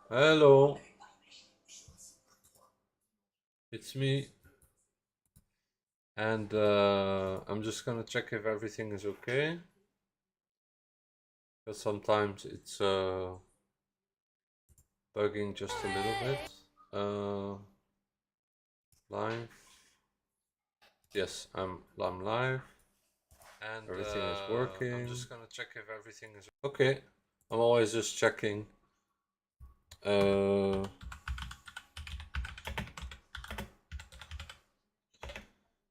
Hello, it's me, and I'm just gonna check if everything is okay, because sometimes it's bugging just a little bit. Live. Yes, I'm live, and everything is working. I'm just gonna check if everything is okay. I'm always just checking.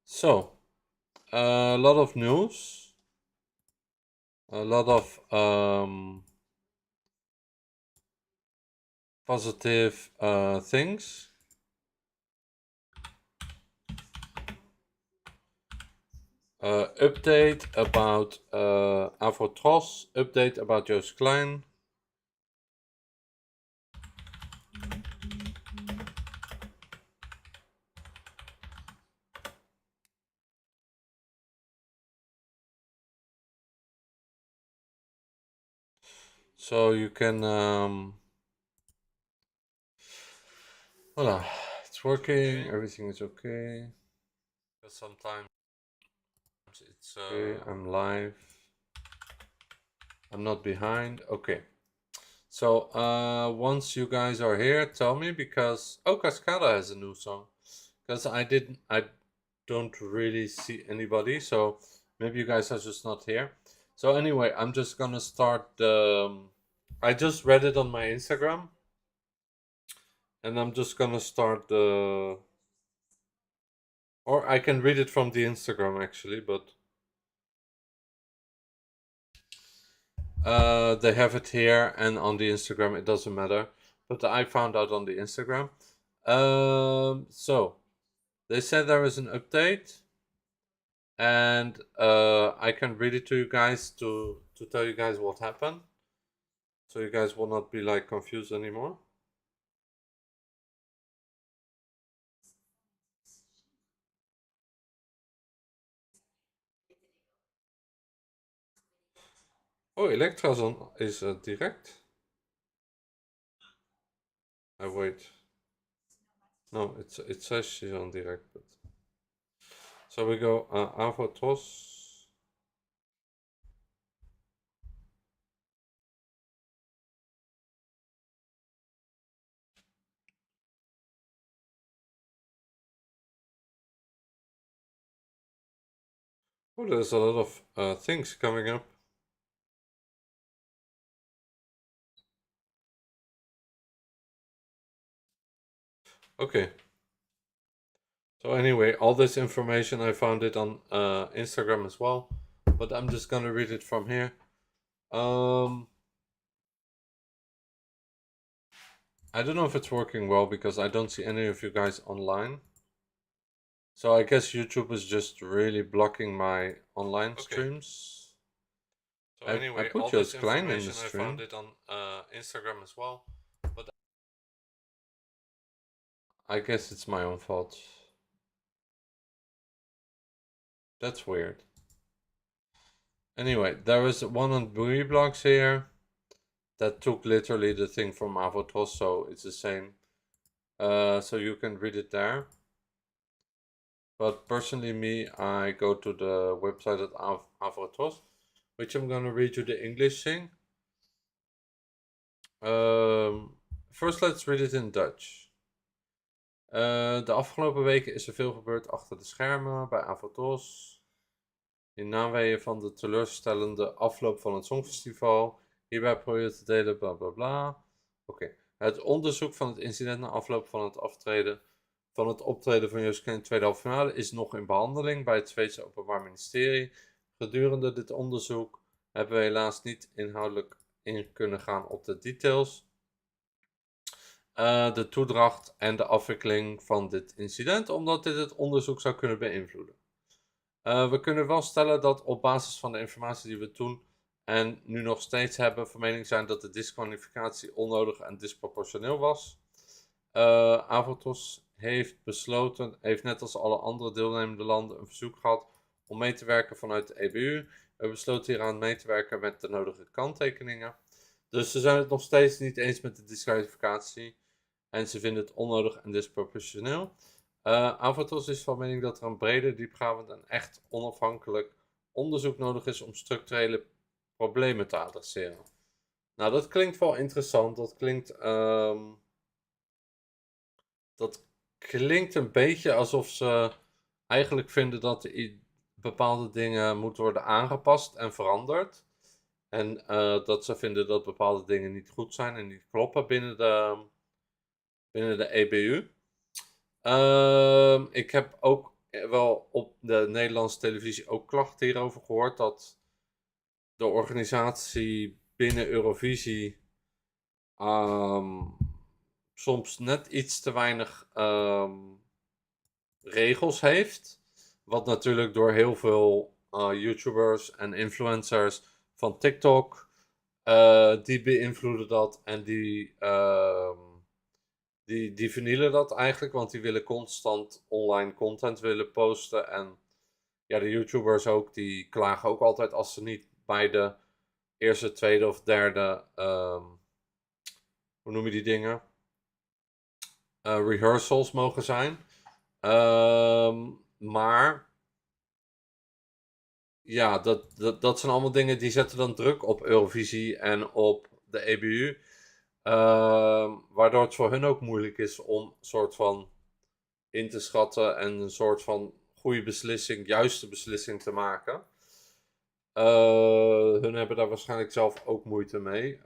So, a lot of news, a lot of positive things. Update about AVROTROS, update about Joost Klein. So you can, voila, it's working, everything is okay. But sometimes it's, okay, I'm live. I'm not behind, okay. So once you guys are here, tell me, because, oh, Cascada has a new song. Because I don't really see anybody, so maybe you guys are just not here. So anyway, I'm just gonna start I just read it on my Instagram, and I'm just gonna start the, or I can read it from the Instagram actually, but they have it here and on the Instagram, it doesn't matter, but I found out on the Instagram. So they said there is an update, and I can read it to you guys to tell you guys what happened, so you guys will not be like confused anymore. Oh, Electra's on is direct. I wait. No, it says she's on direct, but so we go AVROTROS. Oh, there's a lot of things coming up. Okay. So anyway, all this information I found it on Instagram as well, but I'm just gonna read it from here. I don't know if it's working well because I don't see any of you guys online. So I guess YouTube is just really blocking my online streams. So anyway, I put Joost Klein in the stream. I found it on Instagram as well, but I guess it's my own fault. That's weird. Anyway, there is one on Blocks here that took literally the thing from AVROTROS, so it's the same. So you can read it there. But personally, me, I go to the website at AVROTROS, which I'm gonna read you the English thing. First, let's read it in Dutch. De afgelopen weken is er veel gebeurd achter de schermen bij AVROTROS. In naweeën van de teleurstellende afloop van het Songfestival. Hierbij probeer te delen, bla bla bla. Oké. Het onderzoek van het incident na afloop van het optreden van Joost Klein in de tweede halve finale is nog in behandeling bij het Zweedse Openbaar Ministerie. Gedurende dit onderzoek hebben we helaas niet inhoudelijk in kunnen gaan op de details, de toedracht en de afwikkeling van dit incident, omdat dit het onderzoek zou kunnen beïnvloeden. We kunnen wel stellen dat op basis van de informatie die we toen en nu nog steeds hebben, van mening zijn dat de disqualificatie onnodig en disproportioneel was. AVROTROS heeft net als alle andere deelnemende landen een verzoek gehad om mee te werken vanuit de EBU. We besloten hieraan mee te werken met de nodige kanttekeningen. Dus ze zijn het nog steeds niet eens met de disqualificatie. En ze vinden het onnodig en disproportioneel. AVROTROS is van mening dat er een breder, diepgaand en echt onafhankelijk onderzoek nodig is om structurele problemen te adresseren. Nou, dat klinkt wel interessant. Dat klinkt een beetje alsof ze eigenlijk vinden dat bepaalde dingen moeten worden aangepast en veranderd. En dat ze vinden dat bepaalde dingen niet goed zijn en niet kloppen binnen de EBU. Ik heb ook wel op de Nederlandse televisie ook klachten hierover gehoord. Dat de organisatie binnen Eurovisie soms net iets te weinig regels heeft. Wat natuurlijk door heel veel YouTubers en influencers van TikTok, die beïnvloeden dat en die vernielen dat eigenlijk, want die willen constant online content willen posten. En ja, de YouTubers ook, die klagen ook altijd als ze niet bij de eerste, tweede of derde, hoe noem je die dingen? Rehearsals mogen zijn. Maar ja, dat zijn allemaal dingen die zetten dan druk op Eurovisie en op de EBU. Waardoor het voor hun ook moeilijk is om een soort van in te schatten en een soort van goede beslissing, juiste beslissing te maken. Hun hebben daar waarschijnlijk zelf ook moeite mee.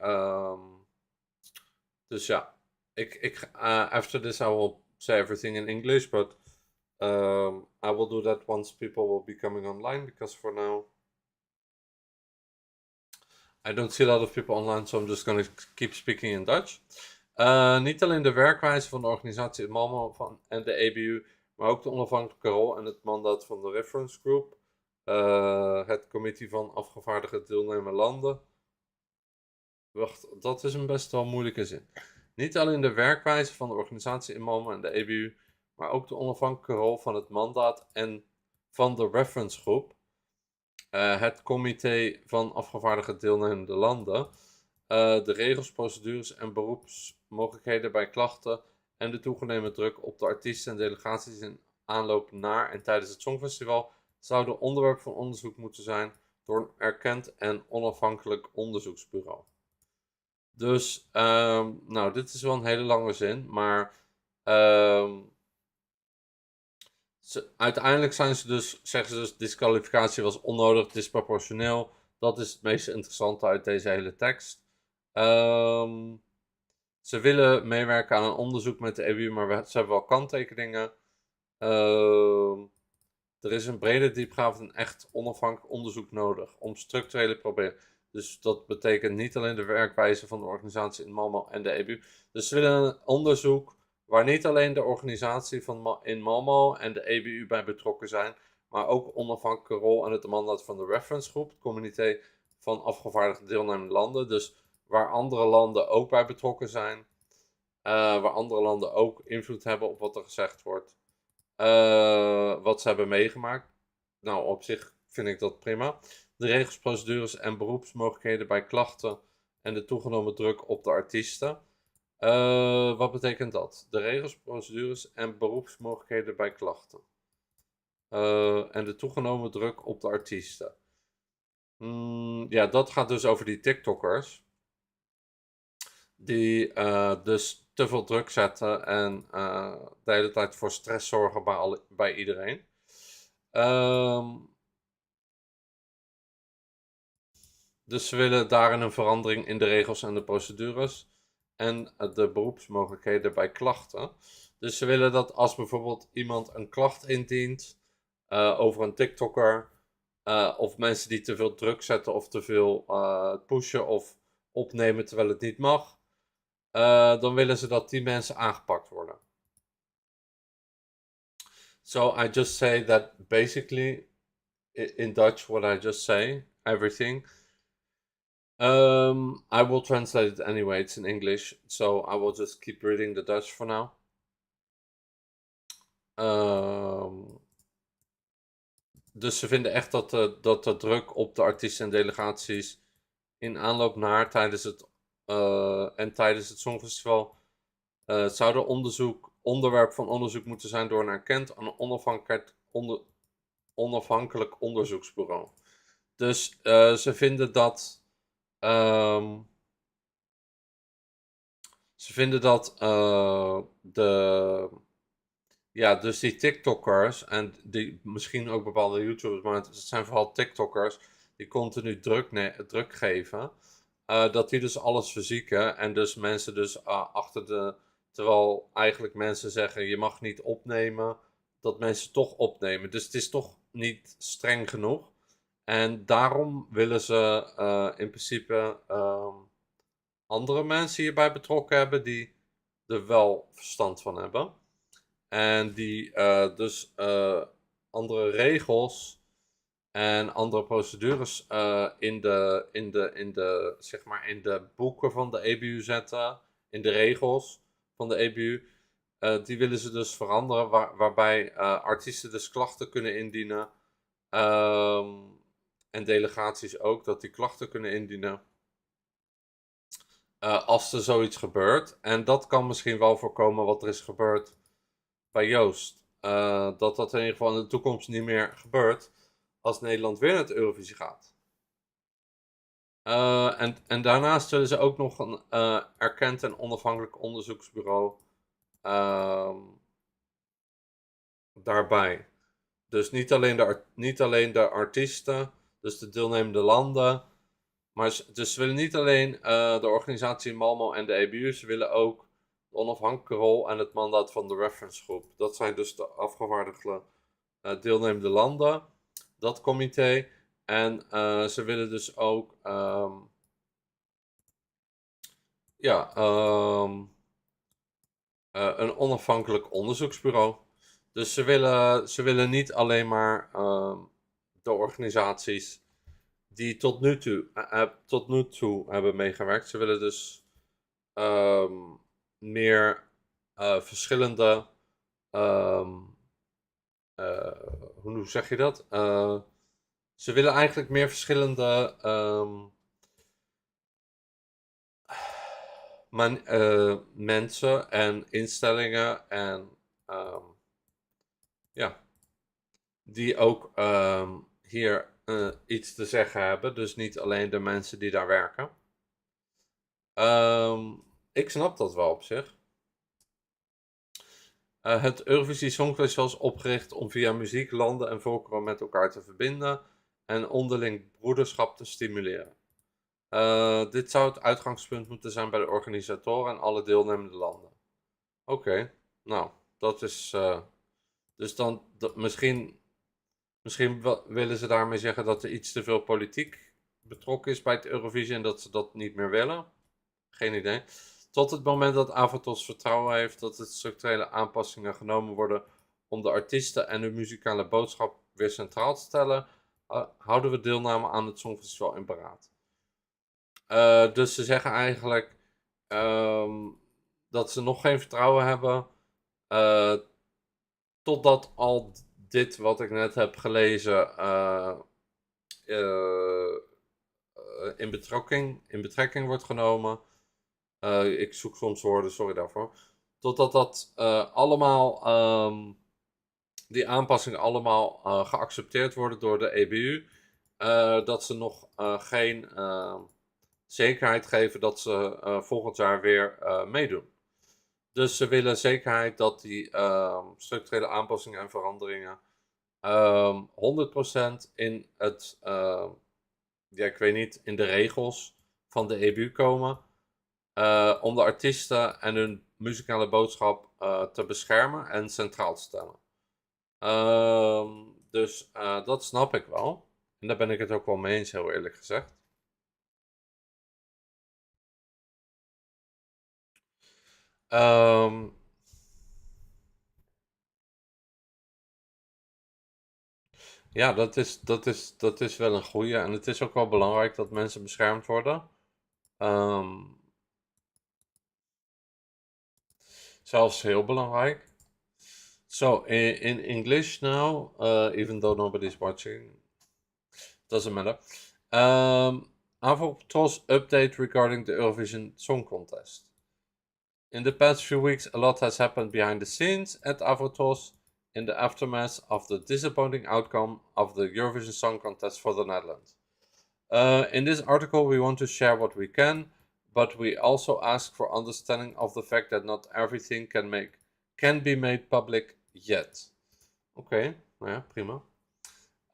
Dus ja, after this I will say everything in English, but I will do that once people will be coming online, because for now I don't see a lot of people online, so I'm just going to keep speaking in Dutch. Niet alleen de werkwijze van de organisatie Malmo en de EBU, maar ook de onafhankelijke rol en het mandaat van de reference group, het committee van afgevaardigde deelnemende landen. Wacht, dat is een best wel moeilijke zin. Niet alleen de werkwijze van de organisatie in Malmo en de EBU, maar ook de onafhankelijke rol van het mandaat en van de reference groep, het comité van afgevaardigde deelnemende landen, de regels, procedures en beroepsmogelijkheden bij klachten en de toegenomen druk op de artiesten en delegaties in aanloop naar en tijdens het Songfestival zouden onderwerp van onderzoek moeten zijn door een erkend en onafhankelijk onderzoeksbureau. Dus, nou, dit is wel een hele lange zin, maar uiteindelijk zeggen ze dus, disqualificatie was onnodig, disproportioneel. Dat is het meest interessante uit deze hele tekst. Ze willen meewerken aan een onderzoek met de EU, maar ze hebben wel kanttekeningen. Er is een breder, diepgaand en echt onafhankelijk onderzoek nodig om structurele problemen. Dus dat betekent niet alleen de werkwijze van de organisatie in Malmo en de EBU. Dus ze willen een onderzoek waar niet alleen de organisatie in Malmo en de EBU bij betrokken zijn, maar ook onafhankelijke rol en het mandaat van de reference groep, het comité van afgevaardigde deelnemende landen. Dus waar andere landen ook bij betrokken zijn, waar andere landen ook invloed hebben op wat er gezegd wordt, wat ze hebben meegemaakt. Nou, op zich vind ik dat prima. De regels, procedures en beroepsmogelijkheden bij klachten en de toegenomen druk op de artiesten. Wat betekent dat? De regels, procedures en beroepsmogelijkheden bij klachten. En de toegenomen druk op de artiesten. Ja, dat gaat dus over die TikTokkers. Die dus te veel druk zetten en de hele tijd voor stress zorgen bij iedereen. Dus ze willen daarin een verandering in de regels en de procedures en de beroepsmogelijkheden bij klachten. Dus ze willen dat als bijvoorbeeld iemand een klacht indient over een TikToker, of mensen die te veel druk zetten of te veel pushen of opnemen terwijl het niet mag, dan willen ze dat die mensen aangepakt worden. So I just say that basically, in Dutch, what I just say, everything. I will translate it anyway, it's in English, so I will just keep reading the Dutch for now. Dus ze vinden echt dat de druk op de artiesten en delegaties in aanloop naar tijdens het en tijdens het Songfestival zou er onderwerp van onderzoek moeten zijn door een erkend en onafhankelijk onderzoeksbureau. Dus ze vinden dat dus die TikTokkers en die misschien ook bepaalde YouTubers, maar het zijn vooral TikTokkers die continu druk geven, dat die dus alles verzieken en dus mensen dus terwijl eigenlijk mensen zeggen je mag niet opnemen, dat mensen toch opnemen. Dus het is toch niet streng genoeg. En daarom willen ze in principe andere mensen hierbij betrokken hebben die er wel verstand van hebben. En die dus andere regels en andere procedures in de boeken van de EBU zetten, in de regels van de EBU. Die willen ze dus veranderen, waarbij artiesten dus klachten kunnen indienen. En delegaties ook, dat die klachten kunnen indienen. Als er zoiets gebeurt. En dat kan misschien wel voorkomen wat er is gebeurd bij Joost. Dat in ieder geval in de toekomst niet meer gebeurt als Nederland weer naar het Eurovisie gaat. En daarnaast willen ze ook nog een erkend en onafhankelijk onderzoeksbureau daarbij. Dus niet alleen de artiesten, dus de deelnemende landen. Maar dus ze willen niet alleen de organisatie Malmo en de EBU, ze willen ook de onafhankelijke rol en het mandaat van de reference groep. Dat zijn dus de afgevaardigde deelnemende landen, dat comité. En ze willen dus ook een onafhankelijk onderzoeksbureau. Dus ze willen niet alleen maar de organisaties die tot nu toe hebben meegewerkt. Ze willen dus meer verschillende, hoe zeg je dat? Ze willen eigenlijk meer verschillende mensen en instellingen en die ook hier iets te zeggen hebben. Dus niet alleen de mensen die daar werken. Ik snap dat wel op zich. Het Eurovisie Songfestival is opgericht om via muziek landen en volkeren met elkaar te verbinden en onderling broederschap te stimuleren. Dit zou het uitgangspunt moeten zijn bij de organisatoren en alle deelnemende landen. Oké, nou, dat is. Dus dan, misschien willen ze daarmee zeggen dat er iets te veel politiek betrokken is bij het Eurovisie en dat ze dat niet meer willen. Geen idee. Tot het moment dat AVROTROS vertrouwen heeft dat er structurele aanpassingen genomen worden om de artiesten en hun muzikale boodschap weer centraal te stellen, houden we deelname aan het Songfestival in beraad. Dus ze zeggen eigenlijk dat ze nog geen vertrouwen hebben totdat al dit wat ik net heb gelezen in betrekking wordt genomen. Ik zoek soms woorden, sorry daarvoor. Totdat dat allemaal, die aanpassingen allemaal geaccepteerd worden door de EBU. Dat ze nog geen zekerheid geven dat ze volgend jaar weer meedoen. Dus ze willen zekerheid dat die structurele aanpassingen en veranderingen 100% in het, ik weet niet, in de regels van de EBU komen. Om de artiesten en hun muzikale boodschap te beschermen en centraal te stellen. Dus dat snap ik wel. En daar ben ik het ook wel mee eens, heel eerlijk gezegd. Ja, dat is wel een goeie. En het is ook wel belangrijk dat mensen beschermd worden. Zelfs heel belangrijk. So, in English now, even though nobody's watching, doesn't matter. AVROTROS update regarding the Eurovision Song Contest. In the past few weeks, a lot has happened behind the scenes at AVROTROS in the aftermath of the disappointing outcome of the Eurovision Song Contest for the Netherlands. In this article, we want to share what we can, but we also ask for understanding of the fact that not everything can be made public yet. Okay, yeah, prima.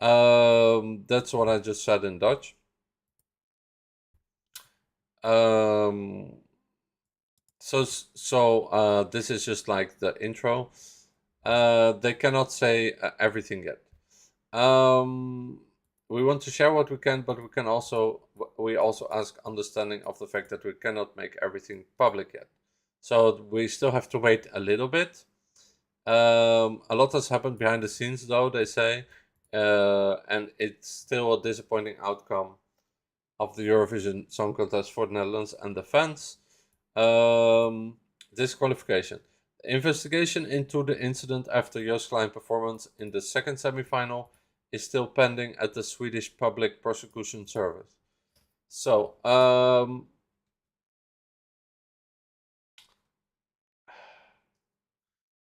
That's what I just said in Dutch. This is just like the intro. They cannot say everything yet. We want to share what we can, but we also ask understanding of the fact that we cannot make everything public yet. So we still have to wait a little bit. A lot has happened behind the scenes, though, they say, and it's still a disappointing outcome of the Eurovision Song Contest for the Netherlands and the fans. Disqualification. The investigation into the incident after Joost Klein performance in the second semi-final is still pending at the Swedish Public Prosecution Service. So,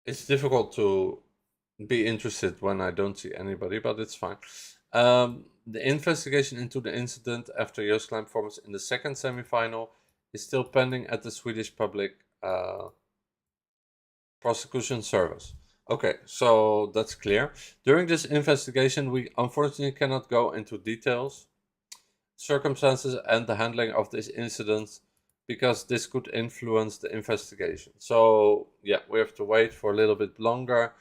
it's difficult to be interested when I don't see anybody, but it's fine. The investigation into the incident after Joost Klein performance in the second semi-final is still pending at the Swedish Public Prosecution Service. Okay, so that's clear. During this investigation, we unfortunately cannot go into details, circumstances, and the handling of this incident because this could influence the investigation. So yeah, we have to wait for a little bit longer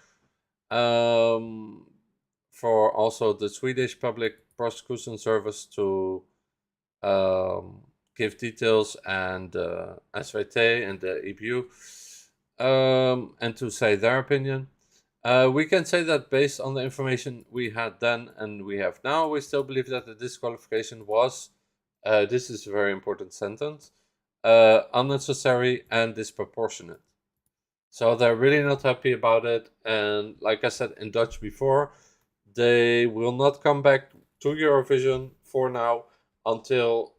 for also the Swedish Public Prosecution Service to give details and SVT and the EBU and to say their opinion. We can say that based on the information we had then and we have now, we still believe that the disqualification was, this is a very important sentence, unnecessary and disproportionate. So they're really not happy about it, and like I said in Dutch before, they will not come back to Eurovision for now until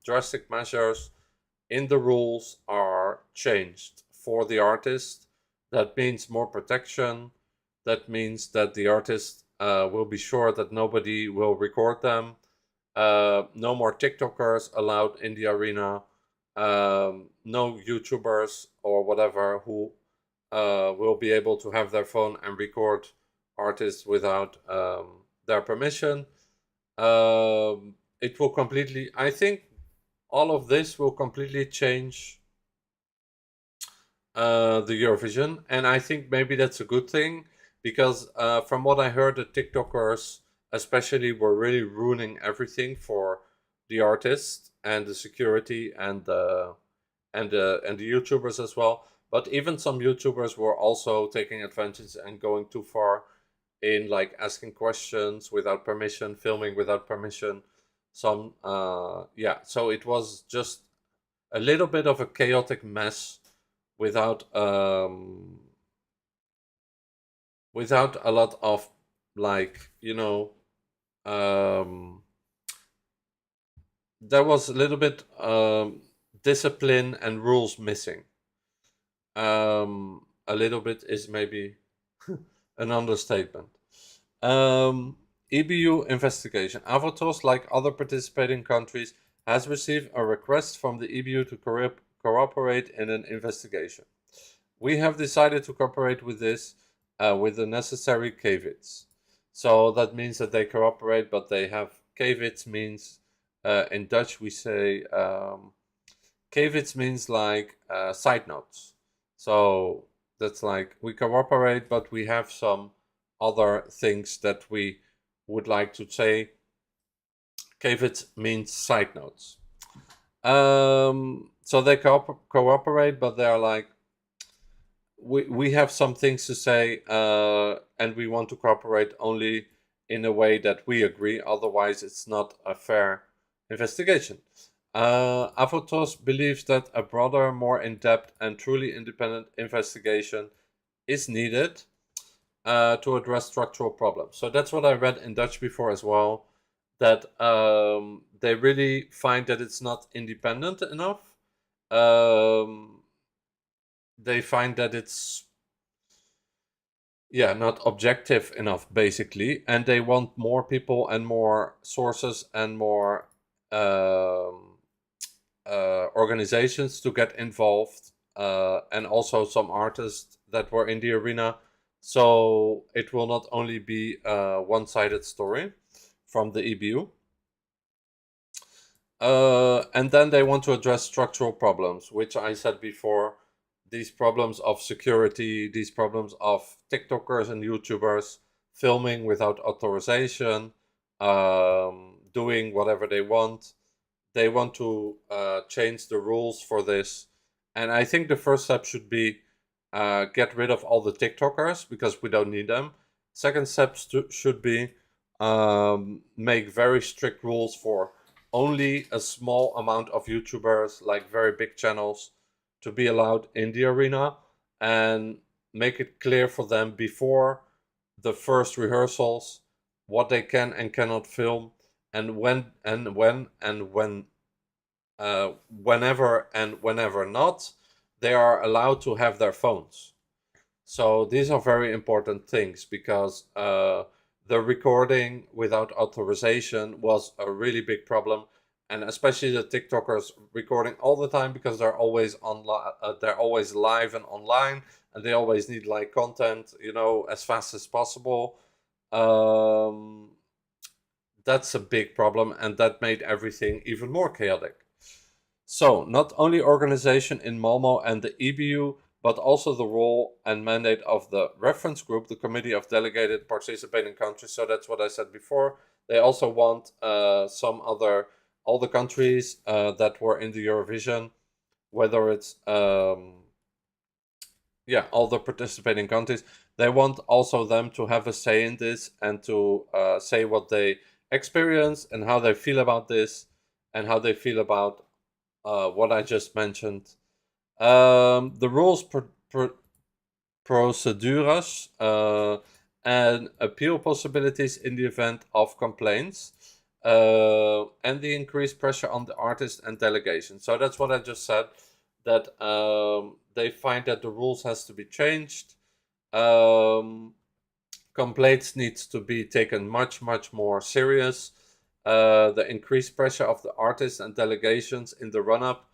drastic measures in the rules are changed for the artist. That means more protection. That means that the artist will be sure that nobody will record them. No more TikTokers allowed in the arena. No YouTubers or whatever who will be able to have their phone and record artists without their permission. It will completely, I think all of this will completely change the Eurovision, and I think maybe that's a good thing because from what I heard, the TikTokers especially were really ruining everything for the artists and the security and the YouTubers as well. But even some YouTubers were also taking advantage and going too far in like asking questions without permission, filming without permission. So it was just a little bit of a chaotic mess without a lot of like, there was a little bit discipline and rules missing. A little bit is maybe an understatement. EBU investigation. AVROTROS, like other participating countries, has received a request from the EBU to cooperate in an investigation. We have decided to cooperate with this with the necessary caveats. So that means that they cooperate, but they have caveats means, in Dutch we say, caveats means like side notes. So that's like we cooperate, but we have some other things that we would like to say. Caveats means side notes. So they cooperate, but they're like, we have some things to say, and we want to cooperate only in a way that we agree. Otherwise, it's not a fair investigation. AVROTROS believes that a broader, more in-depth, and truly independent investigation is needed to address structural problems. So that's what I read in Dutch before as well. that they really find that it's not independent enough. They find that it's not objective enough, basically, and they want more people and more sources and more organizations to get involved, and also some artists that were in the arena. So it will not only be a one-sided story from the EBU. And then they want to address structural problems, which I said before. These problems of security, these problems of TikTokers and YouTubers filming without authorization, doing whatever they want. They want to change the rules for this. And I think the first step should be get rid of all the TikTokers, because we don't need them. Second step should be make very strict rules for only a small amount of YouTubers, like very big channels, to be allowed in the arena, and make it clear for them before the first rehearsals what they can and cannot film, and whenever and whenever not, they are allowed to have their phones. So these are very important things, because the recording without authorization was a really big problem, and especially the TikTokers recording all the time, because they're always they're always live and online, and they always need like content, as fast as possible. That's a big problem, and that made everything even more chaotic. So, not only organization in Malmo and the EBU, but also the role and mandate of the reference group, the Committee of Delegated Participating Countries. So that's what I said before. They also want all the countries that were in the Eurovision, whether it's, all the participating countries, they want also them to have a say in this, and to say what they experience and how they feel about this, and how they feel about what I just mentioned. The rules, procedures, and appeal possibilities in the event of complaints, and the increased pressure on the artist and delegation. So that's what I just said, that they find that the rules has to be changed. Complaints needs to be taken much more serious. The increased pressure of the artists and delegations in the run-up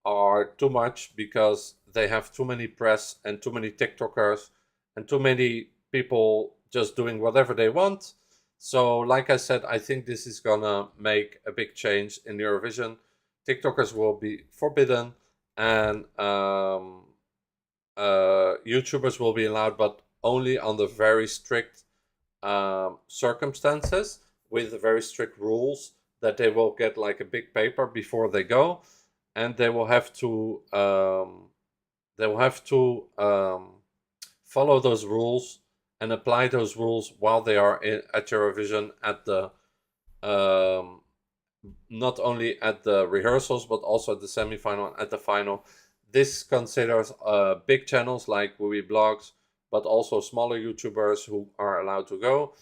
are too much, because they have too many press and too many TikTokers and too many people just doing whatever they want. So, like I said, I think this is gonna make a big change in Eurovision. TikTokers will be forbidden, and YouTubers will be allowed, but only under very strict circumstances, with very strict rules, that they will get like a big paper before they go, and they will have to follow those rules and apply those rules while they are at Eurovision, at the not only at the rehearsals, but also at the semi-final and at the final. This considers big channels like Wee Blogs, but also smaller YouTubers who are allowed to go.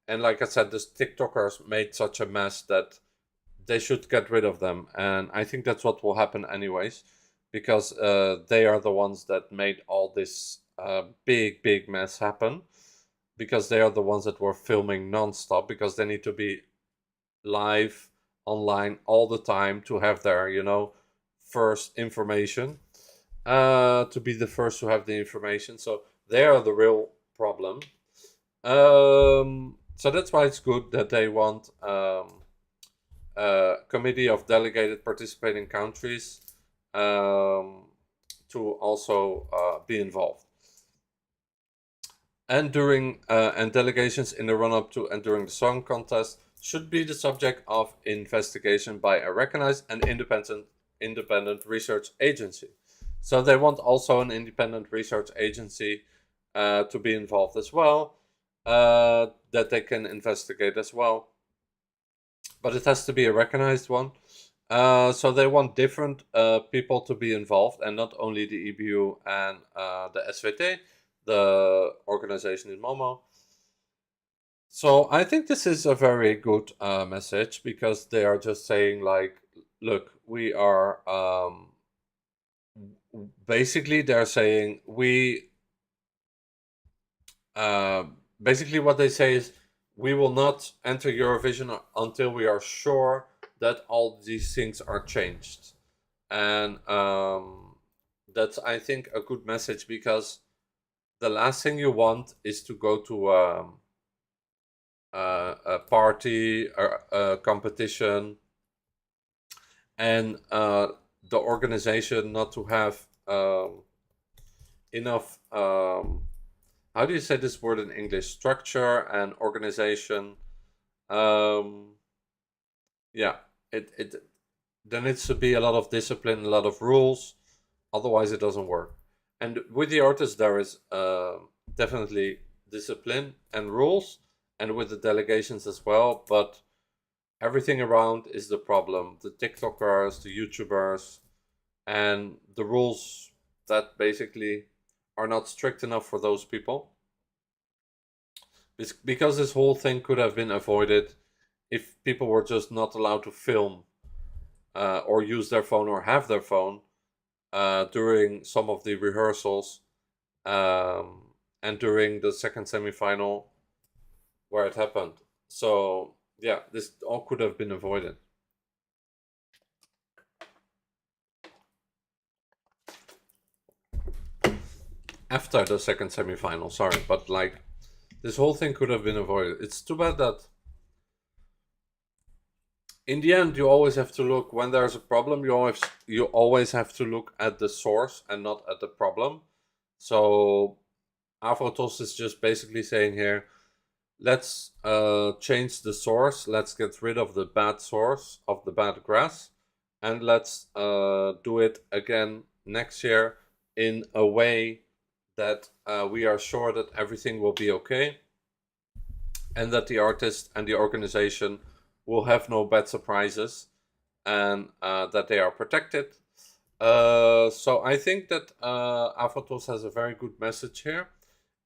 And like I said, the TikTokers made such a mess that they should get rid of them. And I think that's what will happen anyways, because they are the ones that made all this big mess happen, because they are the ones that were filming non-stop, because they need to be live online all the time to have their, first information, to be the first to have the information. So they are the real problem. So that's why it's good that they want a committee of delegated participating countries to also be involved. And delegations in the run-up to and during the song contest should be the subject of investigation by a recognized and independent research agency. So they want also an independent research agency to be involved as well, that they can investigate as well. But it has to be a recognized one. So they want different people to be involved, and not only the EBU and the SVT, the organization in Malmo. So I think this is a very good message, because they are just saying like, look, we are basically they're saying we basically what they say is we will not enter Eurovision until we are sure that all these things are changed, and that's, I think, a good message, because the last thing you want is to go to a party or a competition, and the organization not to have enough how do you say this word in English, structure and organization. um yeah, it there needs to be a lot of discipline, a lot of rules, otherwise it doesn't work. And with the artists there is definitely discipline and rules, and with the delegations as well, but everything around is the problem: the TikTokers, the YouTubers, and the rules that basically are not strict enough for those people. Because this whole thing could have been avoided if people were just not allowed to film or use their phone or have their phone during some of the rehearsals, and during the second semifinal where it happened. So yeah, this all could have been avoided. After the second semifinal, sorry, but like, this whole thing could have been avoided. It's too bad that in the end you always have to look, when there's a problem, you always have to look at the source and not at the problem. So AVROTROS is just basically saying here, let's change the source, let's get rid of the bad source of the bad grass, and let's do it again next year in a way that we are sure that everything will be okay, and that the artist and the organization will have no bad surprises, and that they are protected. So I think that AVROTROS has a very good message here,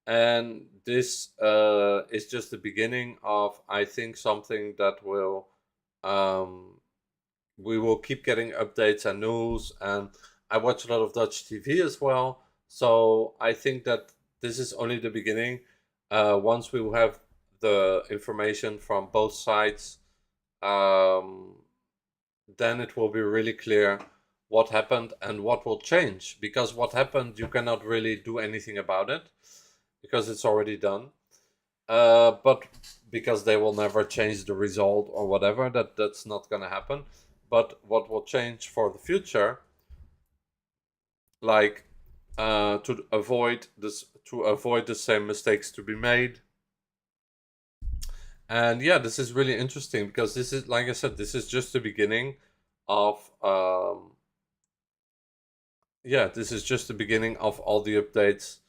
and this is just the beginning of, I think, something that will we will keep getting updates and news. And I watch a lot of Dutch TV as well, so I think that this is only the beginning. Once we will have the information from both sides, um, then it will be really clear what happened and what will change. Because what happened, you cannot really do anything about it, because it's already done. But because they will never change the result or whatever, that's not gonna happen. But what will change for the future, like to avoid the same mistakes to be made. And yeah, this is really interesting, because this is, like I said, this is just the beginning of yeah, this is just the beginning of all the updates.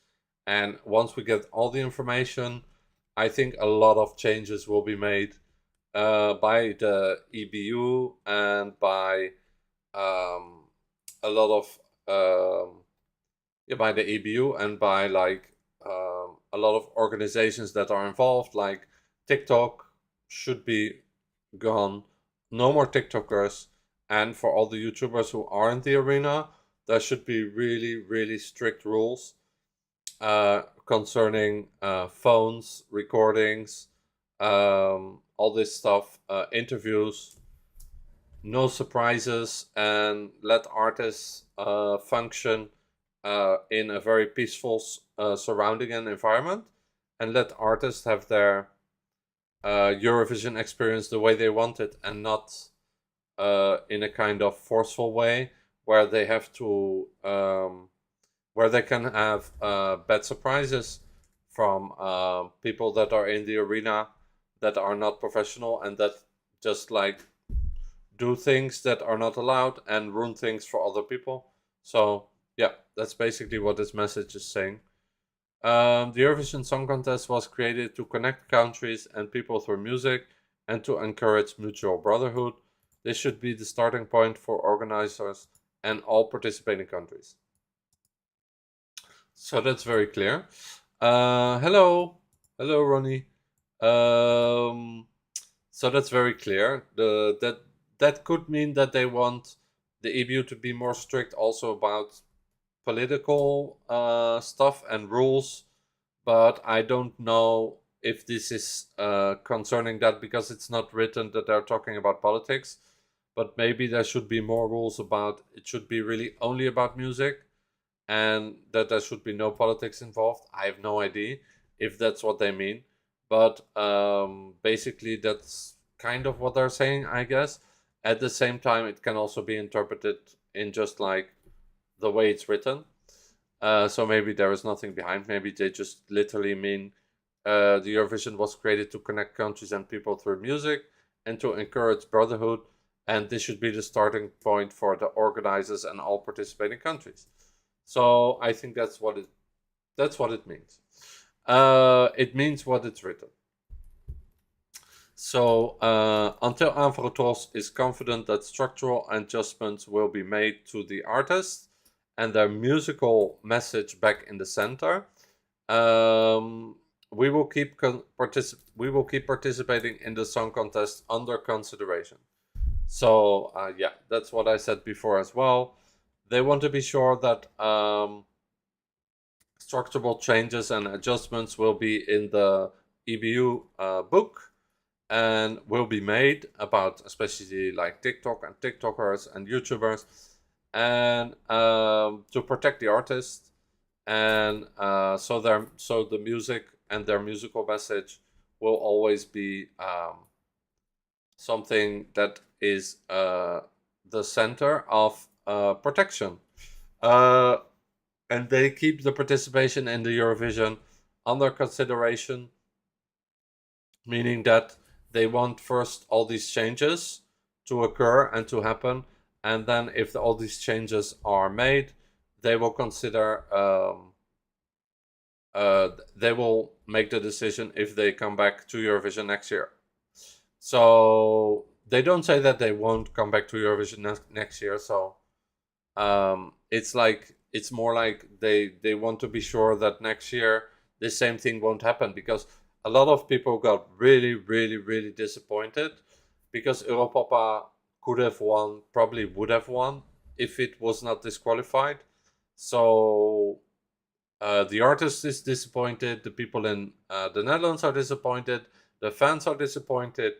And once we get all the information, I think a lot of changes will be made by the EBU, and by a lot of yeah, by the EBU, and by like a lot of organizations that are involved. Like TikTok should be gone, no more TikTokers, and for all the YouTubers who are in the arena, there should be really, really strict rules concerning phones, recordings, all this stuff, interviews, no surprises, and let artists function in a very peaceful surrounding and environment, and let artists have their Eurovision experience the way they want it, and not in a kind of forceful way, where they have to where they can have bad surprises from people that are in the arena that are not professional, and that just like do things that are not allowed and ruin things for other people. So yeah, that's basically what this message is saying. The Eurovision Song Contest was created to connect countries and people through music, and to encourage mutual brotherhood. This should be the starting point for organizers and all participating countries. So that's very clear. Hello, hello, Ronnie. So that's very clear. That could mean that they want the EBU to be more strict also about political stuff and rules, but I don't know if this is concerning that, because it's not written that they're talking about politics. But maybe there should be more rules about it should be really only about music, and that there should be no politics involved. I have no idea if that's what they mean, but basically that's kind of what they're saying, I guess. At the same time, it can also be interpreted in just like the way it's written. So maybe there is nothing behind. Maybe they just literally mean the Eurovision was created to connect countries and people through music and to encourage brotherhood, and this should be the starting point for the organizers and all participating countries. So I think that's what it means. It means what it's written. So until AVROTROS is confident that structural adjustments will be made to the artists and their musical message back in the center, we will keep participating in the song contest under consideration. So yeah, that's what I said before as well. They want to be sure that structural changes and adjustments will be in the EBU book and will be made about especially like TikTok and TikTokers and YouTubers, and to protect the artists, and so the music and their musical message will always be something that is the center of protection. And they keep the participation in the Eurovision under consideration, meaning that they want first all these changes to occur and to happen, and then if all these changes are made, they will consider, they will make the decision if they come back to Eurovision next year. So they don't say that they won't come back to Eurovision next year. So it's more like they want to be sure that next year the same thing won't happen, because a lot of people got really, really, really disappointed because Europapa could have won, probably would have won if it was not disqualified. So the artist is disappointed, the people in the Netherlands are disappointed, the fans are disappointed.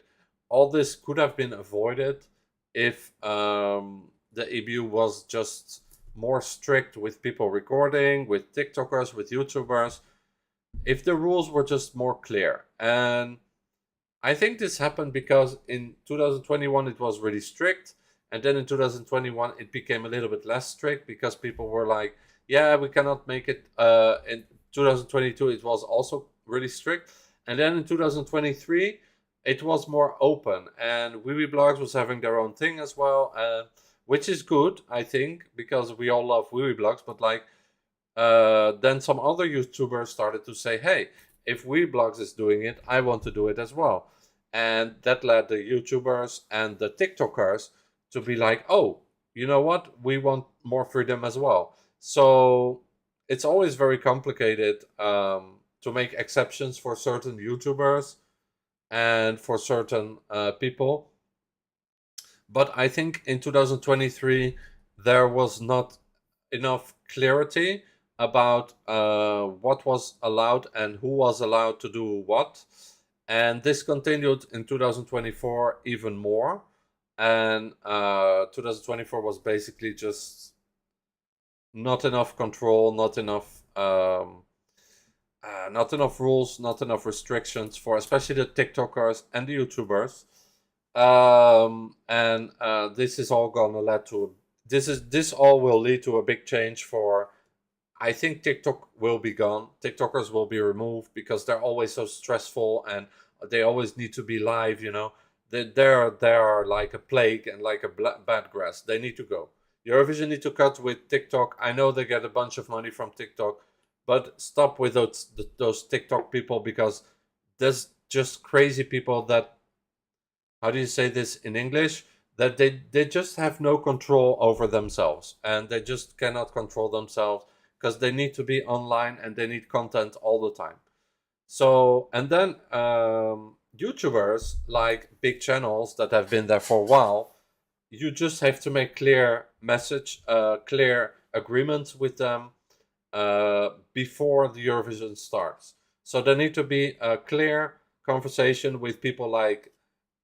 All this could have been avoided if the EBU was just more strict with people recording, with TikTokers, with YouTubers. If the rules were just more clear. And I think this happened because in 2021 it was really strict, and then in 2021 it became a little bit less strict because people were like, yeah, we cannot make it. In 2022 it was also really strict, and then in 2023 it was more open, and Blogs was having their own thing as well, which is good, I think, because we all love Blogs, but like then some other YouTubers started to say, hey, if Blogs is doing it, I want to do it as well. And that led the YouTubers and the TikTokers to be like, oh, you know what? We want more freedom as well. So it's always very complicated to make exceptions for certain YouTubers and for certain people. But I think in 2023, there was not enough clarity about what was allowed and who was allowed to do what. And this continued in 2024 even more. And 2024 was basically just not enough control, not enough rules, not enough restrictions for especially the TikTokers and the YouTubers. This is all gonna lead to this all will lead to a big change for. I think TikTok will be gone. TikTokers will be removed because they're always so stressful and they always need to be live. You know, they're like a plague and like a bad grass. They need to go. Eurovision need to cut with TikTok. I know they get a bunch of money from TikTok, but stop with those TikTok people, because there's just crazy people that, how do you say this in English? That they just have no control over themselves, and they just cannot control themselves because they need to be online and they need content all the time. So, and then YouTubers, like big channels that have been there for a while, you just have to make clear message, clear agreements with them before the Eurovision starts. So there need to be a clear conversation with people, like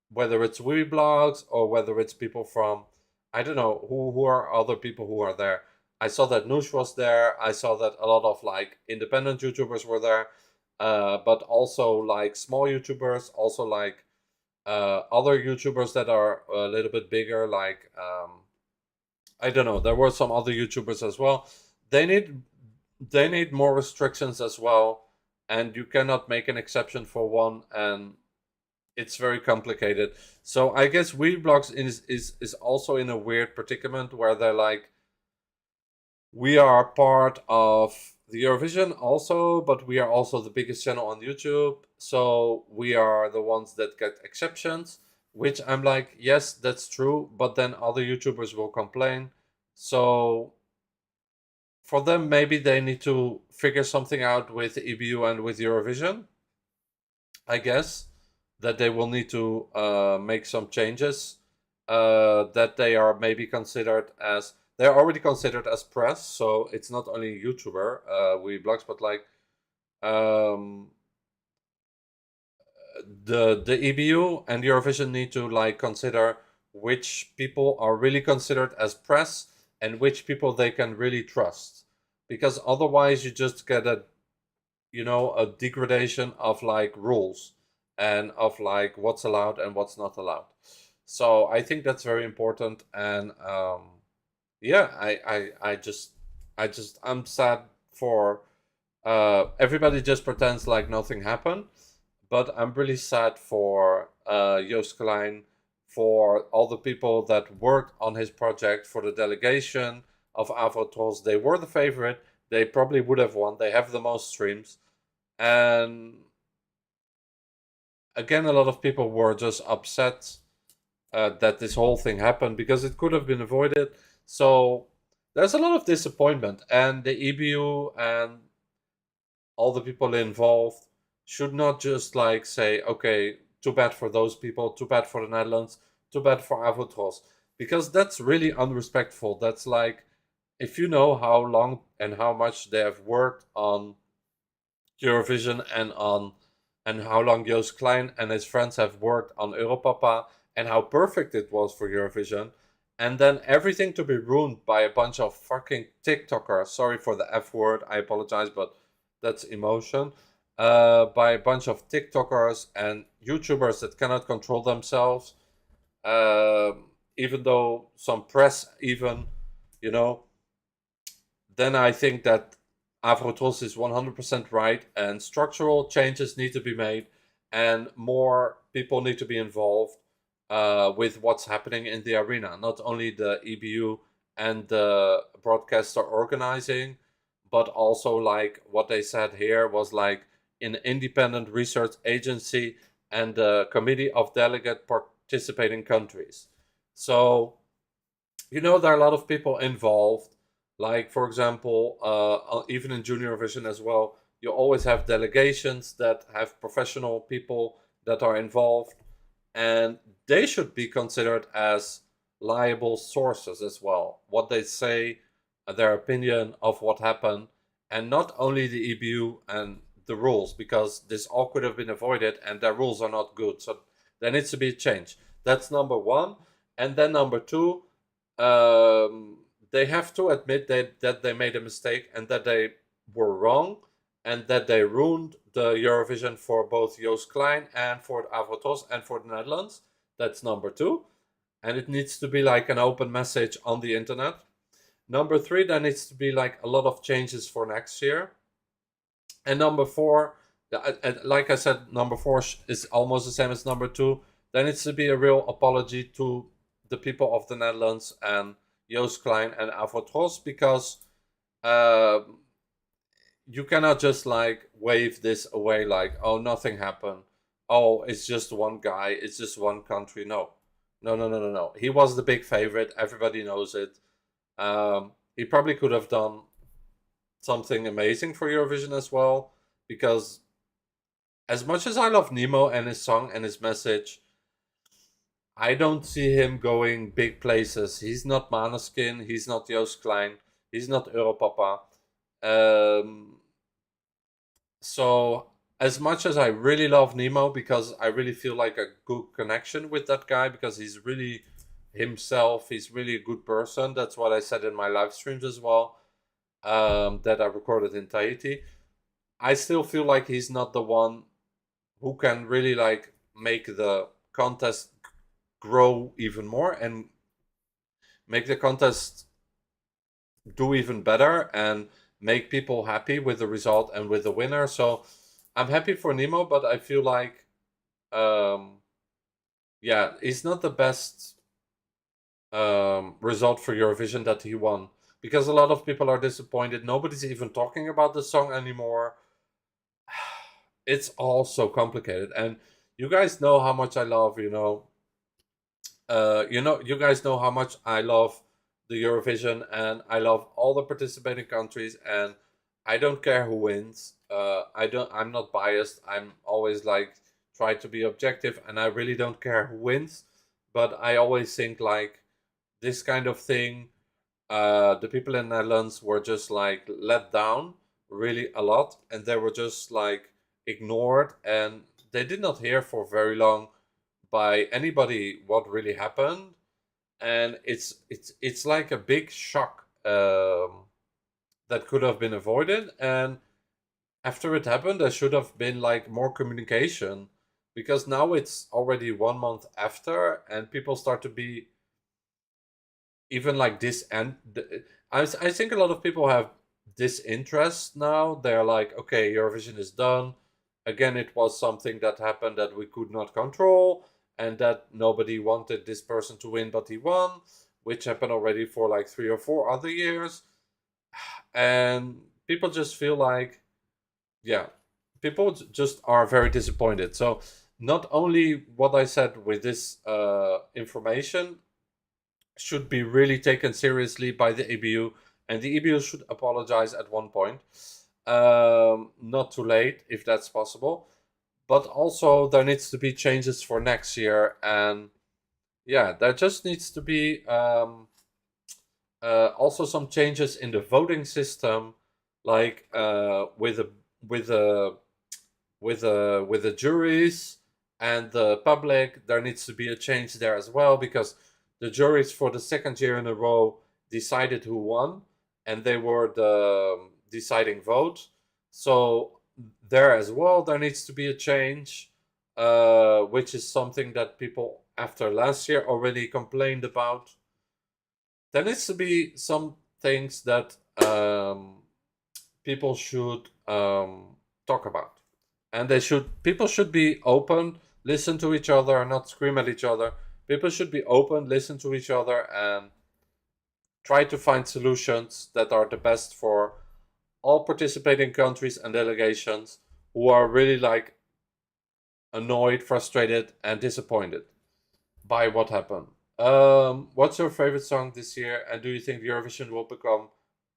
whether it's Blogs or whether it's people from, I don't know, who are other people who are there. I saw that Noosh was there. I saw that a lot of like independent YouTubers were there, but also like small YouTubers, also like other YouTubers that are a little bit bigger, like I don't know. There were some other YouTubers as well. They need they need more restrictions as well, and you cannot make an exception for one, and it's very complicated. So I guess Weeblogs is also in a weird predicament where they're like, we are part of the Eurovision also, but we are also the biggest channel on YouTube, so we are the ones that get exceptions. Which I'm like, yes, that's true, but then other YouTubers will complain. So for them, maybe they need to figure something out with EBU and with Eurovision. I guess that they will need to make some changes. That they are maybe considered as, they're already considered as press, so it's not only YouTuber Weeblogs, but like um, the EBU and Eurovision need to like consider which people are really considered as press and which people they can really trust, because otherwise you just get a, you know, a degradation of like rules and of like what's allowed and what's not allowed. So I think that's very important. And yeah, I'm sad for everybody just pretends like nothing happened, but I'm really sad for Joost Klein, for all the people that worked on his project, for the delegation of AVROTROS. They were the favorite. They probably would have won. They have the most streams. And again, a lot of people were just upset that this whole thing happened because it could have been avoided. So there's a lot of disappointment, and the EBU and all the people involved should not just like say, okay, too bad for those people, too bad for the Netherlands, too bad for AVROTROS, because that's really unrespectful. That's like, if you know how long and how much they have worked on Eurovision and how long Joost Klein and his friends have worked on Europapa and how perfect it was for Eurovision, and then everything to be ruined by a bunch of fucking TikTokers. Sorry for the F word, I apologize, but that's emotion. By a bunch of TikTokers and YouTubers that cannot control themselves, even though some press even, you know, then I think that AVROTROS is 100% right, and structural changes need to be made, and more people need to be involved with what's happening in the arena. Not only the EBU and the broadcaster organizing, but also like what they said here was like an independent research agency and the committee of delegate participating countries. So, you know, there are a lot of people involved. Like, for example, even in Junior Vision as well, you always have delegations that have professional people that are involved, and they should be considered as liable sources as well. What they say, their opinion of what happened, and not only the EBU and the rules, because this all could have been avoided, and their rules are not good. So there needs to be a change. That's number one. And then number two, they have to admit that they made a mistake and that they were wrong and that they ruined the Eurovision for both Joost Klein and for AVROTROS and for the Netherlands. That's number two. And it needs to be like an open message on the internet. Number three, there needs to be like a lot of changes for next year. And number four, like I said, number four is almost the same as number two. There needs to be a real apology to the people of the Netherlands and Joost Klein and AVROTROS, because you cannot just like wave this away like, oh, nothing happened. Oh, it's just one guy. It's just one country. No, no, no, no, no, no. He was the big favorite. Everybody knows it. He probably could have done something amazing for Eurovision as well, because as much as I love Nemo and his song and his message, I don't see him going big places. He's not Maneskin. He's not Joost Klein. He's not Europapa. Um, so as much as I really love Nemo, because I really feel like a good connection with that guy, because he's really himself. He's really a good person. That's what I said in my live streams as well, that I recorded in Tahiti. I still feel like he's not the one who can really like make the contest grow even more and make the contest do even better and make people happy with the result and with the winner. So I'm happy for Nemo, but I feel like, yeah, it's not the best result for Eurovision that he won, because a lot of people are disappointed. Nobody's even talking about the song anymore. It's all so complicated, and you guys know how much I love, you guys know how much I love the Eurovision, and I love all the participating countries, and I don't care who wins. I'm not biased. I'm always like try to be objective, and I really don't care who wins. But I always think like this kind of thing. The people in the Netherlands were just like let down really a lot, and they were just like ignored, and they did not hear for very long by anybody what really happened. And it's like a big shock, that could have been avoided. And after it happened, there should have been like more communication, because now it's already 1 month after, and people start to be even like this. And I think a lot of people have disinterest now. They're like, okay, Eurovision is done. Again, it was something that happened that we could not control, and that nobody wanted this person to win, but he won, which happened already for like 3 or 4 other years. And people just feel like, yeah, people just are very disappointed. So not only what I said with this information should be really taken seriously by the EBU, and the EBU should apologize at one point. Not too late, if that's possible. But also, there needs to be changes for next year, and yeah, there just needs to be also some changes in the voting system, like with the with the juries and the public. There needs to be a change there as well, because the juries for the second year in a row decided who won, and they were the deciding vote. So there as well, there needs to be a change, which is something that people after last year already complained about. There needs to be some things that people should talk about, and people should be open, listen to each other, and not scream at each other. People should be open, listen to each other, and try to find solutions that are the best for all participating countries and delegations who are really like annoyed, frustrated, and disappointed by what happened. What's your favorite song this year, and do you think Eurovision will become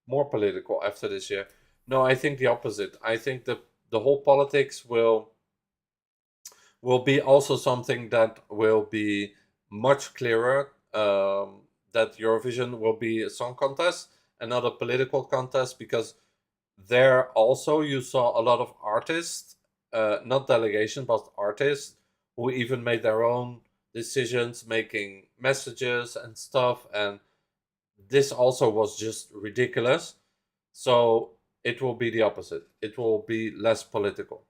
more political after this year? No, I think the opposite. I think the whole politics will be also something that will be much clearer. That Eurovision will be a song contest and not a political contest, because there also you saw a lot of artists, not delegation, but artists, who even made their own decisions, making messages and stuff, and this also was just ridiculous. So it will be the opposite. It will be less political.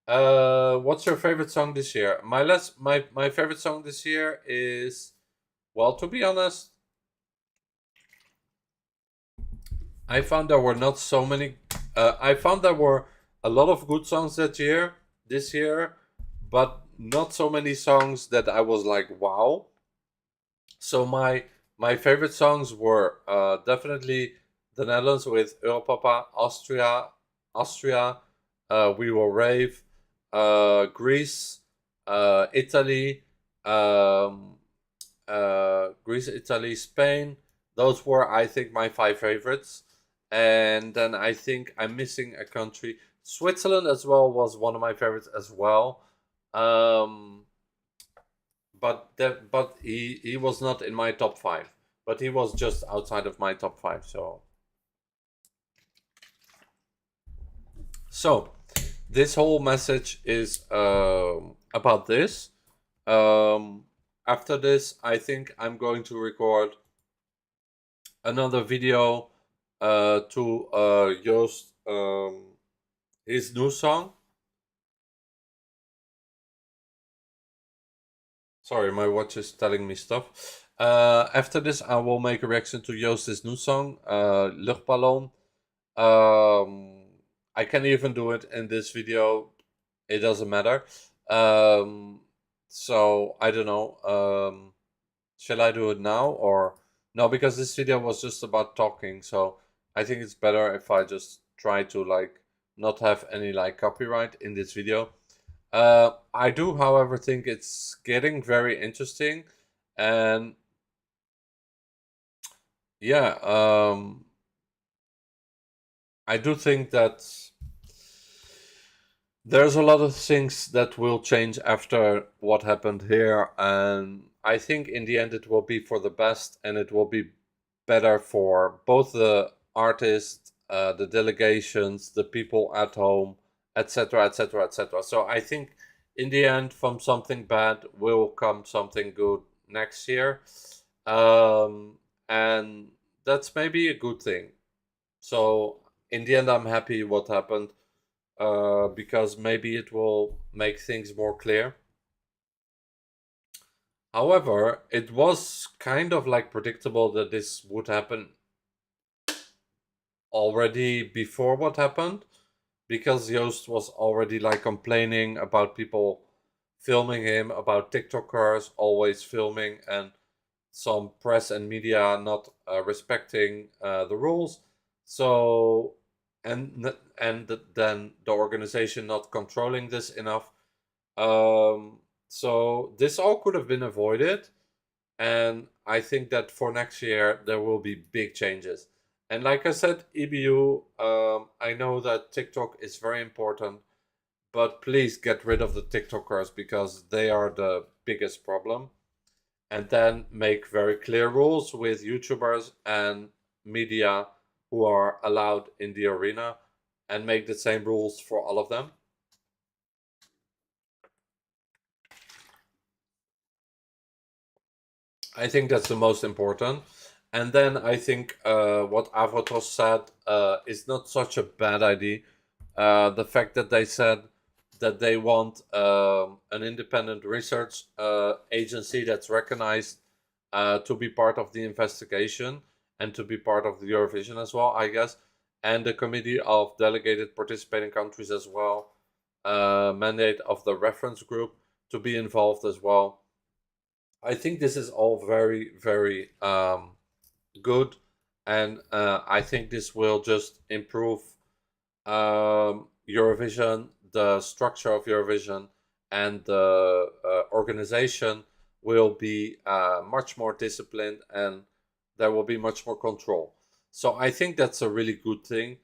What's your favorite song this year? My favorite song this year is, well, to be honest, I found there were not so many. I found there were a lot of good songs this year, but not so many songs that I was like, wow. So my favorite songs were definitely the Netherlands with Europapa, Austria, We Will Rave, Greece, Italy, Greece, Italy, Spain. Those were, I think, my 5 favorites. And then I think I'm missing a country. Switzerland as well was one of my favorites as well. But he was not in my top 5. But he was just outside of my top 5. So this whole message is about this. After this, I think I'm going to record another video to Joost his new song. Sorry, my watch is telling me stuff. After this, I will make a reaction to Joost's new song, Luchtballon. I can even do it in this video. It doesn't matter. So I don't know. Shall I do it now or no? Because this video was just about talking, so I think it's better if I just try to like not have any like copyright in this video. I do, however, think it's getting very interesting, and yeah, I do think that there's a lot of things that will change after what happened here, and I think in the end it will be for the best, and it will be better for both the artists, the delegations, the people at home, etc., etc., etc. So I think in the end, from something bad will come something good next year, and that's maybe a good thing. So in the end, I'm happy what happened, because maybe it will make things more clear. However, it was kind of like predictable that this would happen already before what happened, because Joost was already like complaining about people filming him, about TikTokers always filming, and some press and media not respecting the rules. So and then the organization not controlling this enough. So this all could have been avoided, and I think that for next year there will be big changes. And like I said, EBU, I know that TikTok is very important, but please get rid of the TikTokers because they are the biggest problem. And then make very clear rules with YouTubers and media who are allowed in the arena, and make the same rules for all of them. I think that's the most important. And then I think what AVROTROS said is not such a bad idea. The fact that they said that they want an independent research agency that's recognized to be part of the investigation and to be part of the Eurovision as well, I guess, and the committee of delegated participating countries as well, mandate of the reference group to be involved as well. I think this is all very, very good, and I think this will just improve Eurovision, the structure of Eurovision, and the organization will be much more disciplined, and there will be much more control. So I think that's a really good thing,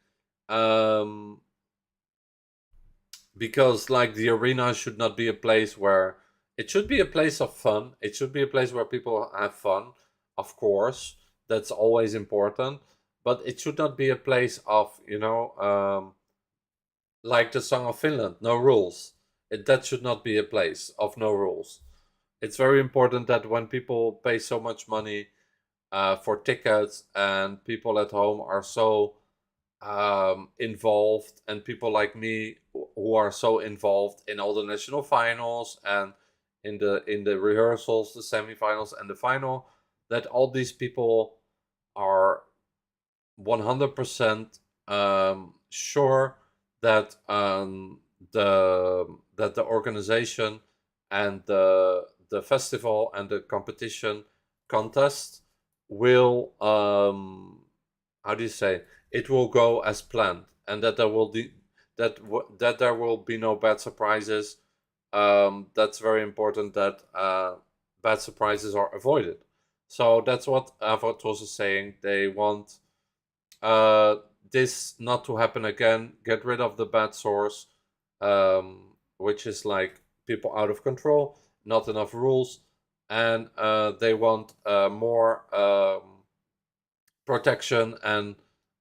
because like the arena should not be a place where it should be a place of fun. It should be a place where people have fun, of course. That's always important, but it should not be a place of like the Song of Finland, no rules. That should not be a place of no rules. It's very important that when people pay so much money for tickets, and people at home are so involved, and people like me who are so involved in all the national finals and in the rehearsals, the semifinals, and the final, that all these people are 100% sure that the organization and the festival and the competition contest will how do you say, it will go as planned, and that there will be that there will be no bad surprises. That's very important, that bad surprises are avoided. So that's what AVROTROS is saying. They want this not to happen again, get rid of the bad source, which is like people out of control, not enough rules, and they want more protection and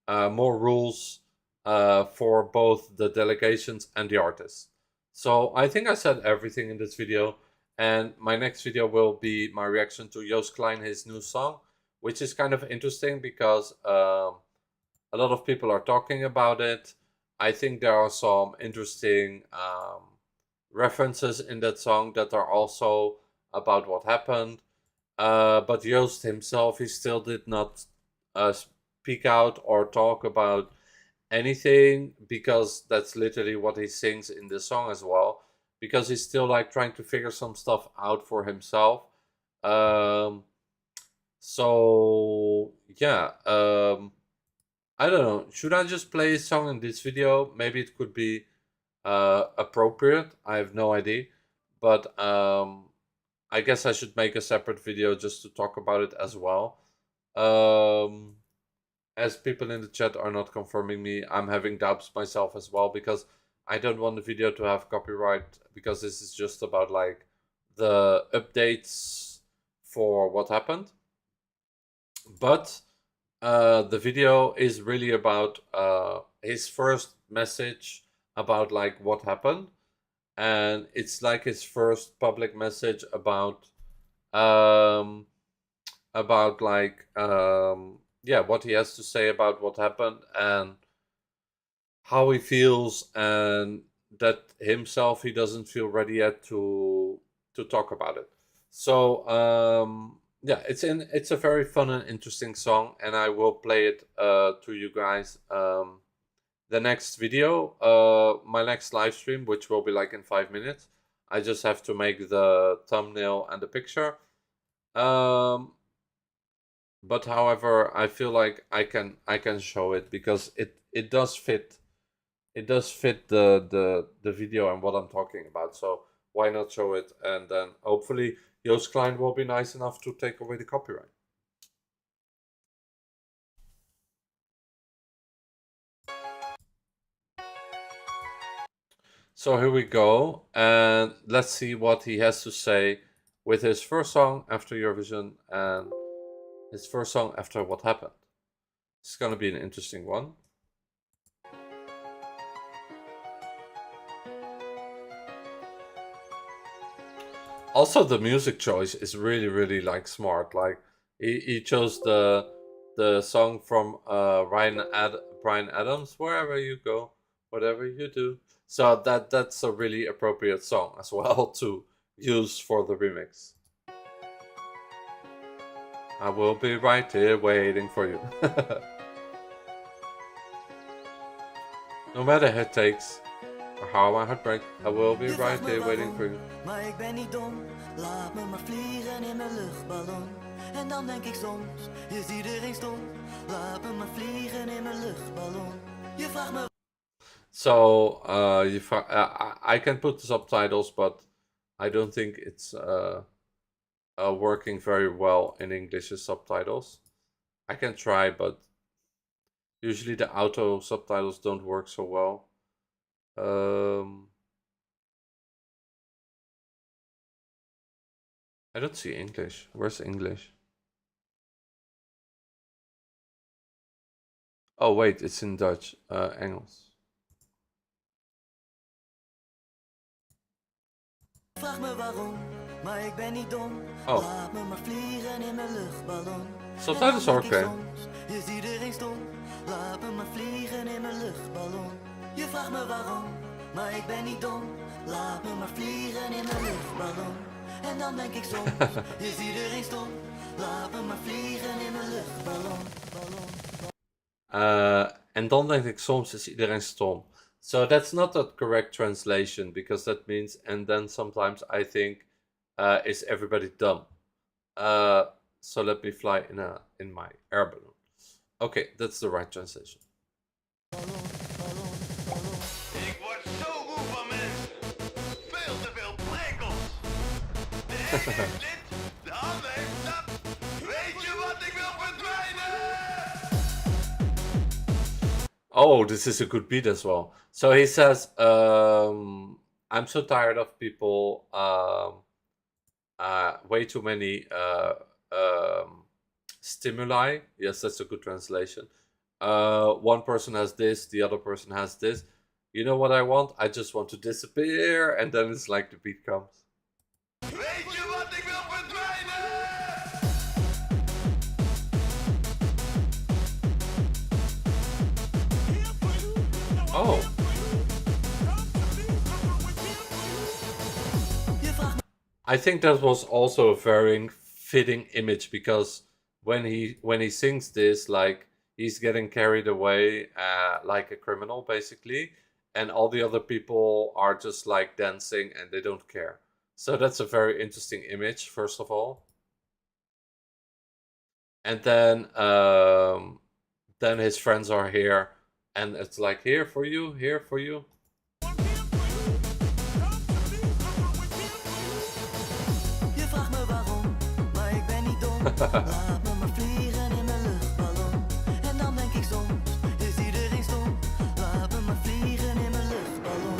more rules for both the delegations and the artists. So I think I said everything in this video, and my next video will be my reaction to Joost Klein, his new song, which is kind of interesting because a lot of people are talking about it. I think there are some interesting references in that song that are also about what happened. But Joost himself, he still did not speak out or talk about anything, because that's literally what he sings in the song as well, because he's still like trying to figure some stuff out for himself. So yeah, I don't know, should I just play his song in this video? Maybe it could be appropriate, I have no idea, but I guess I should make a separate video just to talk about it as well. As people in the chat are not confirming me, I'm having doubts myself as well, because I don't want the video to have copyright, because this is just about like the updates for what happened. But the video is really about his first message about like what happened, and it's like his first public message about like yeah, what he has to say about what happened and how he feels, and that himself, he doesn't feel ready yet to talk about it. So yeah, it's a very fun and interesting song, and I will play it to you guys the next video, my next live stream, which will be like in 5 minutes. I just have to make the thumbnail and the picture. But however, I feel like I can show it, because it does fit the video and what I'm talking about. So why not show it, and then hopefully Joost Klein will be nice enough to take away the copyright. So here we go, and let's see what he has to say with his first song after Eurovision and his first song after what happened. It's gonna be an interesting one. Also, the music choice is really like smart. Like he chose the song from Brian Adams, Wherever You Go, Whatever You Do. So that's a really appropriate song as well to use for the remix. I will be right here waiting for you. No matter how it takes, or how my heart breaks, I will be right here waiting for you. Maar ik ben niet dom, laat me maar vliegen in mijn luchtballon. En dan denk ik soms, is iedereen stom? Laat me maar vliegen in mijn luchtballon. Je vraagt me... So, I can put the subtitles, but I don't think it's working very well in English as subtitles. I can try, but usually the auto subtitles don't work so well. I don't see English. Where's English? Oh wait, it's in Dutch. Engels. Vraag me waarom, maar ik ben niet dom. Oh. Laat me maar vliegen in mijn luchtballon. Subtitles are okay. Is iedereen stom? Laat me maar vliegen in mijn luchtballon. Je vraagt me waarom, maar ik ben niet dom. Laat me maar vliegen in mijn luchtballon. En dan denk ik soms, is iedereen stom? Laat me maar vliegen in mijn luchtballon. En dan denk ik soms, is iedereen stom. So that's not a correct translation, because that means, and then sometimes I think, is everybody dumb? So let me fly in my air balloon. Okay, that's the right translation. Ik word zo moe van mensen. Veel te veel prikkels. De ene heeft dit, de ander heeft dat. Weet je wat, ik wil verdwijnen! Oh, this is a good beat as well. So he says, I'm so tired of people, way too many stimuli. Yes, that's a good translation. One person has this, the other person has this. You know what I want? I just want to disappear. And then it's like the beat comes. Weet je wat ik wil verdwijnen? Oh. I think that was also a very fitting image, because when he sings this, like, he's getting carried away like a criminal basically, and all the other people are just like dancing and they don't care. So that's a very interesting image, first of all. And then his friends are here, and it's like, here for you, here for you. Je vraagt me waarom, maar ik ben niet dom. Laat me maar vliegen in mijn luchtballon. En dan denk ik soms, is iedereen stom? Laat me maar vliegen in mijn luchtballon.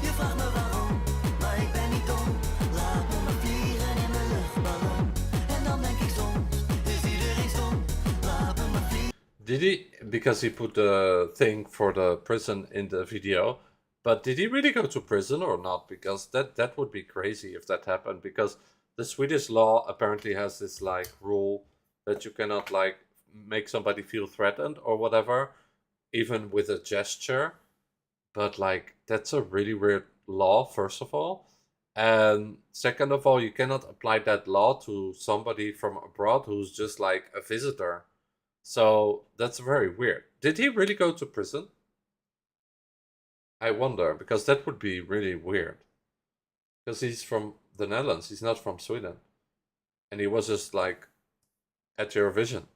Je vraagt me waarom, maar ik ben niet dom. Laat me maar vliegen in mijn luchtballon. En dan denk ik soms, is iedereen stom? Laat me maar vliegen. Did he, because he put the thing for the prison in the video, but did he really go to prison or not? Because that would be crazy if that happened, because the Swedish law apparently has this like rule that you cannot like make somebody feel threatened or whatever, even with a gesture. But like, that's a really weird law, first of all. And second of all, you cannot apply that law to somebody from abroad who's just like a visitor. So that's very weird. Did he really go to prison? I wonder, because that would be really weird. Because he's from the Netherlands, he's not from Sweden. And he was just like at Eurovision.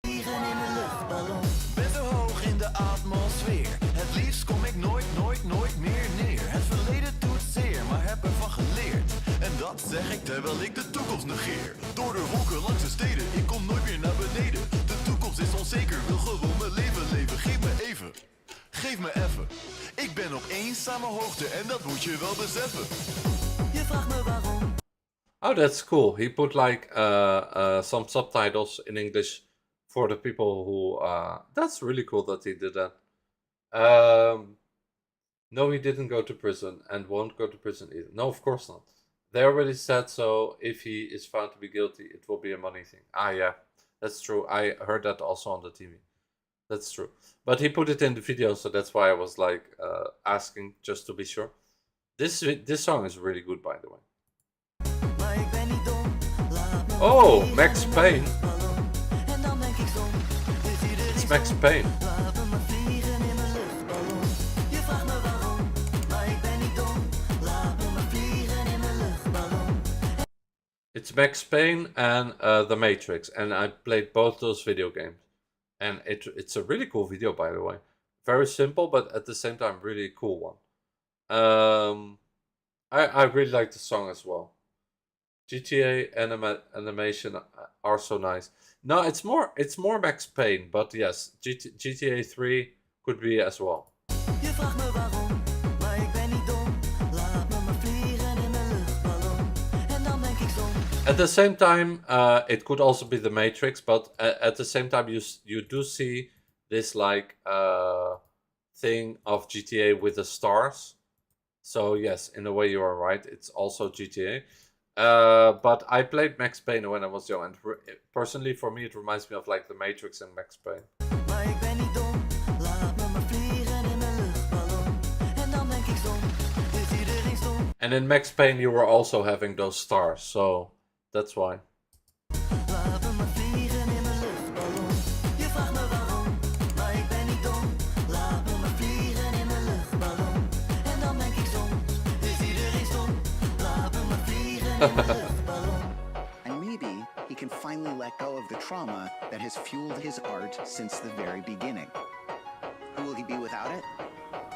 Vliegen in mijn luchtballon. Ben zo hoog in de atmosfeer. Het liefst kom ik nooit meer neer. Het verleden doet zeer, maar heb ervan geleerd. En dat zeg ik terwijl ik de toekomst negeer. Door de wolken langs de steden, ik kom nooit meer naar beneden. De toekomst is onzeker, wil gewoon mijn leven leven. Geef me even, geef me even. Ik ben op eenzame hoogte en dat moet je wel beseffen. Je vraagt me waarom. Oh, that's cool. He put like some subtitles in English for the people who. That's really cool that he did that. No, he didn't go to prison and won't go to prison either. No, of course not. They already said so. If he is found to be guilty, it will be a money thing. Ah, yeah, that's true. I heard that also on the TV. That's true. But he put it in the video, so that's why I was like asking just to be sure. This song is really good, by the way. Maar ik ben niet dom. Laat me Oh, vliegen Max in mijn Payne. luchtballon. En dan denk ik soms, is iedereen It's stom? Max Payne. Laat me maar vliegen in mijn luchtballon. Je vraagt me waarom, maar ik ben niet dom. Laat me maar vliegen in mijn luchtballon. It's Max Payne and The Matrix, and I played both those video games. And it's a really cool video, by the way. Very simple, but at the same time, really cool one. I really like the song as well. GTA animation are so nice. No, it's more Max Payne, but yes, GTA 3 could be as well. Je vraagt me waarom, maar ik ben niet dom. Laat me maar vliegen in mijn luchtballon. En dan denk ik soms. At the same time, it could also be The Matrix, but at the same time, you do see this like thing of GTA with the stars. So yes, in a way you are right. It's also GTA. But I played Max Payne when I was young, and personally for me it reminds me of like The Matrix and Max Payne. Maar ik ben niet dom. Laat me maar vliegen in mijn luchtballon. En dan denk ik soms, is iedereen stom? And in Max Payne you were also having those stars, so that's why. Laat me maar vliegen in mijn luchtballon. Je vraagt me waarom, maar ik ben niet dom. Laat me maar vliegen in mijn luchtballon. En dan denk ik soms, is iedereen stom? Laat me maar vliegen in mijn luchtballon. And maybe he can finally let go of the trauma that has fueled his art since the very beginning. Who will he be without it?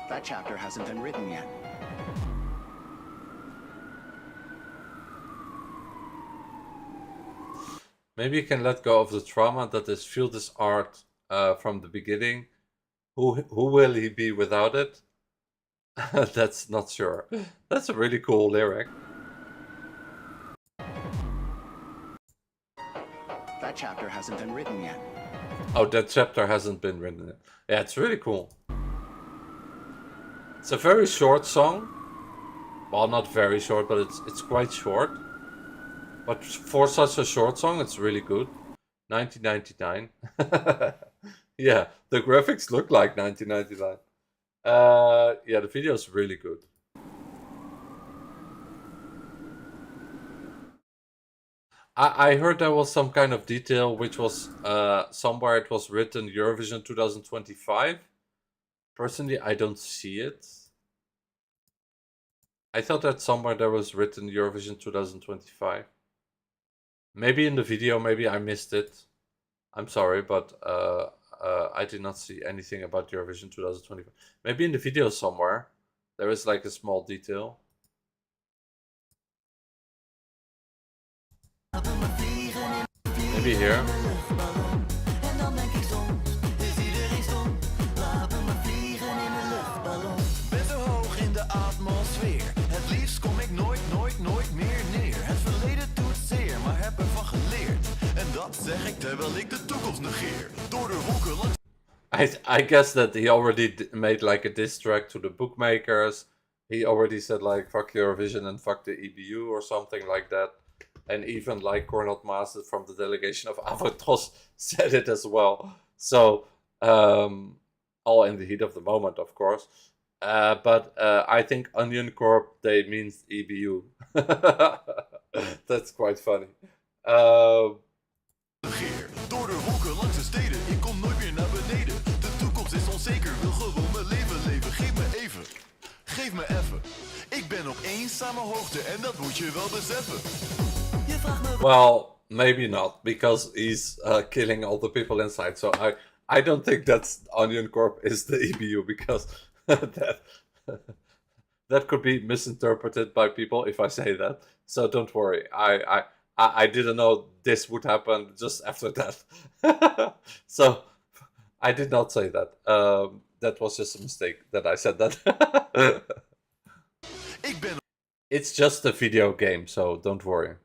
That chapter hasn't been written yet. Maybe he can let go of the trauma that has fueled his art from the beginning, Who will he be without it? That's not sure. That's a really cool lyric. That chapter hasn't been written yet. Oh, that chapter hasn't been written yet. Yeah, it's really cool. It's a very short song. Well, not very short, but it's quite short. But for such a short song, it's really good. 1999. Yeah, the graphics look like 1999. Yeah, the video is really good. I heard there was some kind of detail which was somewhere it was written Eurovision 2025. Personally, I don't see it. I thought that somewhere there was written Eurovision 2025. Maybe in the video, maybe I missed it. I'm sorry, but I did not see anything about Eurovision 2025. Maybe in the video somewhere there is like a small detail. Maybe here. En dan denk ik soms, is iedereen stom? Laat me maar vliegen in mijn luchtballon. Ben zo hoog in de atmosfeer. Het liefst kom ik nooit meer neer. Het verleden doet zeer, maar heb ervan geleerd. En dat zeg ik terwijl ik de toekomst negeer. Door de wolken langs... I guess that he already made like a diss track to the bookmakers. He already said like fuck Eurovision and fuck the EBU or something like that. And even like Cornel Master from the delegation of AVROTROS said it as well. So, all in the heat of the moment, of course. But I think Onion Corp, they means EBU. That's quite funny. Door de wolken langs de steden, ik kom nooit meer naar beneden. De toekomst is onzeker, wil gewoon mijn leven leven. Geef me even. Ik ben op eenzame hoogte en dat moet je wel beseffen. Well, maybe not, because he's killing all the people inside. So I don't think that's Onion Corp is the EBU, because that could be misinterpreted by people if I say that. So don't worry. I didn't know this would happen just after that. So I did not say that. That was just a mistake that I said that. It's just a video game, so don't worry.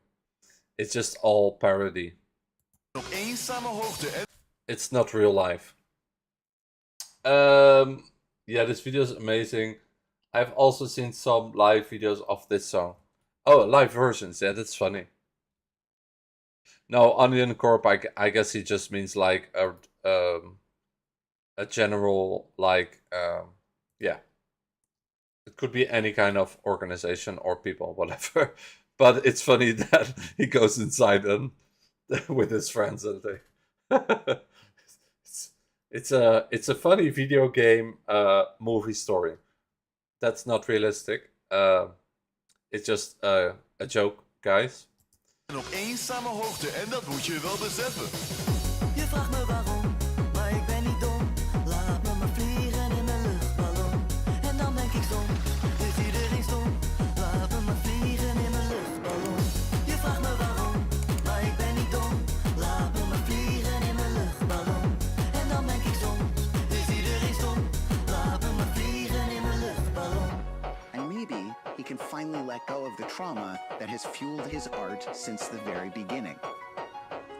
It's just all parody. It's not real life. Yeah, this video is amazing. I've also seen some live videos of this song. Oh, live versions. Yeah, that's funny. No, Onion Corp, I guess he just means like a general, like, yeah. It could be any kind of organization or people, whatever. But it's funny that he goes inside and with his friends and they. It's a funny video game movie story. That's not realistic. It's just a joke, guys. En op eenzame hoogte en dat moet je wel beseffen. Je vraagt me waarom, maar ik ben niet dom. Laat me maar vliegen in mijn luchtballon. En dan denk ik soms, is iedereen stom? Laat me maar vliegen in mijn luchtballon. Je vraagt me waarom, maar ik ben niet dom. Laat me maar vliegen in mijn luchtballon. En dan denk ik soms, is iedereen stom? Laat me maar vliegen in mijn luchtballon. And maybe he can finally let go of the trauma that has fueled his art since the very beginning.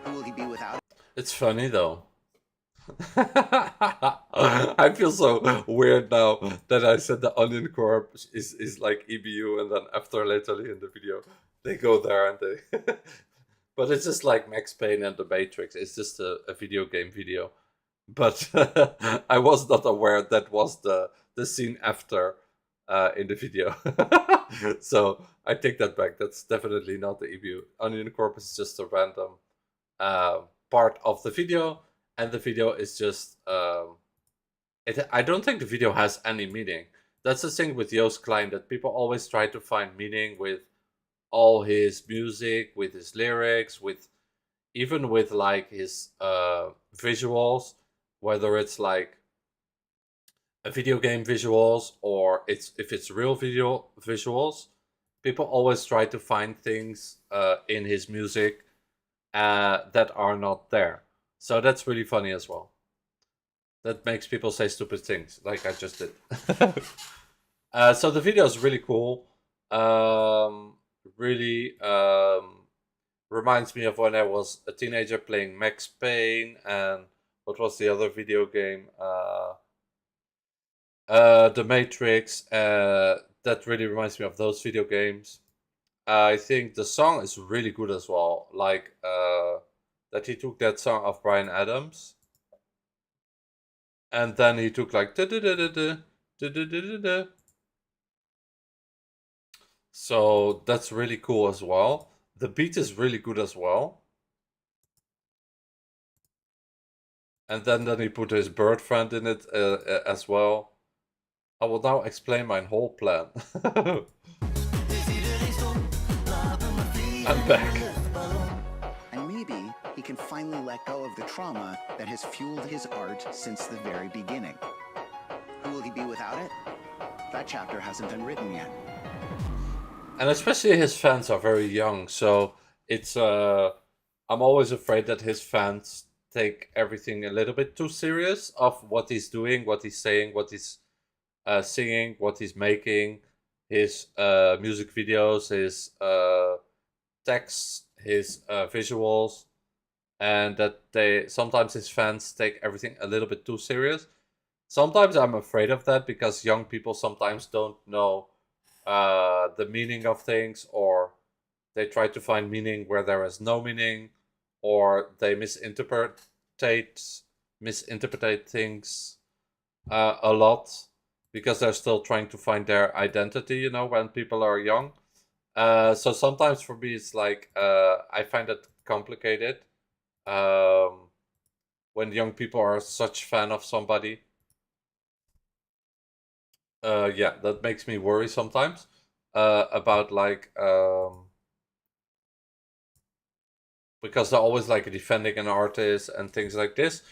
Who will he be without it? It's funny though. I feel so weird now that I said the Onion Corp is like EBU, and then after laterly in the video they go there and they but it's just like Max Payne and the Matrix. It's just a video game video. But I was not aware that was the scene after in the video. So I take that back. That's definitely not the EBU. Onion Corp is just a random part of the video, and the video is just I don't think the video has any meaning. That's the thing with Joost Klein, that people always try to find meaning with all his music, with his lyrics, with even with like his visuals, whether it's like a video game visuals or if it's real video visuals. People always try to find things in his music that are not there. So that's really funny as well. that makes people say stupid things, like I just did. So the video is really cool. Really reminds me of when I was a teenager playing Max Payne, and what was the other video game? The Matrix. That really reminds me of those video games. I think the song is really good as well. Like that he took that song of Bryan Adams, and then he took like so that's really cool as well. The beat is really good as well. And then he put his bird friend in it as well. I will now explain my whole plan. I'm back. And maybe he can finally let go of the trauma that has fueled his art since the very beginning. Who will he be without it? That chapter hasn't been written yet. And especially his fans are very young, so it's I'm always afraid that his fans take everything a little bit too serious of what he's doing, what he's saying, what he's singing, what he's making, his music videos, his texts, his visuals, and that they sometimes his fans take everything a little bit too serious. Sometimes I'm afraid of that because young people sometimes don't know the meaning of things, or they try to find meaning where there is no meaning, or they misinterpret things a lot because they're still trying to find their identity, you know, when people are young. So sometimes for me it's like I find it complicated when young people are such fan of somebody. Yeah, that makes me worry sometimes about like because they're always like defending an artist and things like this,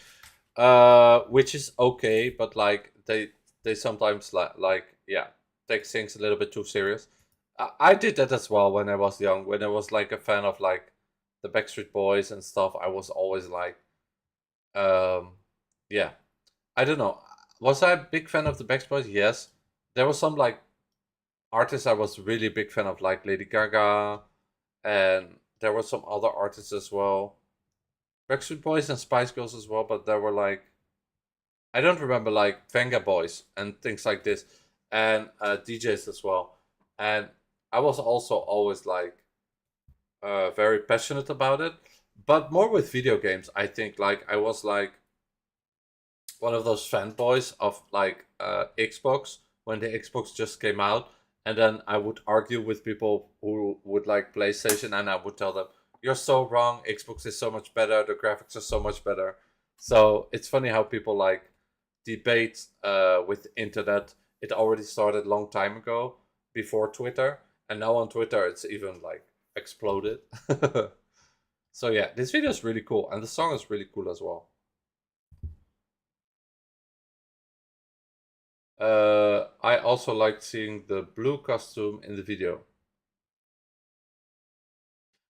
which is okay, but like they sometimes like yeah, take things a little bit too serious. I did that as well when I was young. When I was like a fan of like the Backstreet Boys and stuff, I was always like, yeah, I don't know. Was I a big fan of the Backstreet Boys? Yes. There was some like artists I was really big fan of, like Lady Gaga, and there were some other artists as well. Backstreet Boys and Spice Girls as well, but there were like, I don't remember, like Venga Boys and things like this, and DJs as well. And I was also always like very passionate about it, but more with video games. I think like I was like one of those fanboys of like Xbox when the Xbox just came out, and then I would argue with people who would like PlayStation, and I would tell them, "You're so wrong. Xbox is so much better. The graphics are so much better." So it's funny how people like debate with the internet. It already started a long time ago, before Twitter, and now on Twitter it's even like exploded. So yeah, this video is really cool, and the song is really cool as well. I also liked seeing the blue costume in the video.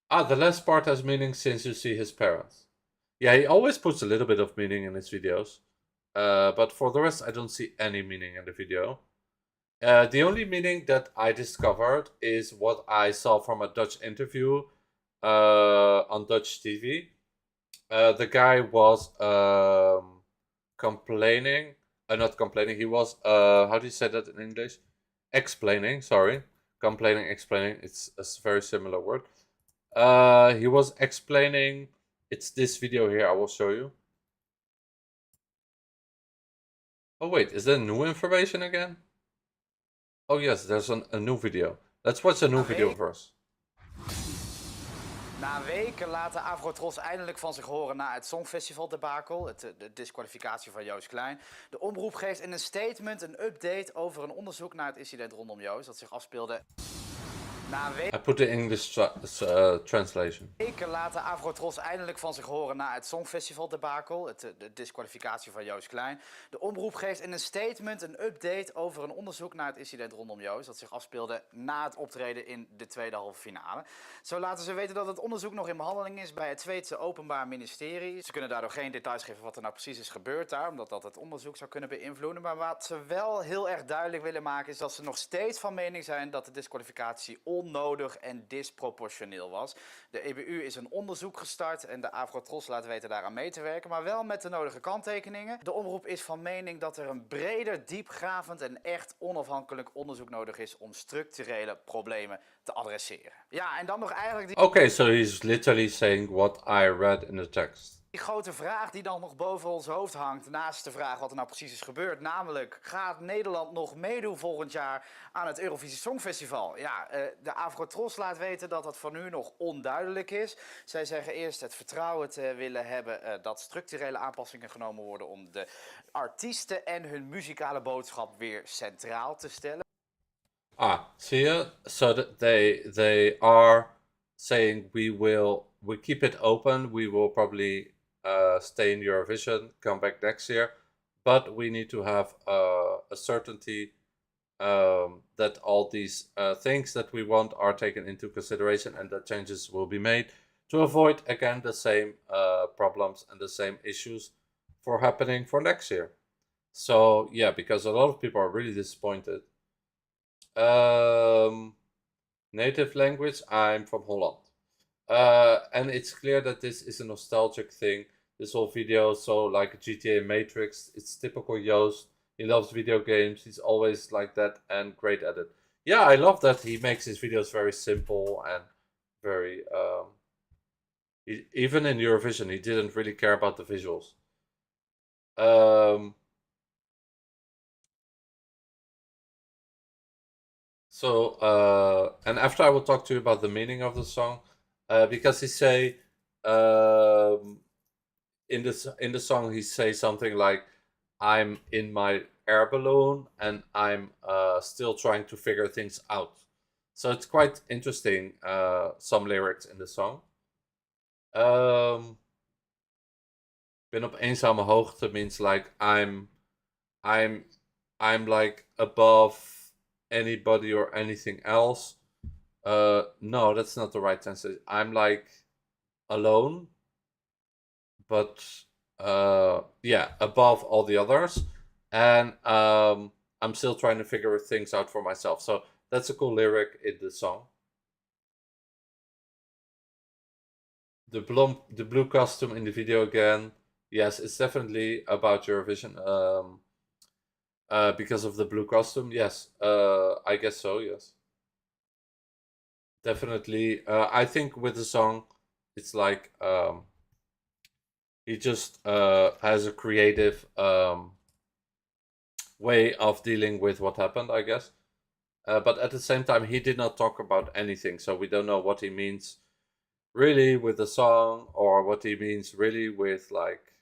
Ah, the last part has meaning since you see his parents. Yeah, he always puts a little bit of meaning in his videos. But for the rest, I don't see any meaning in the video. The only meaning that I discovered is what I saw from a Dutch interview on Dutch TV. The guy was complaining. Not complaining. He was how do you say that in English? Explaining. Sorry, complaining, explaining. It's a very similar word. He was explaining. It's this video here. I will show you. Oh wait, is there new information again? Oh yes, there's a new video. Let's watch a new video first. Na weken laat de AVROTROS eindelijk van zich horen na het Songfestival-debakel, de disqualificatie van Joost Klein. De omroep geeft in een statement een update over een onderzoek naar het incident rondom Joost dat zich afspeelde. Na een week I put the English translation. weken laat de AVROTROS eindelijk van zich horen na het Songfestival debakel, de disqualificatie van Joost Klein. De omroep geeft in een statement een update over een onderzoek naar het incident rondom Joost dat zich afspeelde na het optreden in de tweede halve finale. Zo laten ze weten dat het onderzoek nog in behandeling is bij het Zweedse Openbaar Ministerie. Ze kunnen daardoor geen details geven wat er nou precies is gebeurd daar, omdat dat het onderzoek zou kunnen beïnvloeden. Maar wat ze wel heel erg duidelijk willen maken is dat ze nog steeds van mening zijn dat de disqualificatie onnodig en disproportioneel was. De EBU is een onderzoek gestart en de AVROTROS laat weten daaraan mee te werken, maar wel met de nodige kanttekeningen. De omroep is van mening dat er een breder, diepgravend en echt onafhankelijk onderzoek nodig is om structurele problemen te adresseren. Ja, en dan nog eigenlijk die... Okay, so he's literally saying what I read in the text. Die grote vraag die dan nog boven ons hoofd hangt, naast de vraag wat er nou precies is gebeurd, namelijk, gaat Nederland nog meedoen volgend jaar aan het Eurovisie Songfestival? Ja, de AVROTROS laat weten dat dat voor nu nog onduidelijk is. Zij zeggen eerst het vertrouwen te willen hebben dat structurele aanpassingen genomen worden om de artiesten en hun muzikale boodschap weer centraal te stellen. Ah, see you? So they are saying we keep it open, we will probably stay in Eurovision, come back next year, but we need to have a certainty that all these things that we want are taken into consideration and that changes will be made to avoid again the same problems and the same issues for happening for next year. So yeah, because a lot of people are really disappointed. Native language, I'm from Holland. And it's clear that this is a nostalgic thing. This whole video, so like GTA Matrix, it's typical Joost. He loves video games. He's always like that and great at it. Yeah, I love that he makes his videos very simple and very... even in Eurovision, he didn't really care about the visuals. And after I will talk to you about the meaning of the song, because he say in the song he say something like, "I'm in my air balloon and I'm still trying to figure things out." So it's quite interesting. Some lyrics in the song. Ben op eenzame hoogte means like I'm like above anybody or anything else. No, that's not the right translation. I'm like alone, but yeah, above all the others, and I'm still trying to figure things out for myself. So that's a cool lyric in the song. The blue costume in the video again. Yes, it's definitely about Eurovision. Because of the blue costume, yes. I guess so, yes. Definitely. I think with the song, it's like he just has a creative way of dealing with what happened, I guess. But at the same time, he did not talk about anything, so we don't know what he means really with the song, or what he means really with, like,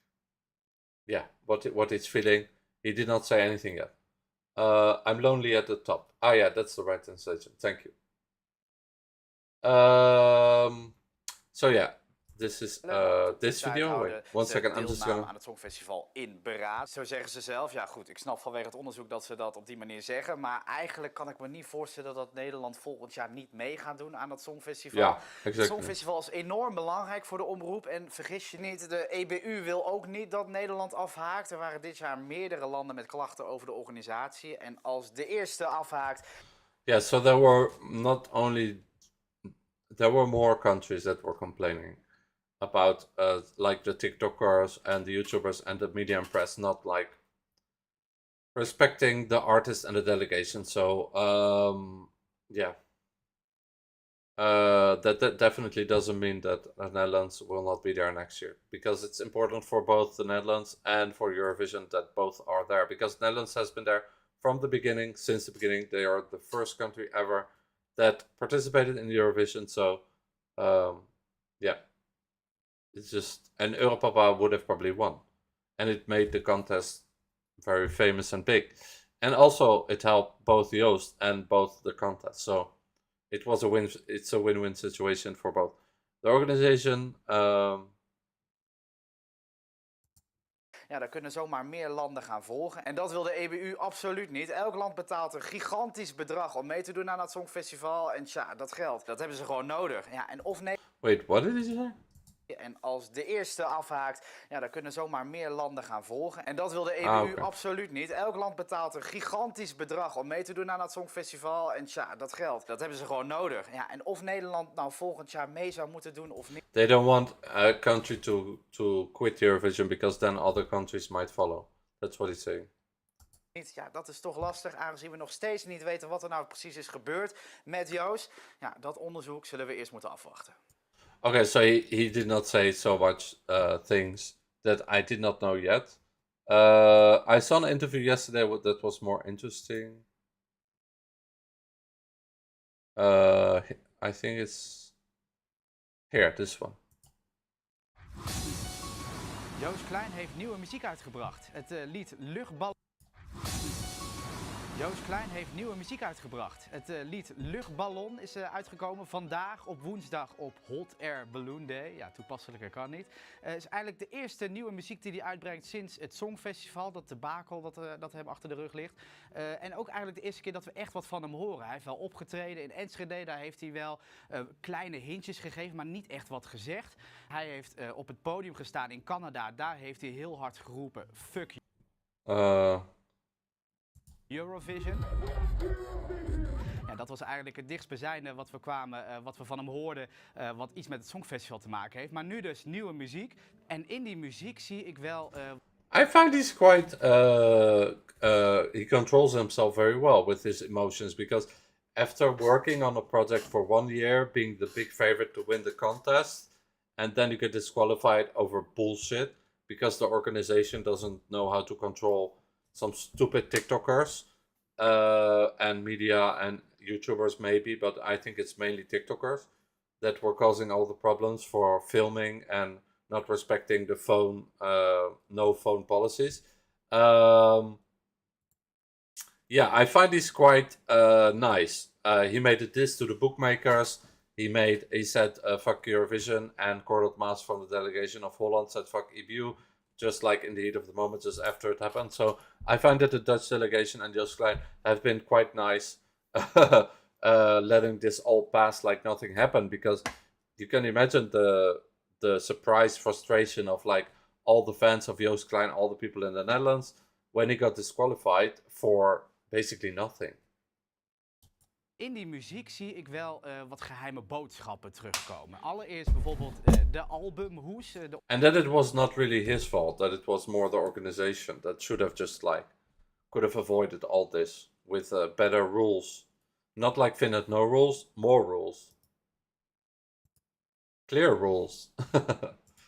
yeah, what he's feeling. He did not say anything yet. I'm lonely at the top. Ah, yeah, that's the right translation. Thank you. So yeah, this is this video. Wait, 1 second. I'm just gonna... aan het Songfestival in beraad. Zo zeggen ze zelf. Ja goed, ik snap vanwege het onderzoek dat ze dat op die manier zeggen. Maar eigenlijk kan ik me niet voorstellen dat Nederland volgend jaar niet mee gaat doen aan dat Songfestival. Ja, exactly. Het Songfestival is enorm belangrijk voor de omroep. En vergis je niet, de EBU wil ook niet dat Nederland afhaakt. Er waren dit jaar meerdere landen met klachten over de organisatie. En als de eerste afhaakt... Yeah, so there were not only... There were more countries that were complaining about like the TikTokers and the YouTubers and the media and press not like respecting the artists and the delegation. So yeah, that definitely doesn't mean that the Netherlands will not be there next year, because it's important for both the Netherlands and for Eurovision that both are there, because the Netherlands has been there from the beginning. Since the beginning, they are the first country ever that participated in Eurovision. So yeah, it's just, and Europapa would have probably won, and it made the contest very famous and big, and also it helped both Joost and both the contest. So it's a win-win situation for both the organization. Ja, daar kunnen zomaar meer landen gaan volgen. En dat wil de EBU absoluut niet. Elk land betaalt een gigantisch bedrag om mee te doen aan het Songfestival. En tja, dat geld, dat hebben ze gewoon nodig. Ja, en of nee. Wait, what did he say? En als de eerste afhaakt, ja, dan kunnen zomaar meer landen gaan volgen. En dat wil de EBU absoluut niet. Elk land betaalt een gigantisch bedrag om mee te doen aan het Songfestival. En tja, dat geld, dat hebben ze gewoon nodig. Ja, en of Nederland nou volgend jaar mee zou moeten doen of niet. They don't want a country to quit Eurovision because then other countries might follow. That's what he's saying. Ja, dat is toch lastig, aangezien we nog steeds niet weten wat er nou precies is gebeurd met Joost. Ja, dat onderzoek zullen we eerst moeten afwachten. Okay, so he did not say so much things that I did not know yet. I saw an interview yesterday that was more interesting. I think it's here, this one. Joost Klein heeft nieuwe muziek uitgebracht. Het lied Luchtballon. Joost Klein heeft nieuwe muziek uitgebracht. Het lied Luchtballon is uitgekomen vandaag op woensdag op Hot Air Balloon Day. Ja, toepasselijker kan niet. Het is eigenlijk de eerste nieuwe muziek die hij uitbrengt sinds het Songfestival. Dat debakel dat hem achter de rug ligt. En ook eigenlijk de eerste keer dat we echt wat van hem horen. Hij heeft wel opgetreden in Enschede. Daar heeft hij wel kleine hintjes gegeven, maar niet echt wat gezegd. Hij heeft op het podium gestaan in Canada. Daar heeft hij heel hard geroepen, fuck you. Eurovision. Ja, dat was eigenlijk het dichtstbijzijnde wat we van hem hoorden, wat iets met het Songfestival te maken heeft. Maar nu dus nieuwe muziek. En in die muziek zie ik wel... I find he's quite... he controls himself very well with his emotions, because after working on a project for 1 year, being the big favorite to win the contest, and then you get disqualified over bullshit, because the organization doesn't know how to control some stupid TikTokers and media and YouTubers maybe, but I think it's mainly TikTokers that were causing all the problems for filming and not respecting the phone, no phone policies. Yeah, I find this quite nice. He made a diss to the bookmakers. He said fuck Eurovision, and Cornel Maas from the delegation of Holland said fuck EBU. Just like in the heat of the moment, just after it happened. So I find that the Dutch delegation and Joost Klein have been quite nice letting this all pass like nothing happened, because you can imagine the surprise frustration of like all the fans of Joost Klein, all the people in the Netherlands, when he got disqualified for basically nothing. In die muziek zie ik wel wat geheime boodschappen terugkomen. Allereerst bijvoorbeeld de albumhoes. And that it was not really his fault, that it was more the organization that should have just like, could have avoided all this with better rules. Not like Finn had no rules, more rules. Clear rules.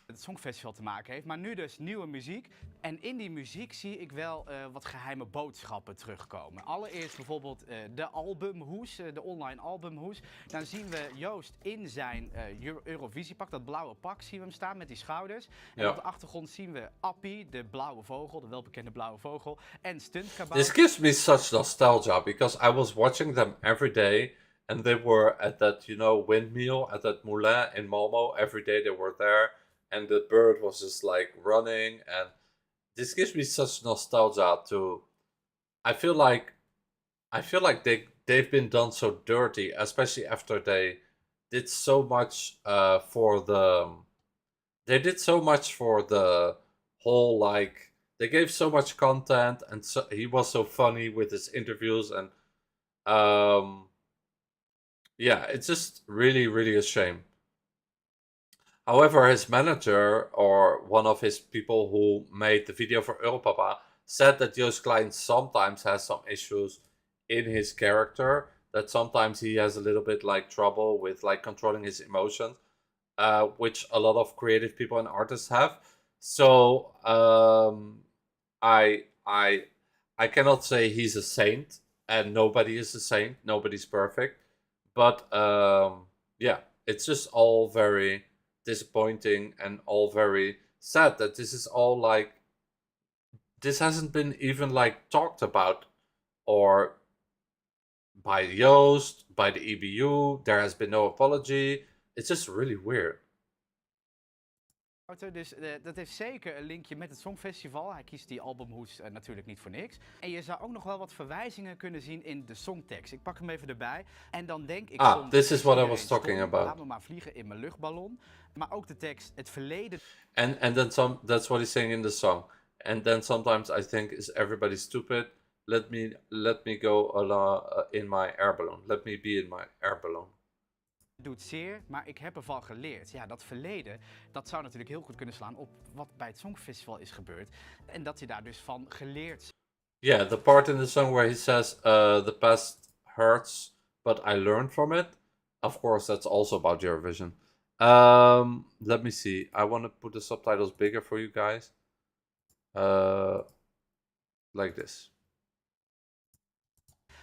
Het Songfestival te maken heeft, maar nu dus nieuwe muziek. En in die muziek zie ik wel wat geheime boodschappen terugkomen. Allereerst bijvoorbeeld de albumhoes, de online albumhoes. Dan zien we Joost in zijn Eurovisiepak, dat blauwe pak zien we hem staan met die schouders. En op de achtergrond zien we Appie, de blauwe vogel, de welbekende blauwe vogel, en Stuntkabouter. This gives me such nostalgia, because I was watching them every day. And they were at that, you know, windmill, at that moulin in Malmo. Every day they were there. And the bird was just like running, and this gives me such nostalgia to. I feel like they've been done so dirty, especially after they did so much for the. They did so much for the whole, like, they gave so much content, and so, he was so funny with his interviews, and yeah, it's just really, really a shame. However, his manager, or one of his people who made the video for Europapa, said that Joost Klein sometimes has some issues in his character, that sometimes he has a little bit like trouble with like controlling his emotions, which a lot of creative people and artists have. So I cannot say he's a saint, and nobody is a saint, nobody's perfect, but yeah, it's just all very disappointing and all very sad that this is all like, this hasn't been even like talked about or by Joost, by the EBU. There has been no apology. It's just really weird. Dus dat heeft zeker een linkje met het Songfestival. Hij kiest die albumhoes natuurlijk niet voor niks. En je zou ook nog wel wat verwijzingen kunnen zien in de songtekst. Ik pak hem even erbij. En dan denk ik soms... This is what I was iedereen talking stom, about. Laat me maar vliegen in mijn luchtballon. Maar ook de tekst, het verleden... And then that's what he's saying in the song. And then sometimes I think, is everybody stupid? Let me go in my air balloon. Let me be in my air balloon. Doet zeer, maar ik heb ervan geleerd. Ja, dat verleden, dat zou natuurlijk heel goed kunnen slaan op wat bij het Songfestival is gebeurd. En dat je daar dus van geleerd... Yeah, the part in the song where he says, the past hurts, but I learned from it. Of course, that's also about Eurovision. Let me see. I want to put the subtitles bigger for you guys. Like this.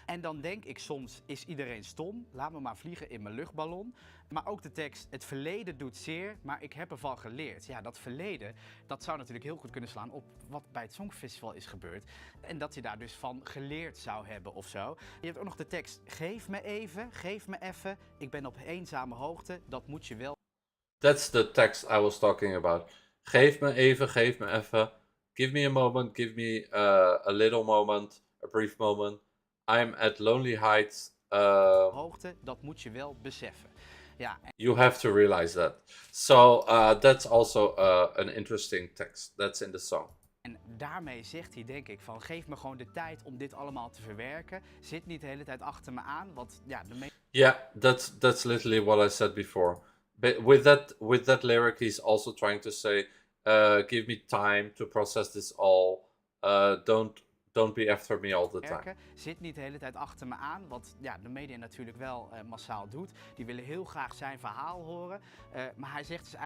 En dan denk ik soms, is iedereen stom? Laat me maar vliegen in mijn luchtballon. Maar ook de tekst, het verleden doet zeer, maar ik heb ervan geleerd. Ja, dat verleden, dat zou natuurlijk heel goed kunnen slaan op wat bij het Songfestival is gebeurd. En dat je daar dus van geleerd zou hebben of zo. Je hebt ook nog de tekst, geef me even, ik ben op eenzame hoogte, dat moet je wel. That's the text I was talking about. Geef me even. Give me a moment, give me a little moment, a brief moment. I'm at lonely heights. Hoogte, dat moet je wel beseffen. Ja, You have to realize that. So that's also an interesting text. That's in the song. en daarmee zegt hij denk ik van, geef me gewoon de tijd om dit allemaal te verwerken. Zit niet de hele tijd achter me aan, want ja, Yeah, that's literally what I said before. But with that lyric, he's also trying to say, give me time to process this all. Don't be after me all the time. Zit niet de hele tijd achter me aan, wat ja, de media natuurlijk wel massaal doet. Die willen heel graag zijn verhaal horen, maar hij zegt dus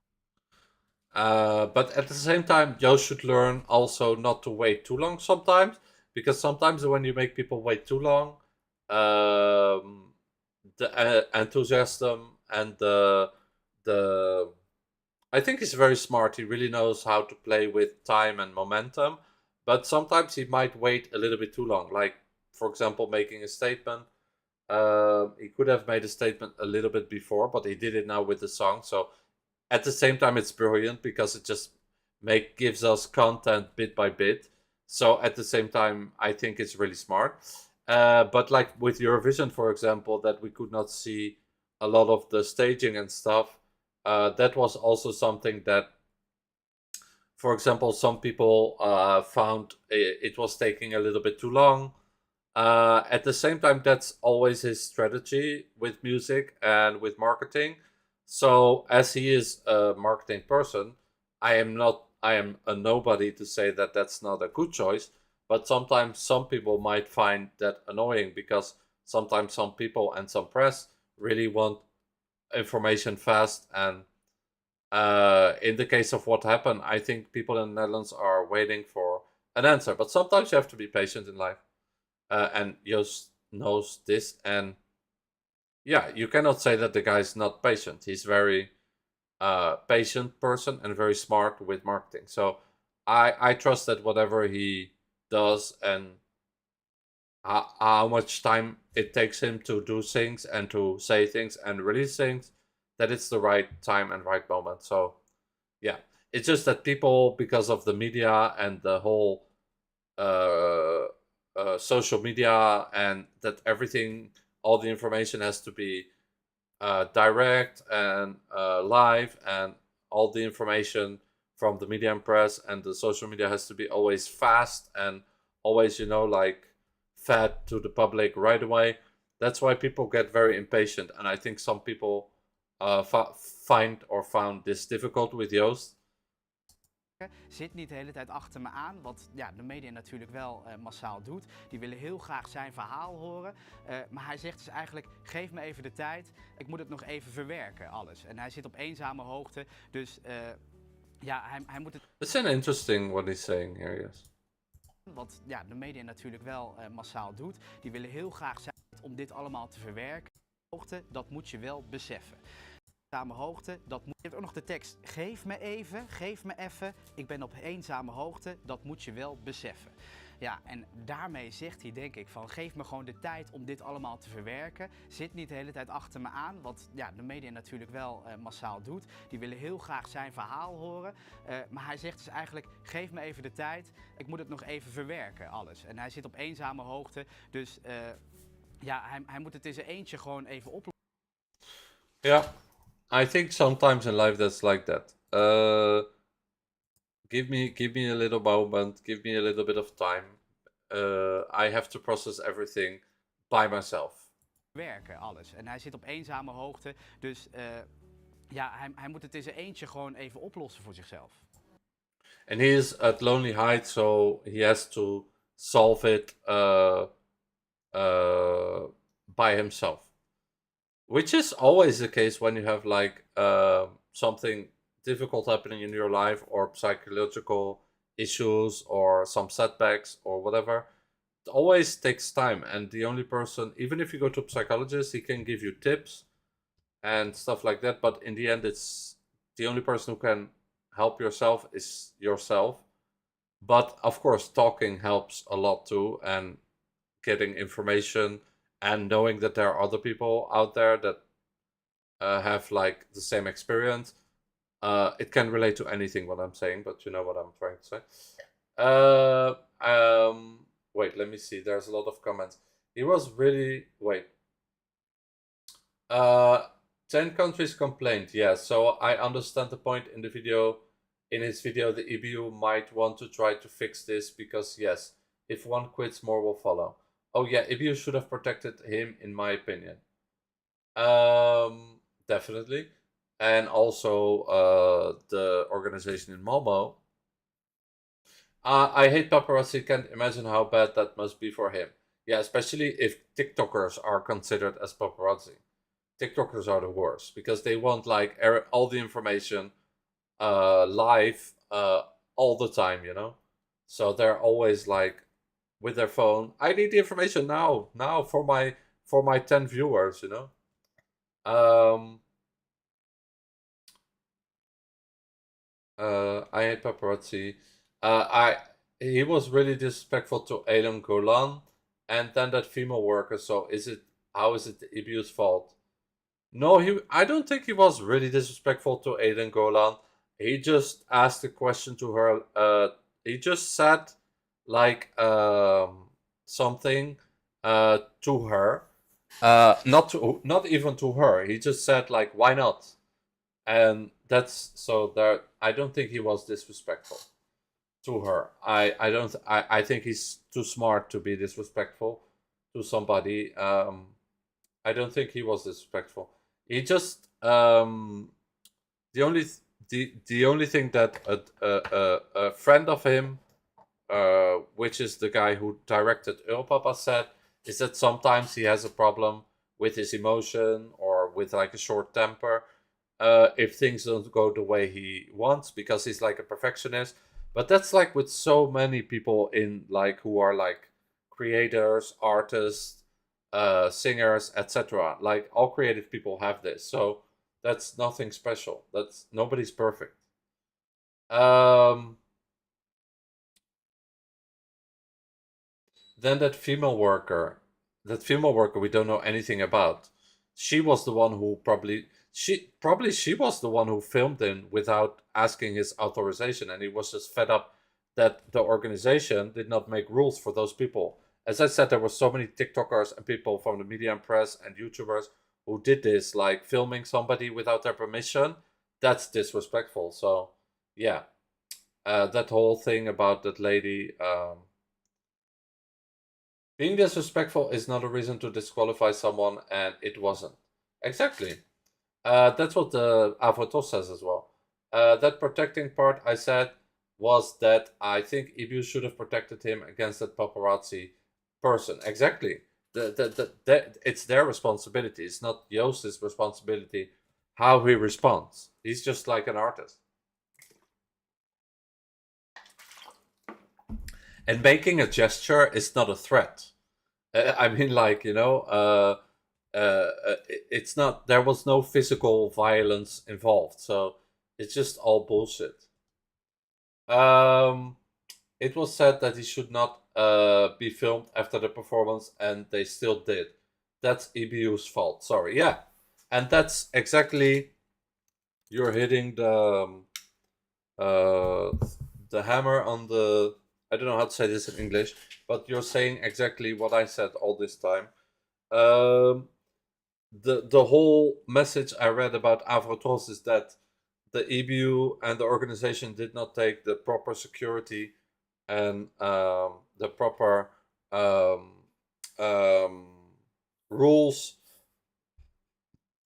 but at the same time, Joost should learn also not to wait too long sometimes. Because sometimes when you make people wait too long, the enthusiasm and the I think he's very smart. He really knows how to play with time and momentum. But sometimes he might wait a little bit too long. Like, for example, making a statement. He could have made a statement a little bit before, but he did it now with the song. So at the same time, it's brilliant because it just gives us content bit by bit. So at the same time, I think it's really smart. But like with Eurovision, for example, that we could not see a lot of the staging and stuff. That was also something that, for example, some people found it was taking a little bit too long. At the same time, that's always his strategy with music and with marketing. So as he is a marketing person, I am a nobody to say that that's not a good choice. But sometimes some people might find that annoying because sometimes some people and some press really want information fast. And in the case of what happened, I think people in the Netherlands are waiting for an answer. But sometimes you have to be patient in life. And Joost knows this. And yeah, you cannot say that the guy is not patient. He's very patient person and very smart with marketing. So I trust that whatever he does and how much time it takes him to do things and to say things and release things, that it's the right time and right moment. So yeah, it's just that people, because of the media and the whole social media, and that everything, all the information has to be direct and live, and all the information from the media and press and the social media has to be always fast and always, you know, like fed to the public right away. That's why people get very impatient. And I think some people found this difficult with Joost. Zit niet de hele tijd achter me aan, wat ja, de media natuurlijk wel massaal doet. Die willen heel graag zijn verhaal horen. Maar hij zegt dus eigenlijk, geef me even de tijd. Ik moet het nog even verwerken, alles. En hij zit op eenzame hoogte, dus ja, hij moet het... It's an interesting what he's saying here, yes. Wat ja, de media natuurlijk wel massaal doet. Die willen heel graag zijn om dit allemaal te verwerken. Hoogte, dat moet je wel beseffen. Eenzame hoogte, dat moet... Je hebt ook nog de tekst, geef me even, ik ben op eenzame hoogte, dat moet je wel beseffen. Ja, en daarmee zegt hij denk ik van geef me gewoon de tijd om dit allemaal te verwerken. Zit niet de hele tijd achter me aan, wat ja, de media natuurlijk wel massaal doet. Die willen heel graag zijn verhaal horen. Maar hij zegt dus eigenlijk geef me even de tijd, ik moet het nog even verwerken alles. En hij zit op eenzame hoogte, dus ja, hij moet het in zijn eentje gewoon even oplossen. Yeah, I think sometimes in life that's like that. Give me a little moment, give me a little bit of time. I have to process everything by myself. Werken alles. En hij zit op eenzame hoogte, dus ja, hij moet het in zijn eentje gewoon even oplossen voor zichzelf. And he is at Lonely Heights, so he has to solve it by himself. Which is always the case when you have like something difficult happening in your life, or psychological issues, or some setbacks, or whatever. It always takes time, and the only person, even if you go to a psychologist, he can give you tips and stuff like that, but in the end it's the only person who can help yourself is yourself. But of course talking helps a lot too, and getting information and knowing that there are other people out there that have like the same experience. It can relate to anything what I'm saying, but you know what I'm trying to say. Wait, let me see. There's a lot of comments. He was really... Wait. 10 countries complained. Yeah, so I understand the point in the video. In his video, the EBU might want to try to fix this because, yes, if one quits, more will follow. Oh yeah, EBU should have protected him, in my opinion. Definitely. And also the organization in Malmo. I hate paparazzi. Can't imagine how bad that must be for him. Yeah, especially if TikTokers are considered as paparazzi. TikTokers are the worst because they want like all the information live all the time, you know. So they're always like with their phone. I need the information now for my 10 viewers, you know. I hate paparazzi. He was really disrespectful to Aidan Golan and then that female worker. So how is it the EBU's fault? No, I don't think he was really disrespectful to Aidan Golan. He just asked a question to her. He just said like something to her. Not even to her. He just said like, why not? And that's so there. I don't think he was disrespectful to her. I think he's too smart to be disrespectful to somebody. I don't think he was disrespectful. He just the only thing that a friend of him, which is the guy who directed Europapa, said is that sometimes he has a problem with his emotion or with like a short temper if things don't go the way he wants, because he's like a perfectionist. But that's like with so many people in like who are like creators, artists, singers, etc. Like all creative people have this, so that's nothing special. Nobody's perfect. Then that female worker we don't know anything about. She was the one who she was the one who filmed him without asking his authorization, and he was just fed up that the organization did not make rules for those people. As I said, there were so many TikTokers and people from the media and press and YouTubers who did this, like filming somebody without their permission. That's disrespectful. So yeah, that whole thing about that lady being disrespectful is not a reason to disqualify someone, and it wasn't. Exactly. That's what the AVROTROS says as well. That protecting part I said was that I think EBU should have protected him against that paparazzi person. Exactly. It's their responsibility. It's not Joost's responsibility how he responds. He's just like an artist. And making a gesture is not a threat. I mean, like, you know, it's not, there was no physical violence involved, so it's just all bullshit. it was said that he should not be filmed after the performance, and they still did. That's EBU's fault. Sorry, yeah, and that's exactly, you're hitting the hammer on the, I don't know how to say this in English, but you're saying exactly what I said all this time. The whole message I read about AVROTROS is that the EBU and the organization did not take the proper security and the proper rules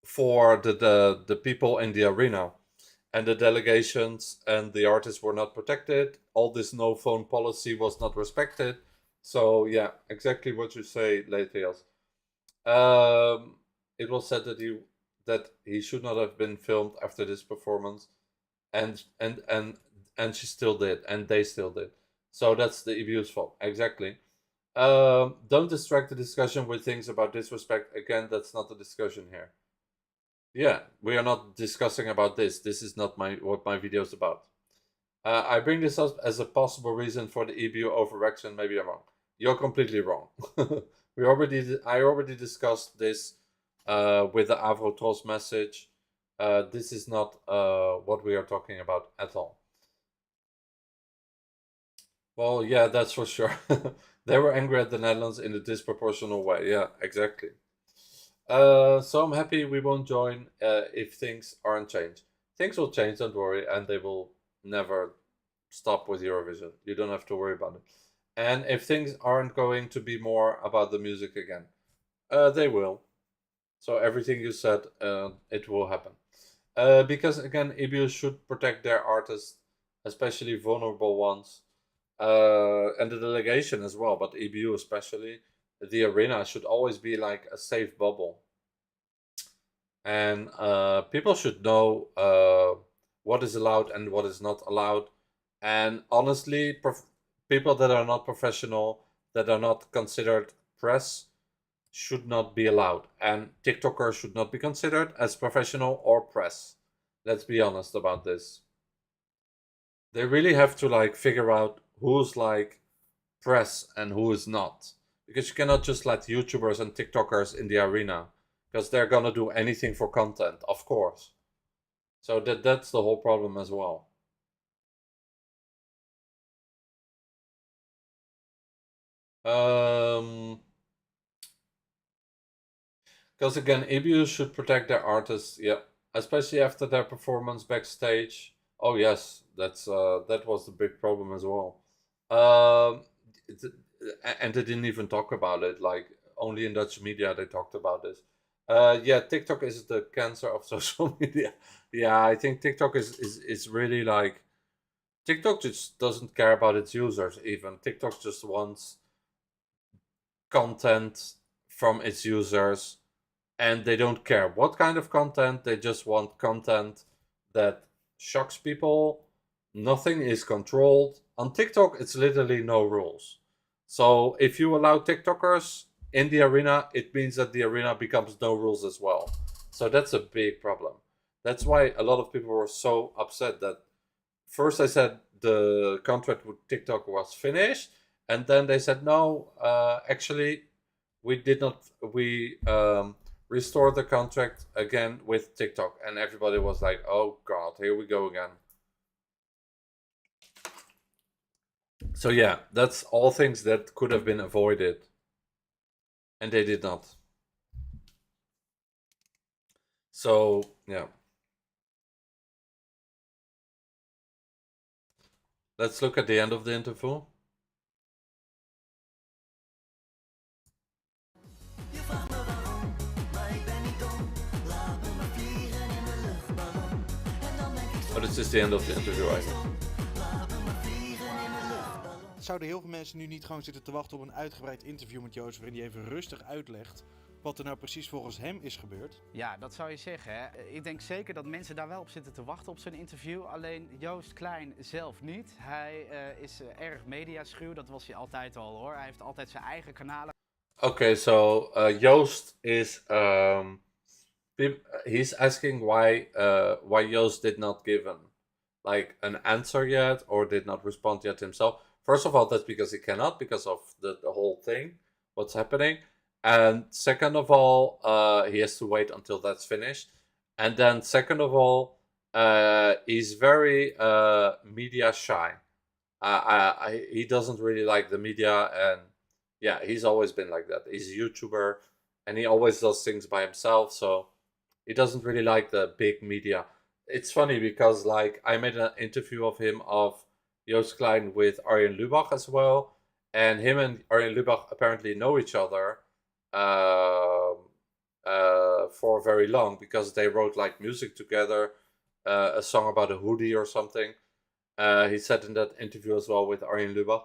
for the people in the arena, and the delegations and the artists were not protected. All this no phone policy was not respected. So yeah, exactly what you say, Letheas. It was said that he should not have been filmed after this performance, and she still did, and they still did. So that's the EBU's fault, exactly. Don't distract the discussion with things about disrespect. Again, that's not the discussion here. Yeah, we are not discussing about this. This is not what my video is about. I bring this up as a possible reason for the EBU overreaction. Maybe I'm wrong. You're completely wrong. I already discussed this with the AVROTROS message. This is not what we are talking about at all. Well, yeah, that's for sure. They were angry at the Netherlands in a disproportional way. Yeah, exactly. So I'm happy we won't join if things aren't changed. Things will change, don't worry, and they will never stop with Eurovision. You don't have to worry about it. And if things aren't going to be more about the music again, they will. So everything you said, it will happen. Because again, EBU should protect their artists, especially vulnerable ones, and the delegation as well, but EBU especially. The arena should always be like a safe bubble. And people should know what is allowed and what is not allowed. And honestly, people that are not professional, that are not considered press, should not be allowed. And TikTokers should not be considered as professional or press. Let's be honest about this. They really have to like figure out who's like press and who is not. Because you cannot just let YouTubers and TikTokers in the arena, because they're gonna do anything for content, of course. So that's the whole problem as well. Because again, EBU should protect their artists, yeah, especially after their performance backstage. Oh yes, that was the big problem as well. And they didn't even talk about it, like only in Dutch media they talked about this. Yeah, TikTok is the cancer of social media. Yeah, I think TikTok is really like, TikTok just doesn't care about its users even. TikTok just wants content from its users, and they don't care what kind of content. They just want content that shocks people. Nothing is controlled. On TikTok, it's literally no rules. So if you allow TikTokers in the arena, it means that the arena becomes no rules as well. So that's a big problem. That's why a lot of people were so upset that first I said the contract with TikTok was finished, and then they said, no, actually, we did not, we restored the contract again with TikTok. And everybody was like, oh God, here we go again. So yeah, that's all things that could have been avoided. And they did not. So, yeah. Let's look at the end of the interview. Je vraagt me waarom, maar ik ben niet dom. Laat me maar vliegen in mijn luchtballon. En dan denk ik Oh, this is the end of the interview, eigenlijk. laat me maar vliegen in mijn luchtballon. Zouden heel veel mensen nu niet gewoon zitten te wachten op een uitgebreid interview met Joost, waarin hij even rustig uitlegt wat er nou precies volgens hem is gebeurd? Ja, dat zou je zeggen. Hè? Ik denk zeker dat mensen daar wel op zitten te wachten op zijn interview. Alleen Joost Klein zelf niet. Hij is erg mediaschuw, dat was hij altijd al hoor. Hij heeft altijd zijn eigen kanalen. Okay, so Joost is he's asking why Joost did not give like an answer yet or did not respond yet himself. First of all, that's because he cannot, because of the whole thing, what's happening. And second of all, he has to wait until that's finished. And then second of all, he's very media shy. He doesn't really like the media, and yeah, he's always been like that. He's a YouTuber, and he always does things by himself, so he doesn't really like the big media. It's funny because, like, I made an interview of him of Joost Klein with Arjen Lubach as well, and him and Arjen Lubach apparently know each other for very long because they wrote like music together, a song about a hoodie or something. He said in that interview as well with Arjen Lubach.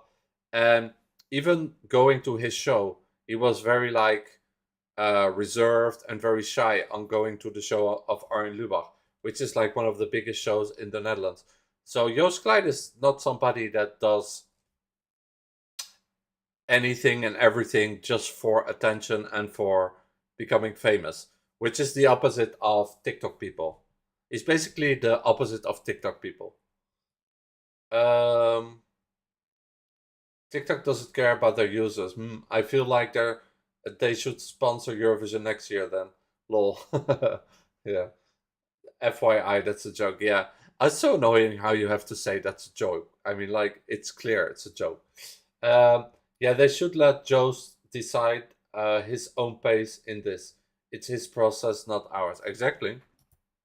And even going to his show, he was very like reserved and very shy on going to the show of Arjen Lubach, which is like one of the biggest shows in the Netherlands. So Joost Klein is not somebody that does anything and everything just for attention and for becoming famous, which is the opposite of TikTok people. He's basically the opposite of TikTok people. TikTok doesn't care about their users. I feel like they should sponsor Eurovision next year then. Lol. Yeah. FYI, that's a joke. Yeah. It's so annoying how you have to say that's a joke. I mean, like, it's clear it's a joke. Yeah, they should let Joost decide his own pace in this. It's his process, not ours. Exactly.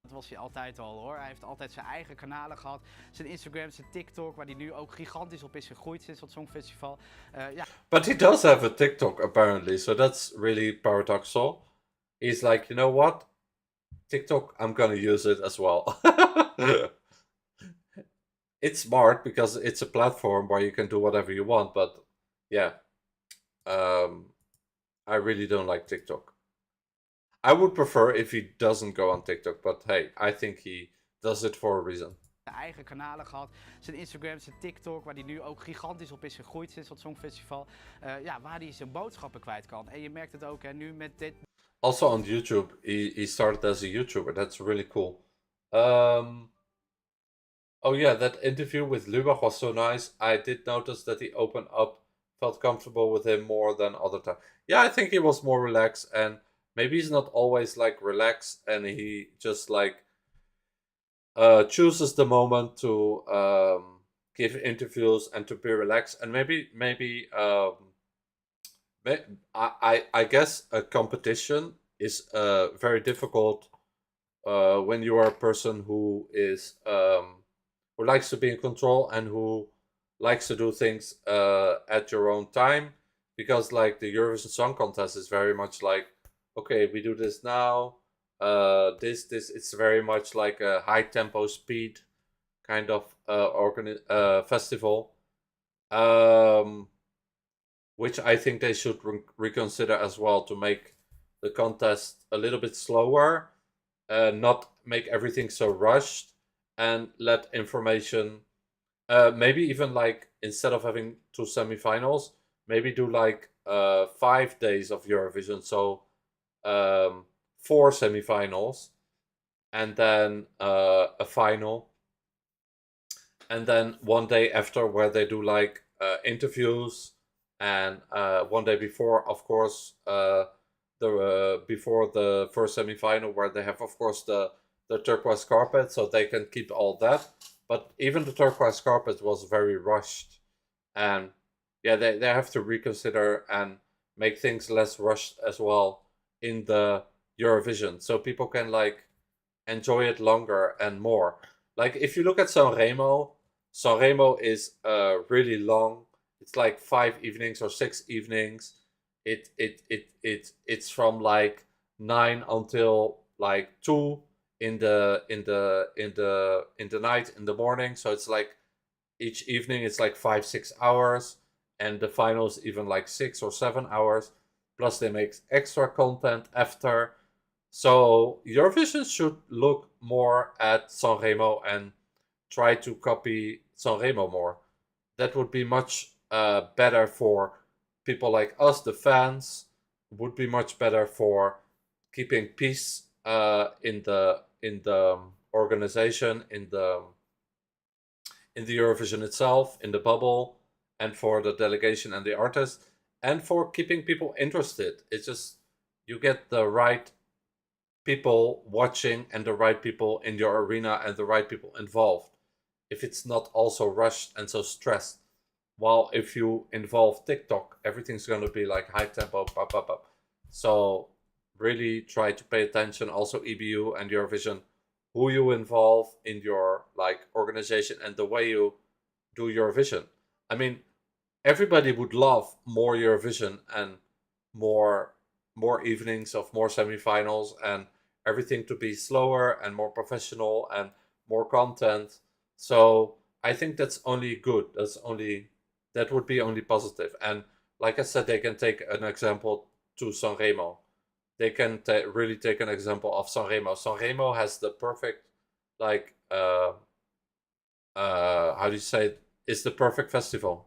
Dat was hij altijd al hoor. Hij heeft altijd zijn eigen kanalen gehad. Zijn Instagram, zijn TikTok, waar hij nu ook gigantisch op is gegroeid sinds dat Songfestival. Ja. But he does have a TikTok apparently, so that's really paradoxal. He's like, you know what? TikTok, I'm gonna use it as well. It's smart because it's a platform where you can do whatever you want, but yeah. I really don't like TikTok. I would prefer if he doesn't go on TikTok, but hey, I think he does it for a reason. Zijn eigen kanalen gehad, zijn Instagram, zijn TikTok, waar hij nu ook gigantisch op is gegroeid sinds dat Songfestival. Ja, waar hij zijn boodschappen kwijt kan. En je merkt het ook, hè, nu met dit. Also on YouTube, he started as a YouTuber. That's really cool. Oh yeah, that interview with Lubach was so nice. I did notice that he opened up, felt comfortable with him more than other times. Yeah, I think he was more relaxed, and maybe he's not always like relaxed, and he just like chooses the moment to give interviews and to be relaxed. And maybe I guess a competition is very difficult when you are a person who is who likes to be in control and who likes to do things at your own time, because like the Eurovision Song Contest is very much like, okay, we do this now. This it's very much like a high tempo speed kind of festival, which I think they should reconsider as well, to make the contest a little bit slower, not make everything so rushed, and let information, maybe even like instead of having 2 semifinals, maybe do like 5 days of Eurovision, so 4 semifinals, and then a final, and then 1 day after where they do like interviews, and 1 day before, of course, before the first semifinal, where they have, of course, the turquoise carpet, so they can keep all that. But even the turquoise carpet was very rushed, and yeah, they have to reconsider and make things less rushed as well in the Eurovision, so people can like enjoy it longer and more. Like if you look at Sanremo is really long. It's like 5 evenings or 6 evenings. It's from like 9 until like 2 in the night, in the morning. So it's like each evening it's like 5-6 hours, and the finals even like 6 or 7 hours. Plus they make extra content after. So Eurovision should look more at Sanremo and try to copy Sanremo more. That would be much better for people like us, the fans. Would be much better for keeping peace in the organization, in the Eurovision itself, in the bubble, and for the delegation and the artists, and for keeping people interested. It's just you get the right people watching and the right people in your arena and the right people involved. If it's not also rushed and so stressed. While if you involve TikTok, everything's going to be like high tempo, pop, pop, pop. So really try to pay attention, also EBU and Eurovision, who you involve in your like organization and the way you do Eurovision. I mean, everybody would love more Eurovision and more evenings of more semifinals and everything to be slower and more professional and more content. So I think that's only good. That would be only positive. And like I said, they can take an example to Sanremo. They can really take an example of Sanremo. Sanremo has the perfect, like, how do you say it? It's the perfect festival.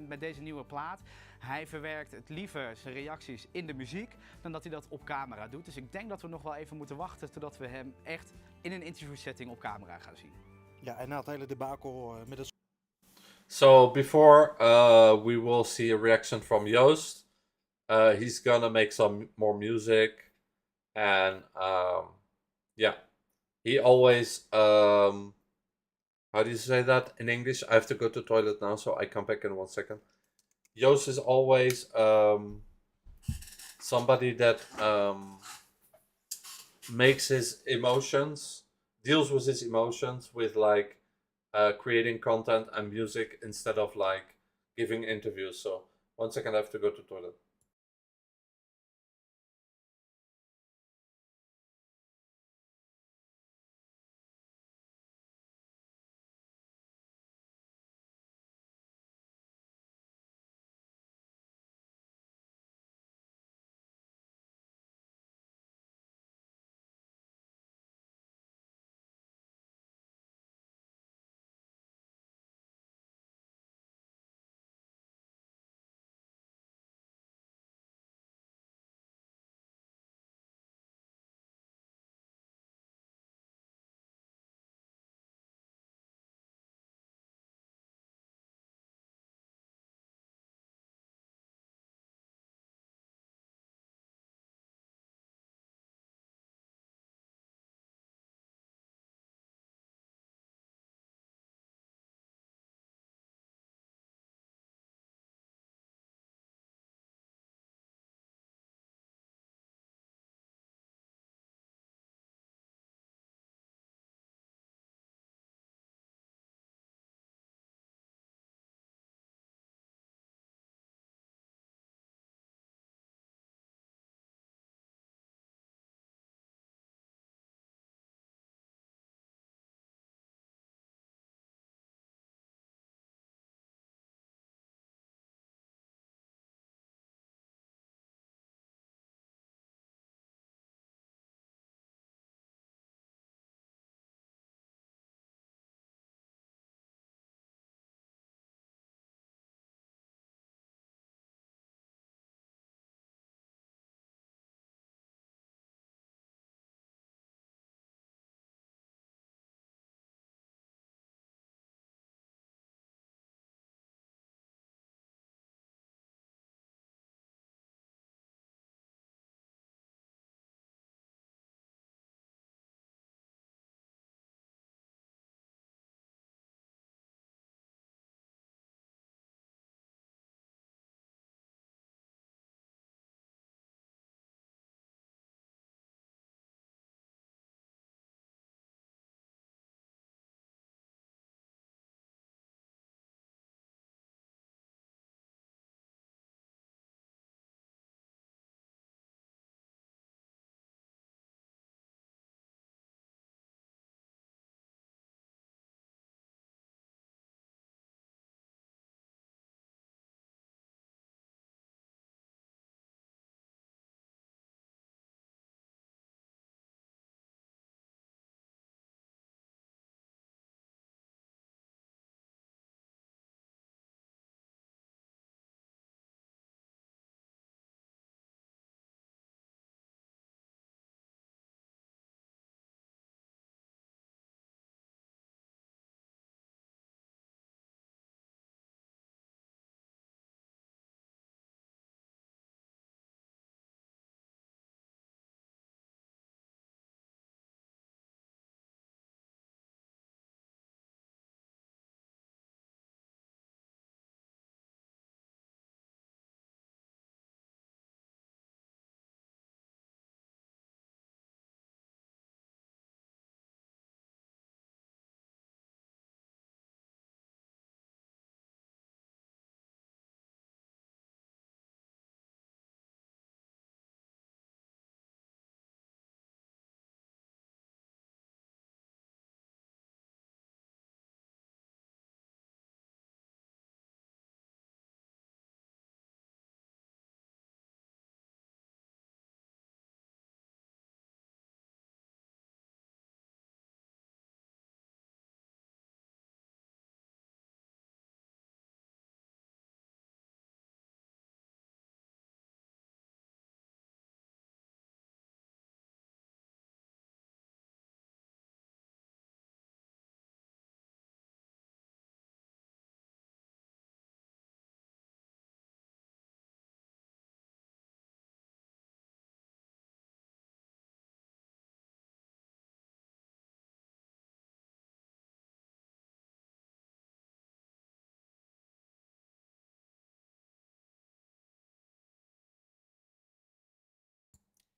Met deze nieuwe plaat, hij verwerkt het liever zijn reacties in de muziek dan dat hij dat op camera doet. Dus ik denk dat we nog wel even moeten wachten totdat we hem echt in een interviewsetting op camera gaan zien. Ja, en na het hele debakel met het... So before we will see a reaction from Joost, he's gonna make some more music, and yeah, he always how do you say that in English? I have to go to the toilet now, so I come back in 1 second. Joost is always somebody that makes his emotions, deals with his emotions with like creating content and music instead of like giving interviews. So 1 second, I have to go to the toilet.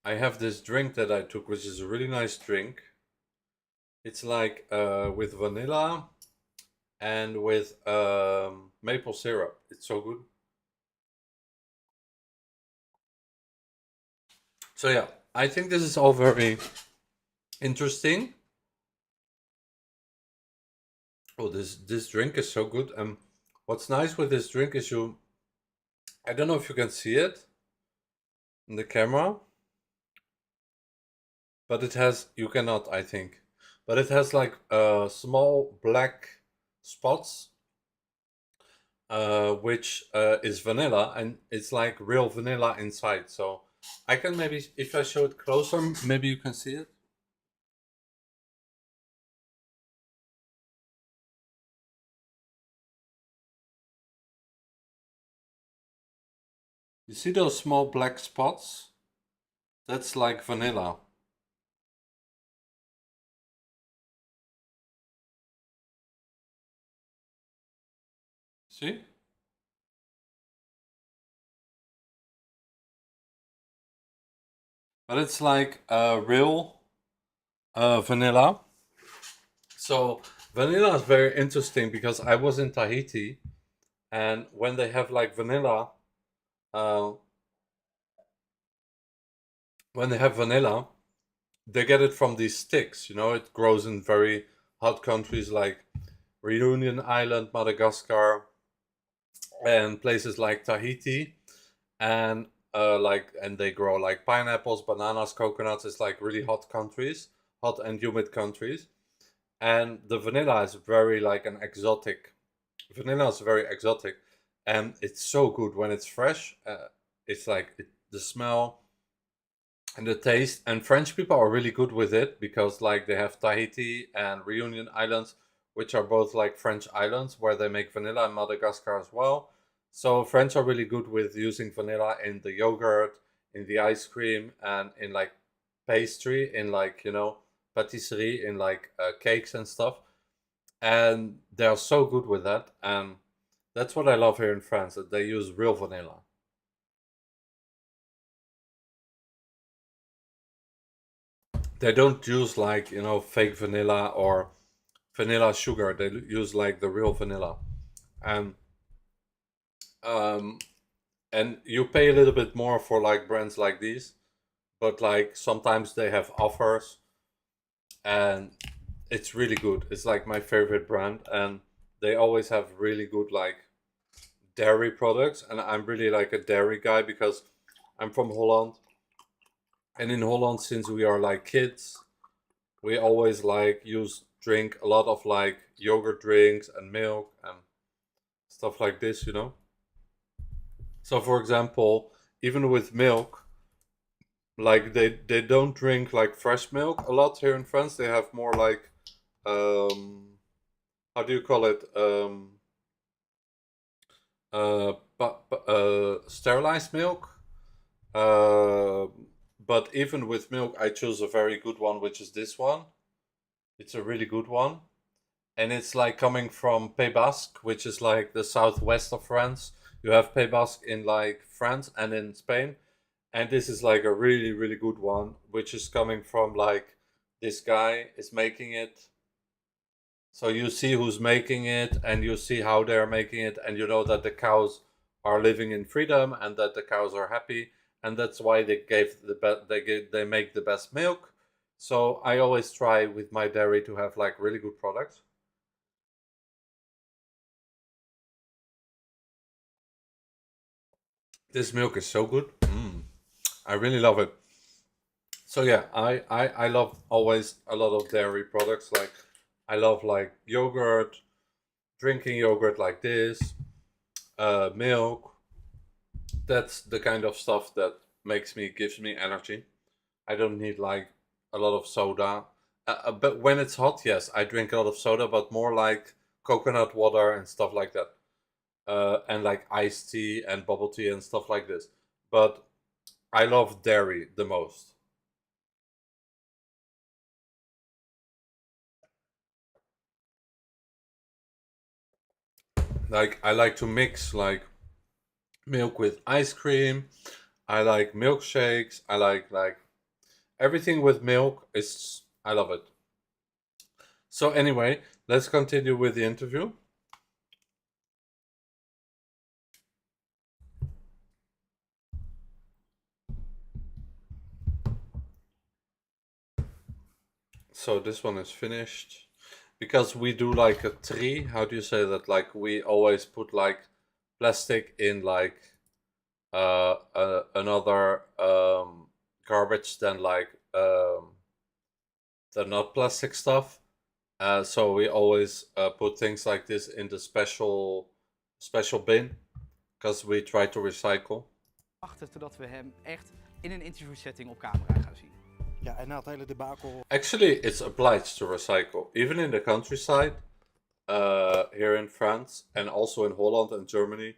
I have this drink that I took, which is a really nice drink. It's like with vanilla and with maple syrup. It's so good. So yeah, I think this is all very interesting. Oh, this drink is so good. What's nice with this drink is I don't know if you can see it in the camera, but you cannot, I think, but it has like small black spots, which is vanilla, and it's like real vanilla inside. So I can maybe, if I show it closer, maybe you can see it. You see those small black spots? That's like vanilla. See? But it's like real vanilla. So vanilla is very interesting because I was in Tahiti, and when they have like vanilla, when they have vanilla, they get it from these sticks. You know, it grows in very hot countries like Reunion Island, Madagascar, and places like Tahiti, and and they grow like pineapples, bananas, coconuts. It's like really hot countries, hot and humid countries, and the vanilla is very like an exotic. Vanilla is very exotic, and it's so good when it's fresh. It's like the smell and the taste, and French people are really good with it because like they have Tahiti and Reunion Islands, which are both like French islands where they make vanilla, and Madagascar as well. So French are really good with using vanilla in the yogurt, in the ice cream, and in like pastry, in like, you know, patisserie, in like cakes and stuff. And they're so good with that, and that's what I love here in France, that they use real vanilla. They don't use like, you know, fake vanilla or vanilla sugar. They use like the real vanilla, and um and you pay a little bit more for like brands like these, but like sometimes they have offers, and it's really good. It's like my favorite brand, and they always have really good like dairy products, and I'm really like a dairy guy because I'm from Holland, and in Holland, since we are like kids, we always like drink a lot of like yogurt drinks and milk and stuff like this, you know. So for example, even with milk, like they don't drink like fresh milk a lot here in France. They have more like how do you call it, sterilized milk. But even with milk, I choose a very good one, which is this one. It's a really good one, and it's like coming from Pays Basque, which is like the southwest of France. You have Pays Basque in like France and in Spain, and this is like a really really good one, which is coming from like this guy is making it. So you see who's making it, and you see how they're making it, and you know that the cows are living in freedom and that the cows are happy, and that's why they they make the best milk. So I always try with my dairy to have like really good products. This milk is so good. I really love it. So yeah, I love always a lot of dairy products. Like I love like yogurt, drinking yogurt like this, milk. That's the kind of stuff that gives me energy. I don't need like a lot of soda. But when it's hot, yes, I drink a lot of soda, but more like coconut water and stuff like that. And like iced tea and bubble tea and stuff like this. But I love dairy the most. Like I like to mix like milk with ice cream. I like milkshakes. I like Everything with milk is, I love it. So anyway, let's continue with the interview. So this one is finished. Because we do like a tree, how do you say that? Like we always put like plastic in like another garbage than like the not plastic stuff. So we always put things like this in the special bin, because we try to recycle. Wachten totdat we hem echt in een interviewsetting op camera gaan zien. Ja, en na het hele debakel Actually, it's obliged to recycle, even in the countryside, here in France, and also in Holland and Germany.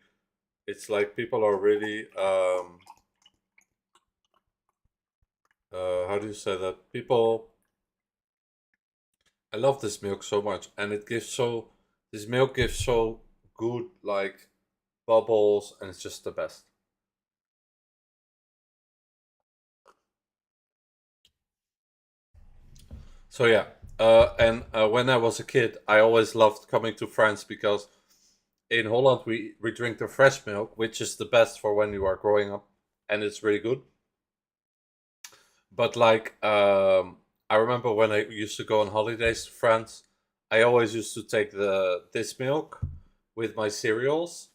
It's like people are really, how do you say that? People, I love this milk so much, and it gives so, this milk gives so good, like, bubbles, and it's just the best. So yeah, and when I was a kid, I always loved coming to France because in Holland we drink the fresh milk, which is the best for when you are growing up, and it's really good. But like, I remember when I used to go on holidays to France, I always used to take this milk with my cereals,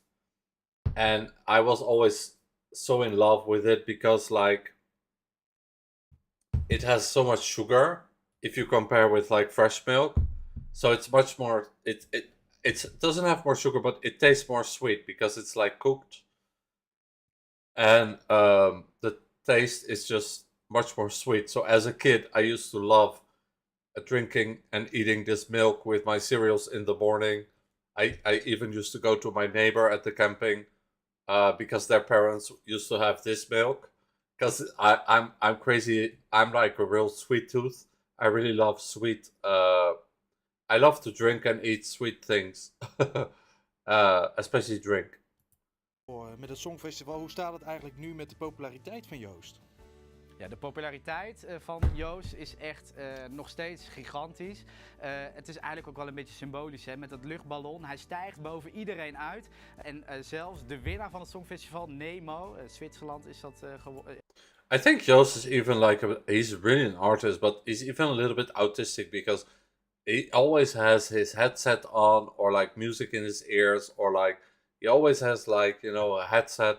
and I was always so in love with it because like it has so much sugar if you compare with like fresh milk. So it's much more, it doesn't have more sugar, but it tastes more sweet because it's like cooked, and the taste is just much more sweet. So as a kid, I used to love drinking and eating this milk with my cereals in the morning. I even used to go to my neighbor at the camping because their parents used to have this milk. Because I'm crazy. I'm like a real sweet tooth. I really love sweet. I love to drink and eat sweet things, especially drink. met het Songfestival, hoe staat het eigenlijk nu met de populariteit van Joost? Ja, de populariteit van Joost is echt nog steeds gigantisch. Het is eigenlijk ook wel een beetje symbolisch, hè? Met dat luchtballon. Hij stijgt boven iedereen uit. En zelfs de winnaar van het Songfestival, Nemo, Zwitserland is dat geworden. I think Joost is even like, he's really an artist, but he's even a little bit autistic because he always has his headset on, or like music in his ears, or like he always has like, you know, a headset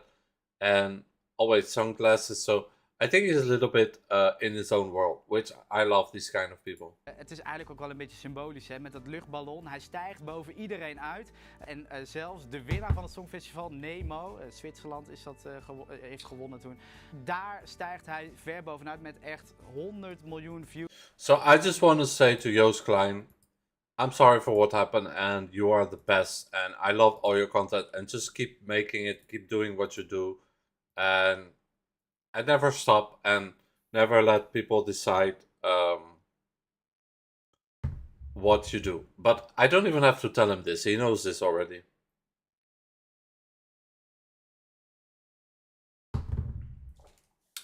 and always sunglasses. So I think he's a little bit in his own world, which I love these kind of people. Het is eigenlijk ook wel een beetje symbolisch, hè? Met dat luchtballon. Hij stijgt boven iedereen uit. En zelfs de winnaar van het Songfestival, Nemo, Zwitserland is dat, heeft gewonnen toen. Daar stijgt hij ver bovenuit met echt 100 miljoen views. So I just want to say to Joost Klein, I'm sorry for what happened, and you are the best, and I love all your content, and just keep making it, keep doing what you do, and never stop, and never let people decide what you do. But I don't even have to tell him this, he knows this already.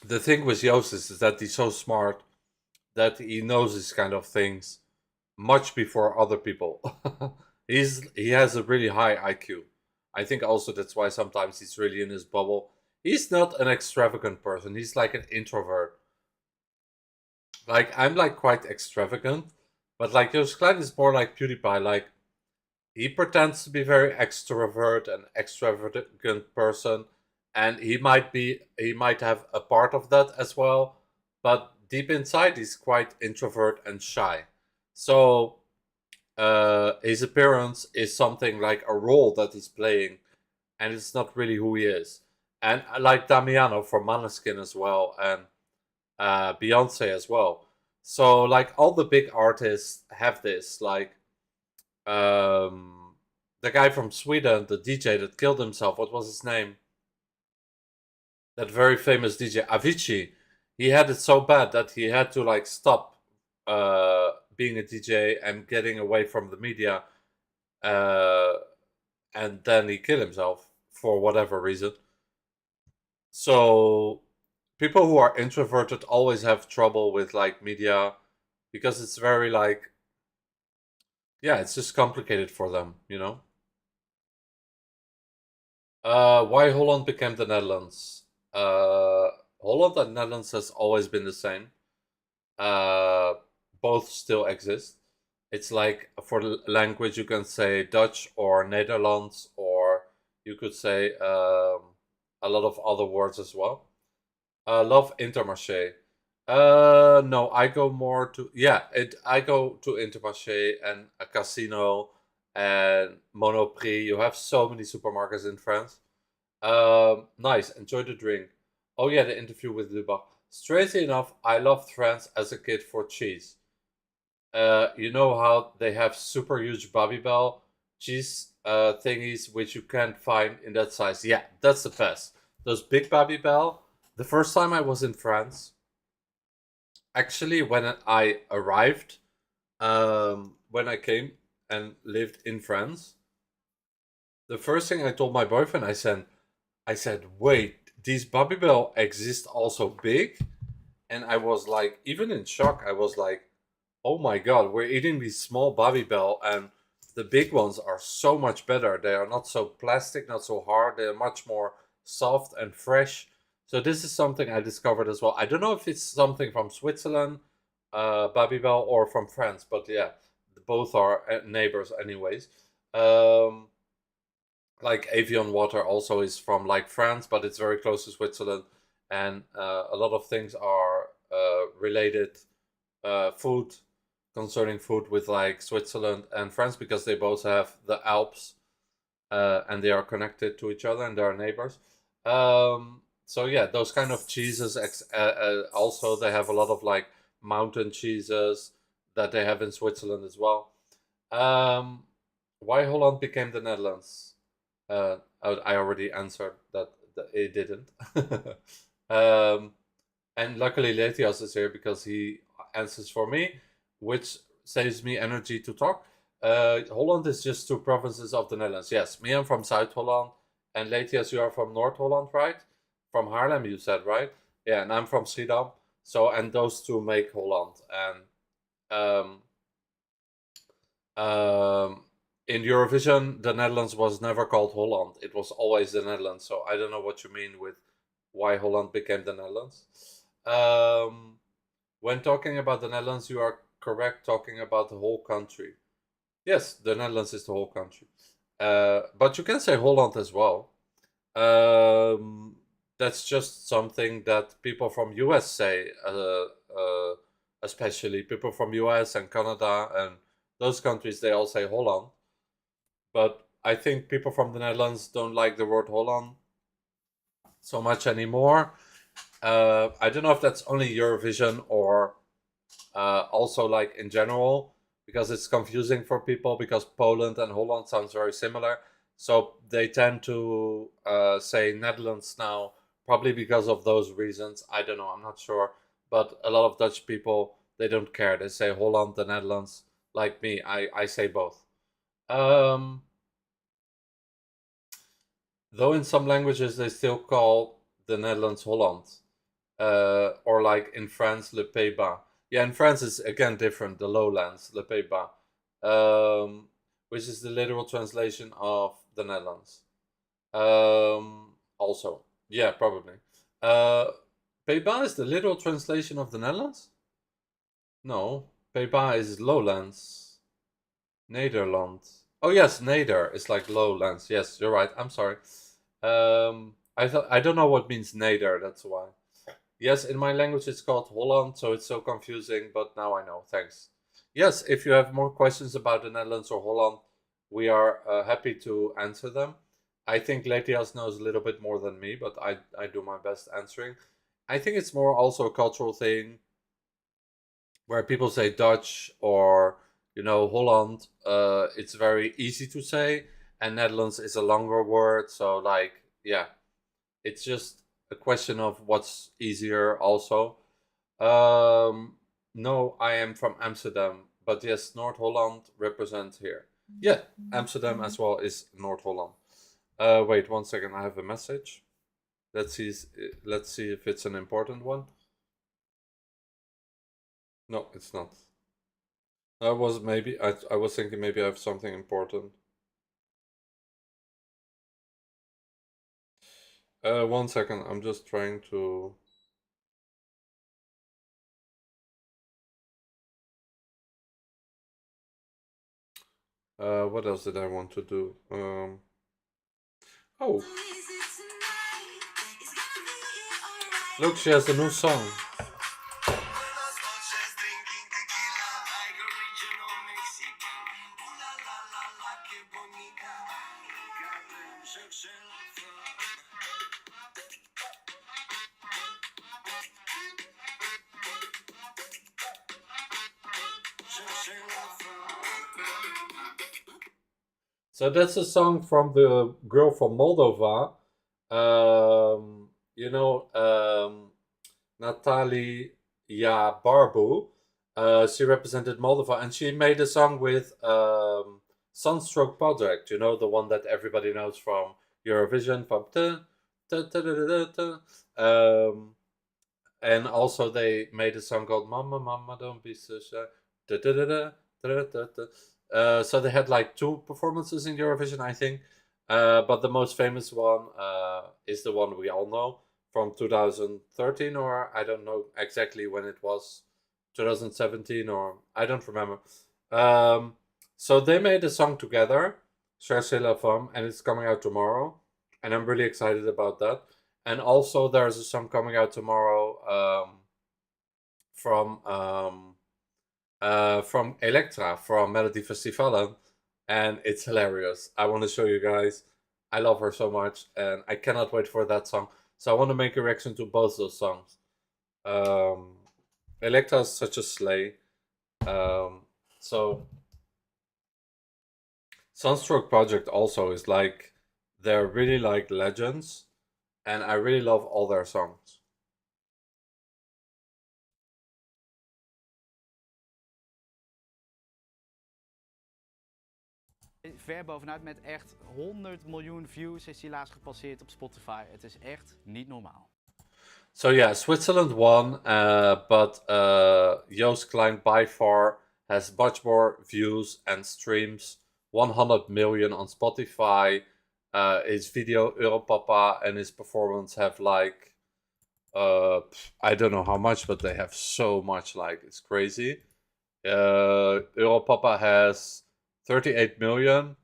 The thing with Joost is that he's so smart that he knows these kind of things much before other people. He has a really high IQ. I think also that's why sometimes he's really in his bubble. He's not an extravagant person. He's like an introvert. Like, I'm like quite extravagant, but like Joost Klein is more like PewDiePie. Like, he pretends to be very extrovert and extravagant person, and he might have a part of that as well, but deep inside he's quite introvert and shy. So his appearance is something like a role that he's playing, and it's not really who he is. And like Damiano from Maneskin as well, and Beyonce as well. So like all the big artists have this. Like the guy from Sweden, the DJ that killed himself, what was his name? That very famous DJ, Avicii. He had it so bad that he had to like stop being a DJ and getting away from the media, and then he killed himself for whatever reason. So people who are introverted always have trouble with like media because it's very like, yeah, it's just complicated for them, you know. Why Holland became the Netherlands? Holland and Netherlands has always been the same. Both still exist. It's like for language you can say Dutch or Nederlands, or you could say a lot of other words as well. Love Intermarché. No, I go more to I go to Intermarché and a Casino and Monoprix. You have so many supermarkets in France. Nice. Enjoy the drink. Oh yeah, the interview with Lubach. Strangely enough, I loved France as a kid for cheese. You know how they have super huge Babybel cheese thingies which you can't find in that size? Yeah, that's the best. Those big Babybel. The first time I was in France, actually, when I arrived, when I came and lived in France, the first thing I told my boyfriend, I said, wait, these Babybel exist also big? And I was like, even in shock, I was like, oh my god, we're eating these small Babybel and the big ones are so much better. They are not so plastic, not so hard. They're much more soft and fresh. So this is something I discovered as well. I don't know if it's something from Switzerland, Babybel, or from France, but yeah, both are neighbors anyways. Like Avion water also is from like France, but it's very close to Switzerland, and a lot of things are related food concerning food with like Switzerland and France because they both have the Alps and they are connected to each other and they are neighbors. So yeah, those kind of cheeses. Also, they have a lot of like mountain cheeses that they have in Switzerland as well. Why Holland became the Netherlands? I already answered that it didn't. And luckily Letias is here because he answers for me, which saves me energy to talk. Holland is just 2 provinces of the Netherlands. Yes, me, I'm from South Holland, and Letias, you are from North Holland, right? From Haarlem, you said, right? Yeah, and I'm from Schiedam. So, and those 2 make Holland. And in Eurovision, the Netherlands was never called Holland. It was always the Netherlands. So I don't know what you mean with why Holland became the Netherlands. When talking about the Netherlands, you are correct talking about the whole country. Yes, the Netherlands is the whole country. But you can say Holland as well. That's just something that people from US say, especially people from US and Canada and those countries, they all say Holland. But I think people from the Netherlands don't like the word Holland so much anymore. I don't know if that's only Eurovision or also like in general, because it's confusing for people because Poland and Holland sounds very similar. So they tend to say Netherlands now, probably because of those reasons. I don't know, I'm not sure. But a lot of Dutch people, they don't care. They say Holland, the Netherlands. Like me, I say both. Though in some languages they still call the Netherlands Holland. Or like in France, Le Pays-Bas. Yeah, in France it's again different, the lowlands, Le Pays-Bas. Which is the literal translation of the Netherlands. Also, yeah, probably. Pays-Bas is the literal translation of the Netherlands? No, Pays-Bas is lowlands. Nederland. Oh yes, Neder is like lowlands. Yes, you're right. I'm sorry. I don't know what means Neder. That's why. Yes, in my language it's called Holland, so it's so confusing. But now I know. Thanks. Yes, if you have more questions about the Netherlands or Holland, we are happy to answer them. I think Letias knows a little bit more than me, but I do my best answering. I think it's more also a cultural thing where people say Dutch or, you know, Holland. It's very easy to say, and Netherlands is a longer word. So like, yeah, it's just a question of what's easier also. No, I am from Amsterdam, but yes, North Holland represents here. Yeah, Amsterdam as well is North Holland. Wait 1 second, I have a message. Let's see if it's an important one. No, it's not. I was thinking maybe I have something important. 1 second, I'm just trying to. What else did I want to do? Oh, look, she has a new song. So that's a song from the girl from Moldova. You know, Natalia Barbu. She represented Moldova, and she made a song with Sunstroke Project. You know, the one that everybody knows from Eurovision, from and also they made a song called "Mama, Mama, Don't Be So Shy." So they had like 2 performances in Eurovision, I think. But the most famous one is the one we all know from 2013, or I don't know exactly when it was, 2017, or I don't remember. So they made a song together, Cherchez la Femme, and it's coming out tomorrow, and I'm really excited about that. And also there's a song coming out tomorrow from Elektra from Melody Festivalen, and it's hilarious. I want to show you guys. I love her so much, and I cannot wait for that song. So I want to make a reaction to both those songs. Elektra is such a slay. So Sunstroke Project also is like, they're really like legends, and I really love all their songs. Ver bovenuit met echt 100 miljoen views is hij laatst gepasseerd op Spotify. Het is echt niet normaal. So yeah, Switzerland won, but Joost Klein by far has much more views and streams. 100 million on Spotify. His video Europapa and his performance have like, I don't know how much, but they have so much, like, it's crazy. Europapa has 38 million,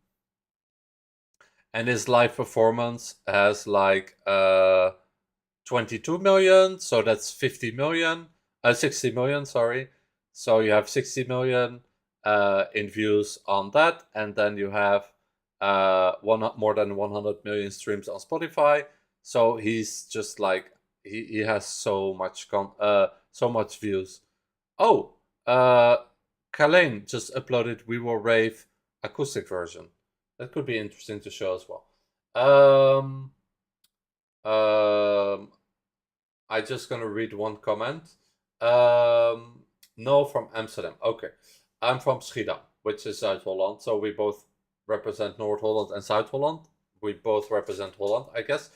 and his live performance has like 22 million, so that's 50 million, 60 million, sorry. So you have 60 million in views on that, and then you have more than 100 million streams on Spotify. So he's just like, he has so much views. Oh, Kalain just uploaded We Will Rave acoustic version. That could be interesting to show as well. I'm just gonna read one comment. No, from Amsterdam. Okay. I'm from Schiedam, which is Zuid-Holland. So we both represent Noord-Holland and Zuid-Holland. We both represent Holland, I guess.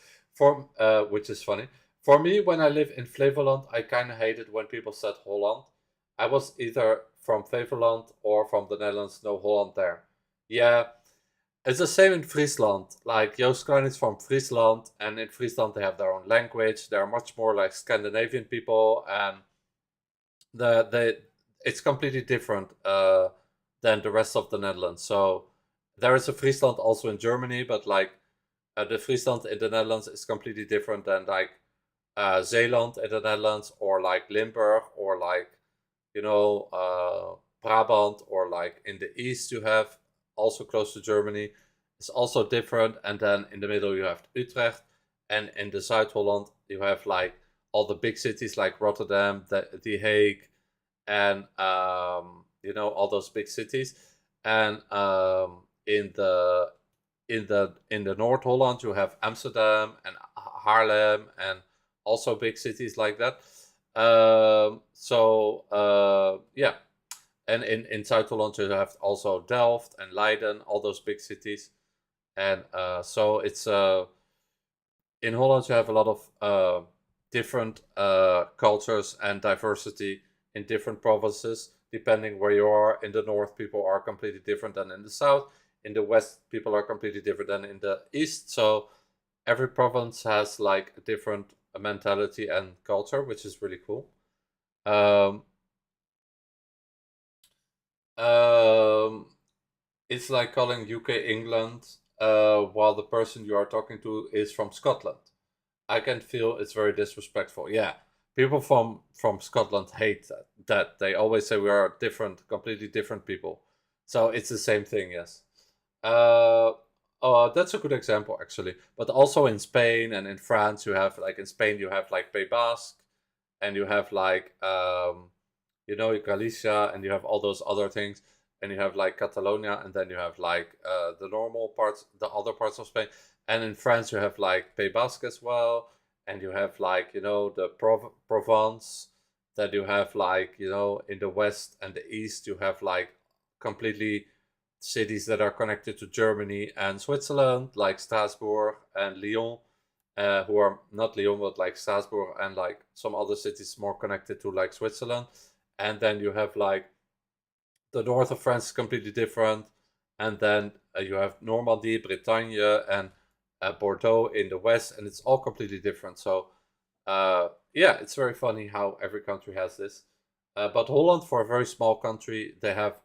Which is funny. For me, when I live in Flevoland, I kind of hated when people said Holland. I was either from Flevoland or from the Netherlands, no Holland there. Yeah, it's the same in Friesland. Like, Joost Klein is from Friesland, and in Friesland they have their own language. They're much more like Scandinavian people, and it's completely different than the rest of the Netherlands. So there is a Friesland also in Germany, but like the Friesland in the Netherlands is completely different than like Zeeland in the Netherlands, or like Limburg, or like, you know, Brabant, or like in the east you have, also close to Germany, it's also different. And then in the middle you have Utrecht, and in the Zuid-Holland you have like all the big cities like Rotterdam, The Hague, and you know, all those big cities. And in the North-Holland you have Amsterdam and Haarlem, and also big cities like that. Yeah. And in Zuid-Holland you have also Delft and Leiden, all those big cities. And so it's in Holland you have a lot of different cultures and diversity in different provinces, depending where you are. In the north, people are completely different than in the south. In the west, people are completely different than in the east. So every province has like a different mentality and culture, which is really cool. It's like calling UK England while the person you are talking to is from Scotland. I can feel it's very disrespectful. Yeah, people from Scotland hate that. They always say we are different, completely different people. So it's the same thing, yes. That's a good example actually. But also in Spain and in France, you have like in Spain you have like Pays Basque, and you have like you know, Galicia, and you have all those other things, and you have like Catalonia, and then you have like the normal parts, the other parts of Spain, and in France you have like Pays Basque as well, and you have like, you know, the Provence. That you have like, you know, in the west and the east you have like completely cities that are connected to Germany and Switzerland, like Strasbourg and Lyon, who are not Lyon, but like Strasbourg and like some other cities more connected to like Switzerland. And then you have like the north of France is completely different. And then you have Normandy, Bretagne, and Bordeaux in the west, and it's all completely different. So yeah, it's very funny how every country has this. But Holland, for a very small country, they have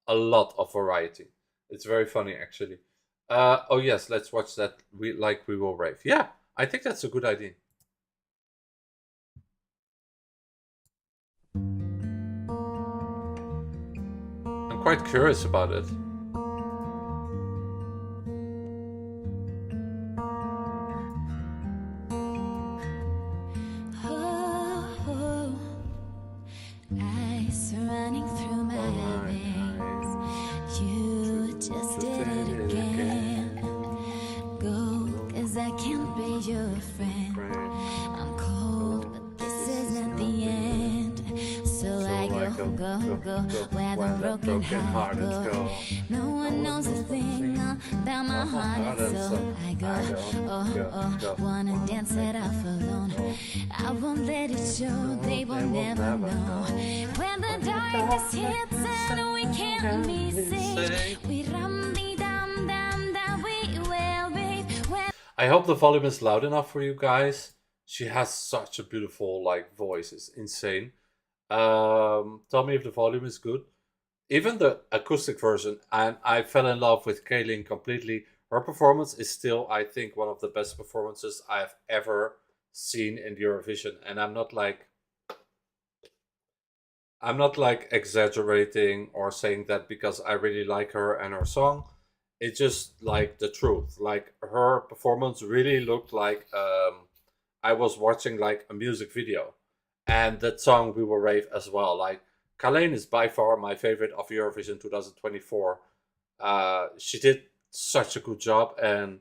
a lot of variety. It's very funny actually. Oh yes, let's watch that. We will rave. Yeah, I think that's a good idea. I'm quite curious about it. Eyes running through my veins. You just did it again. Go, 'cause I can't be your friend. I'm cold, but this isn't the end. So I go where the broken heart go. No one knows a thing about my heart and soul. I go, wanna dance it off alone. I won't let it show, they will never know. When the darkness hits and we can't be saved, we rum-dee-dum dum we will rave. I hope the volume is loud enough for you guys. She has such a beautiful like voice, it's insane. Tell me if the volume is good. Even the acoustic version, and I fell in love with Kaylin completely. Her performance is still, I think, one of the best performances I've ever seen in Eurovision. And I'm not like exaggerating or saying that because I really like her and her song. It's just like the truth. Like her performance really looked like I was watching like a music video. And that song We Will Rave as well. Like Kaylin is by far my favorite of Eurovision 2024. She did such a good job, and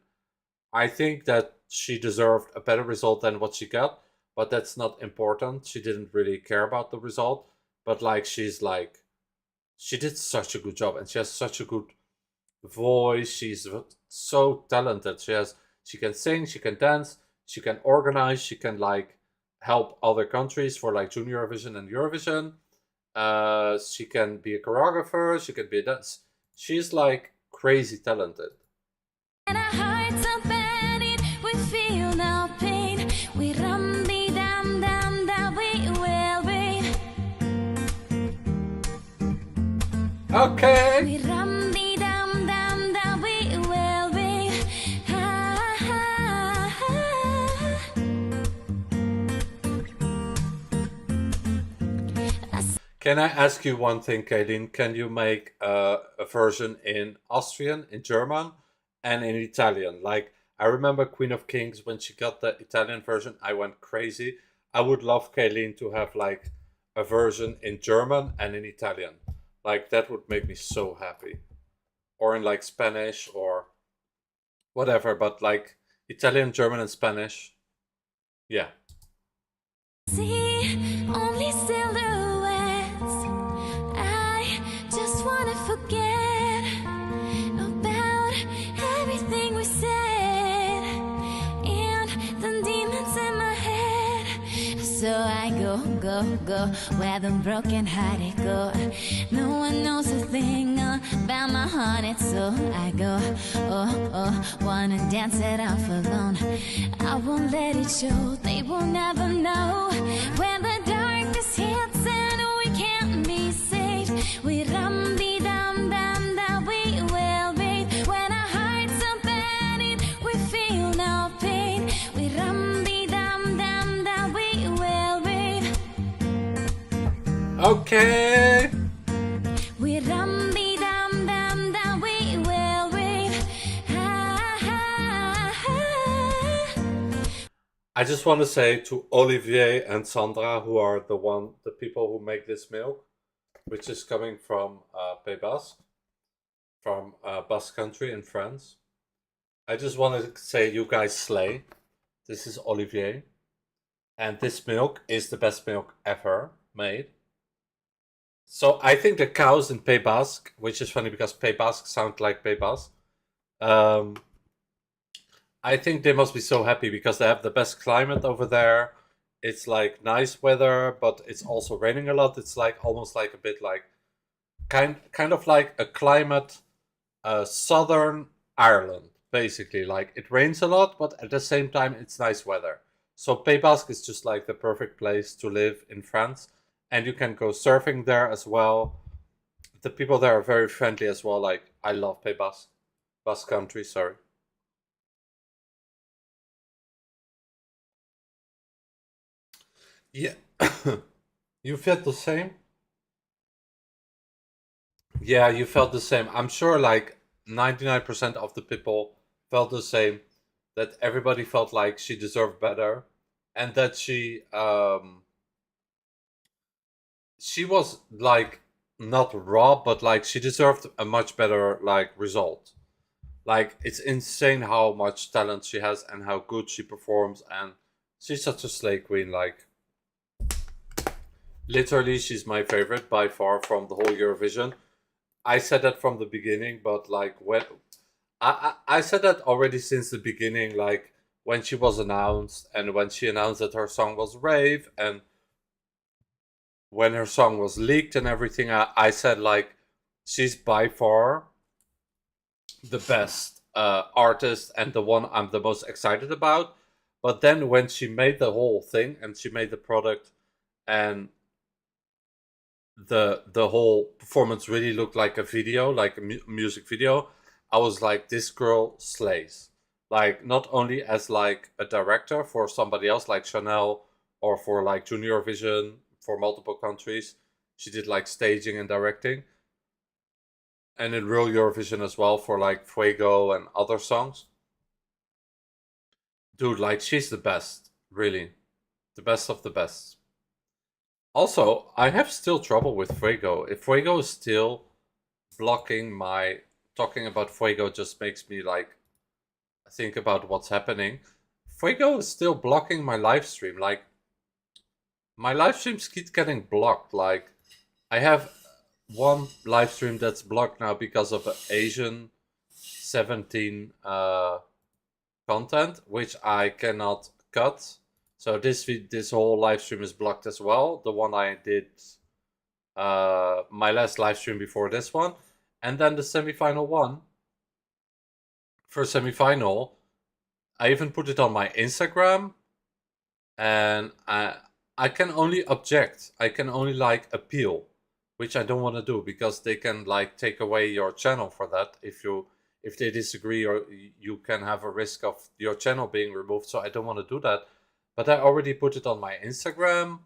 I think that she deserved a better result than what she got, but that's not important. She didn't really care about the result, but like she did such a good job, and she has such a good voice. She's so talented. She can sing, she can dance, she can organize, she can like help other countries for like Junior Eurovision and Eurovision. She can be a choreographer, she can be a dance. She's like crazy talented. And our hearts are burning, we feel no pain. We rum-dee-dum dum we will rave. Okay. We rum-dee-dum dum we will rave. Can I ask you one thing, Kaylin? Can you make a version in Austrian, in German, and in Italian? Like, I remember Queen of Kings, when she got the Italian version, I went crazy. I would love Kaylin to have like a version in German and in Italian. Like, that would make me so happy. Or in like Spanish or whatever, but like Italian, German, and Spanish. Yeah. See, only silhouettes. I just wanna forget about everything we said. And so I go, go, go where the broken hearted go. No one knows a thing about my heart, it's so I go, oh, oh, wanna dance it off alone. I won't let it show, they will never know when the darkness hits and we can't be saved. We rum dee dum dum dum, we will bathe when our hearts are burning. We feel no pain. We rum dee dum dum dum, we will bathe. Okay. We rum dee dum dum dum, we will bathe. Ah, ah, ah. I just want to say to Olivier and Sandra, who are the people who make this milk, which is coming from Pays Basque, from Basque Country in France. I just want to say you guys slay. This is Olivier, and this milk is the best milk ever made. So I think the cows in Pays Basque, which is funny because Pays Basque sound like Pays Basque, I think they must be so happy because they have the best climate over there. It's like nice weather, but it's also raining a lot. It's like almost like a bit like kind of like a climate, southern Ireland, basically. Like it rains a lot, but at the same time it's nice weather. So Pays Basque is just like the perfect place to live in France, and you can go surfing there as well. The people there are very friendly as well. Like I love Pays Basque, Basque Country. Sorry. Yeah, you felt the same? Yeah, you felt the same. I'm sure like 99% of the people felt the same, that everybody felt like she deserved better, and that she was like not robbed, but like she deserved a much better like result. Like it's insane how much talent she has and how good she performs, and she's such a slay queen. Like literally, she's my favorite by far from the whole Eurovision. I said that from the beginning, but like when I said that already since the beginning, like when she was announced and when she announced that her song was Rave and when her song was leaked and everything, I said like she's by far the best artist and the one I'm the most excited about. But then when she made the whole thing and she made the product and the whole performance really looked like a video, like a music video, I was like, this girl slays. Like not only as like a director for somebody else like Chanel or for like Junior Vision for multiple countries, she did like staging and directing, and in real Eurovision as well for like Fuego and other songs. Dude, like she's the best, really, the best of the best. Also, I have still trouble with Fuego. If Fuego is still blocking my... Talking about Fuego just makes me like think about what's happening. Fuego is still blocking my live stream. Like, my live streams keep getting blocked. Like, I have one live stream that's blocked now because of Asian 17 content, which I cannot cut. So this whole live stream is blocked as well. The one I did, my last live stream before this one. And then the semi-final one. For semi-final, I even put it on my Instagram. And I can only object. I can only like appeal. Which I don't want to do because they can like take away your channel for that. If they disagree, or you can have a risk of your channel being removed. So I don't want to do that. But I already put it on my Instagram.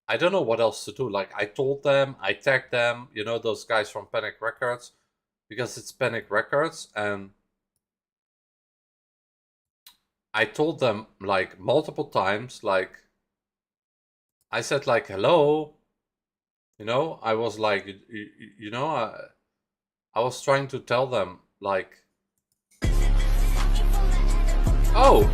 I don't know what else to do. Like, I told them, I tagged them, you know, those guys from Panic Records. Because it's Panic Records. And I told them, like, multiple times, like, I said, like, hello. You know, I was like, you know, I was trying to tell them, like, oh!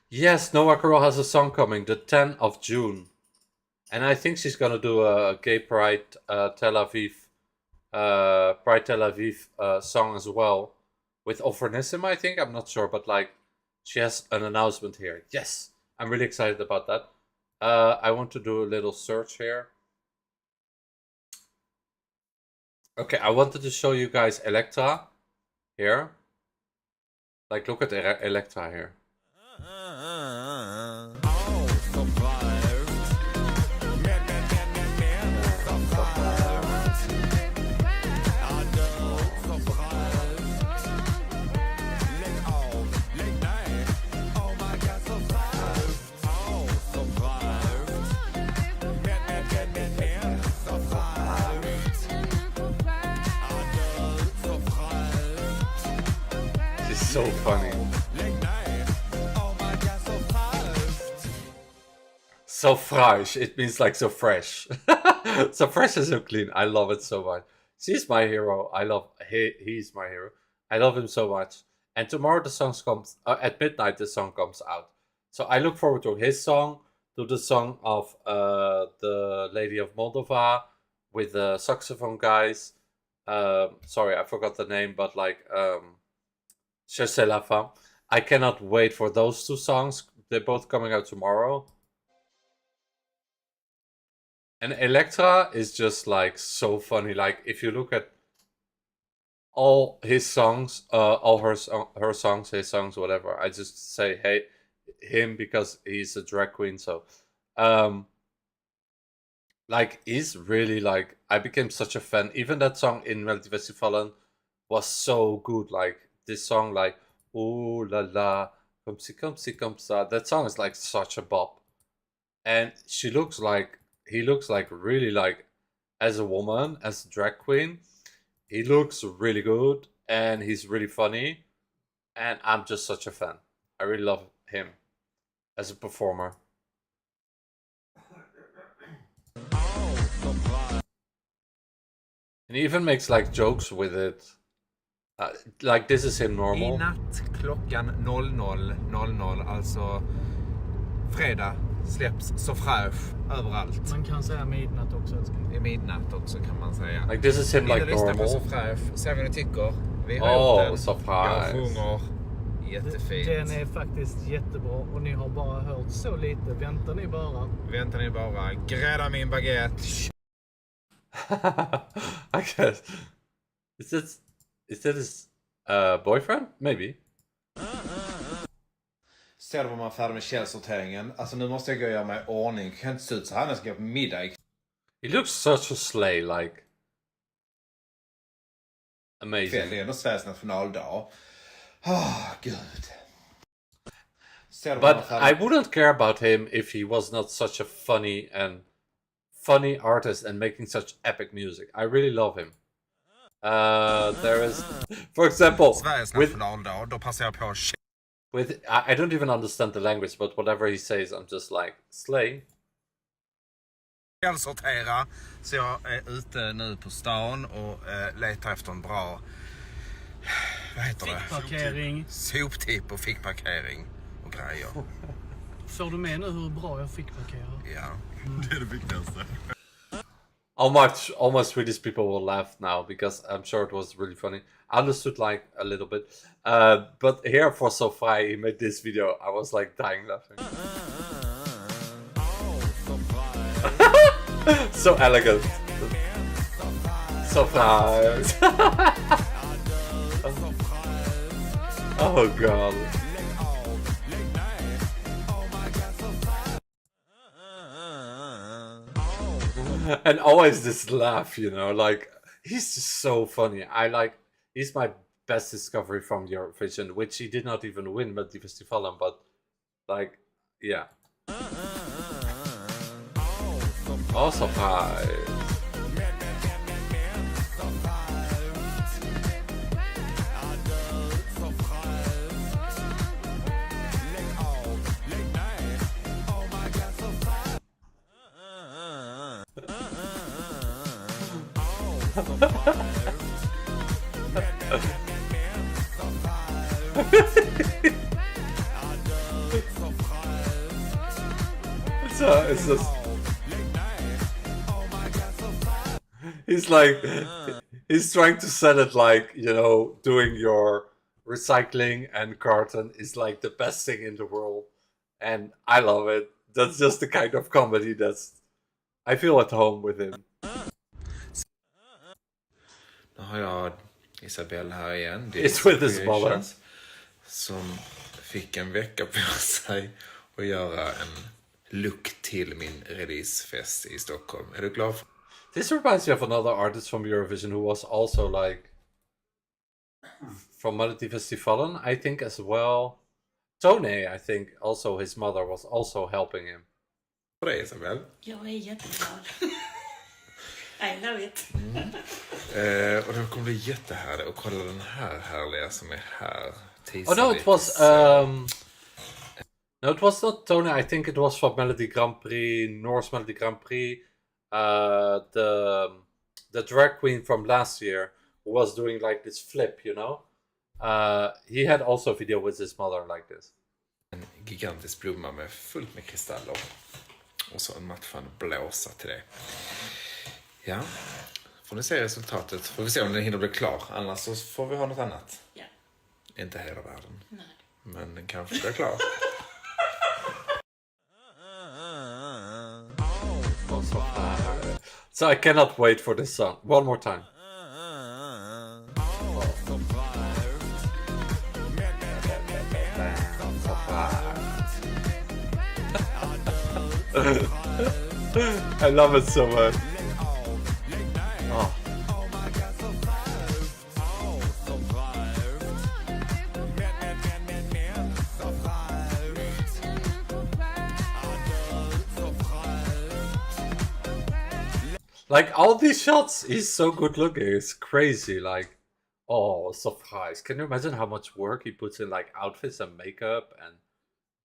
Yes, Noah Carroll has a song coming, the 10th of June. And I think she's gonna do a gay pride Tel Aviv Pride Tel Aviv song as well with Overnissim, I think. I'm not sure, but like she has an announcement here. Yes, I'm really excited about that. I want to do a little search here. Okay, I wanted to show you guys Elektra here. Like, look at Elektra here. She's so funny. So fresh. It means like so fresh. So fresh and so clean. I love it so much. She's my hero. I love he's my hero. I love him so much. And tomorrow the song comes at midnight. The song comes out. So I look forward to his song, to the song of the Lady of Moldova with the saxophone guys. Sorry, I forgot the name, but like Cherchez la femme. I cannot wait for those two songs. They're both coming out tomorrow. And Elektra is just like so funny. Like if you look at all his songs, all her songs, his songs, whatever. I just say hey him because he's a drag queen. So, like he's really like I became such a fan. Even that song in Melodifestivalen was so good. Like this song, like ooh la la, comme si comme ça. That song is like such a bop, and she looks like. He looks like really like as a woman, as a drag queen. He looks really good and he's really funny. And I'm just such a fan. I really love him as a performer. And he even makes like jokes with it. Like this is him normal. I natt klockan 00.00, alltså fredag, släpps Så fräsch överallt. Man kan säga midnatt också, älskling. I midnatt också kan man säga. Like this is him like lyssna på normal. Så fräsch, se vad ni tycker. Vi har gjort den. Så Jag fräsch. sjunger jättefint. Den är faktiskt jättebra och ni har bara hört så lite. Väntar ni bara. Grädda min baguette. I guess. Is that his boyfriend? Maybe. Ser du vad man är färdig med källsorteringen? Alltså nu måste jag gå och göra mig i ordning. Kan inte se ut så här när jag ska gå på middag. He looks such a slay, like amazing. Kväll är ändå Sveriges nationaldag. Gud. But I wouldn't care about him if he was not such a funny artist and making such epic music. I really love him. There is, for example, Sveriges nationaldag, då passar jag på I don't even understand the language, but whatever he says, I'm just like, slay. Källsortera. Så jag är ute nu på stan och letar efter en bra, vad heter det? Fickparkering. Soptipp och fickparkering och grejer. Får du med nu hur bra jag fickparkerar? Ja, det är det viktigaste. All my Swedish people will laugh now because I'm sure it was really funny. I understood like a little bit, but here for Sofai, he made this video. I was like dying laughing. So elegant. Sofai. Oh god. And always this laugh, you know, like he's just so funny. He's my best discovery from Eurovision, which he did not even win Melodifestivalen, but like, yeah. Oh, surprise. It's just he's like He's trying to sell it like, you know, doing your recycling and carton is like the best thing in the world. And I love it. That's just the kind of comedy that's... I feel at home with him. Nu har jag Isabelle här igen. It's with his mother. Som fick en vecka på sig att göra en look till min releasefest i Stockholm. Är du glad? This reminds me of another artist from Eurovision who was also like from Melodifestivalen, I think, as well. Tone, I think, also his mother was also helping him. För dig, Isabelle? Jag är jätteglad. I love it. Och då kommer det jättehärligt. Och kolla den här härliga som är här. Oh no, it was no, it was not Tone. I think it was from Melody Grand Prix, Norse Melody Grand Prix. The drag queen from last year who was doing like this flip, you know. He had also a video with his mother like this. En gigantisk blomma med fullt med kristaller. Och så en matchande blåsa till det. Ja, får ni se resultatet. Får vi se om den hinner bli klar. Annars så får vi ha något annat. Ja. Inte hela världen. Nej. Men den kanske blir klar. So I cannot wait for this song. One more time. I love it so much. Oh. Like all these shots, he's so good looking. It's crazy. Like, oh, surprise! Can you imagine how much work he puts in, like outfits and makeup and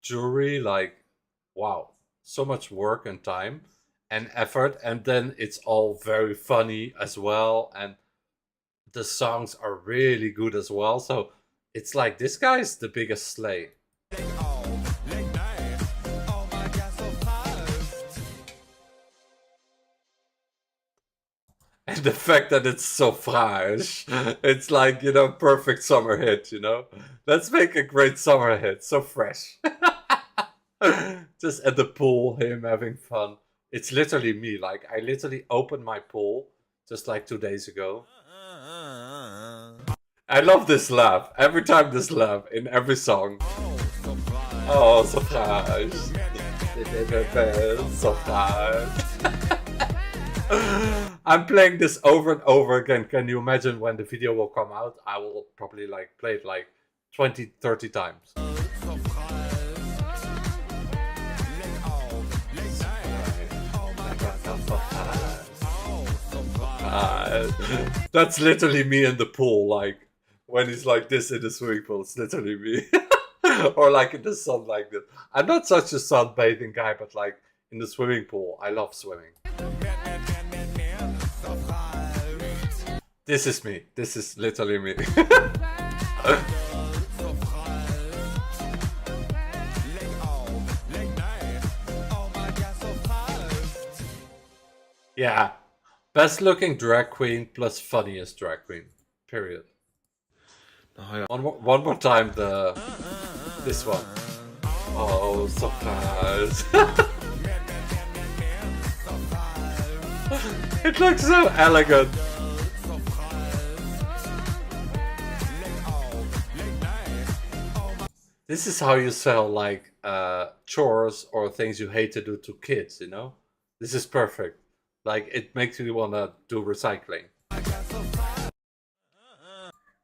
jewelry? Like, wow, so much work and time and effort, and then it's all very funny as well, and the songs are really good as well. So it's like this guy's the biggest slay. And the fact that it's so fresh, it's like, you know, perfect summer hit, you know? Let's make a great summer hit, so fresh. Just at the pool, him having fun. It's literally me, like, I literally opened my pool just like 2 days ago. I love this laugh, every time this laugh, in every song. Oh, so fresh. So fresh. I'm playing this over and over again. Can you imagine when the video will come out? I will probably like play it like 20, 30 times. That's literally me in the pool, like when he's like this in the swimming pool, it's literally me. Or like in the sun like this. I'm not such a sunbathing guy, but like in the swimming pool, I love swimming. This is me. This is literally me. Yeah. Best looking drag queen plus funniest drag queen. Period. One more time this one. Oh, so fast. It looks so elegant. This is how you sell like chores or things you hate to do to kids, you know? This is perfect. Like it makes you wanna do recycling.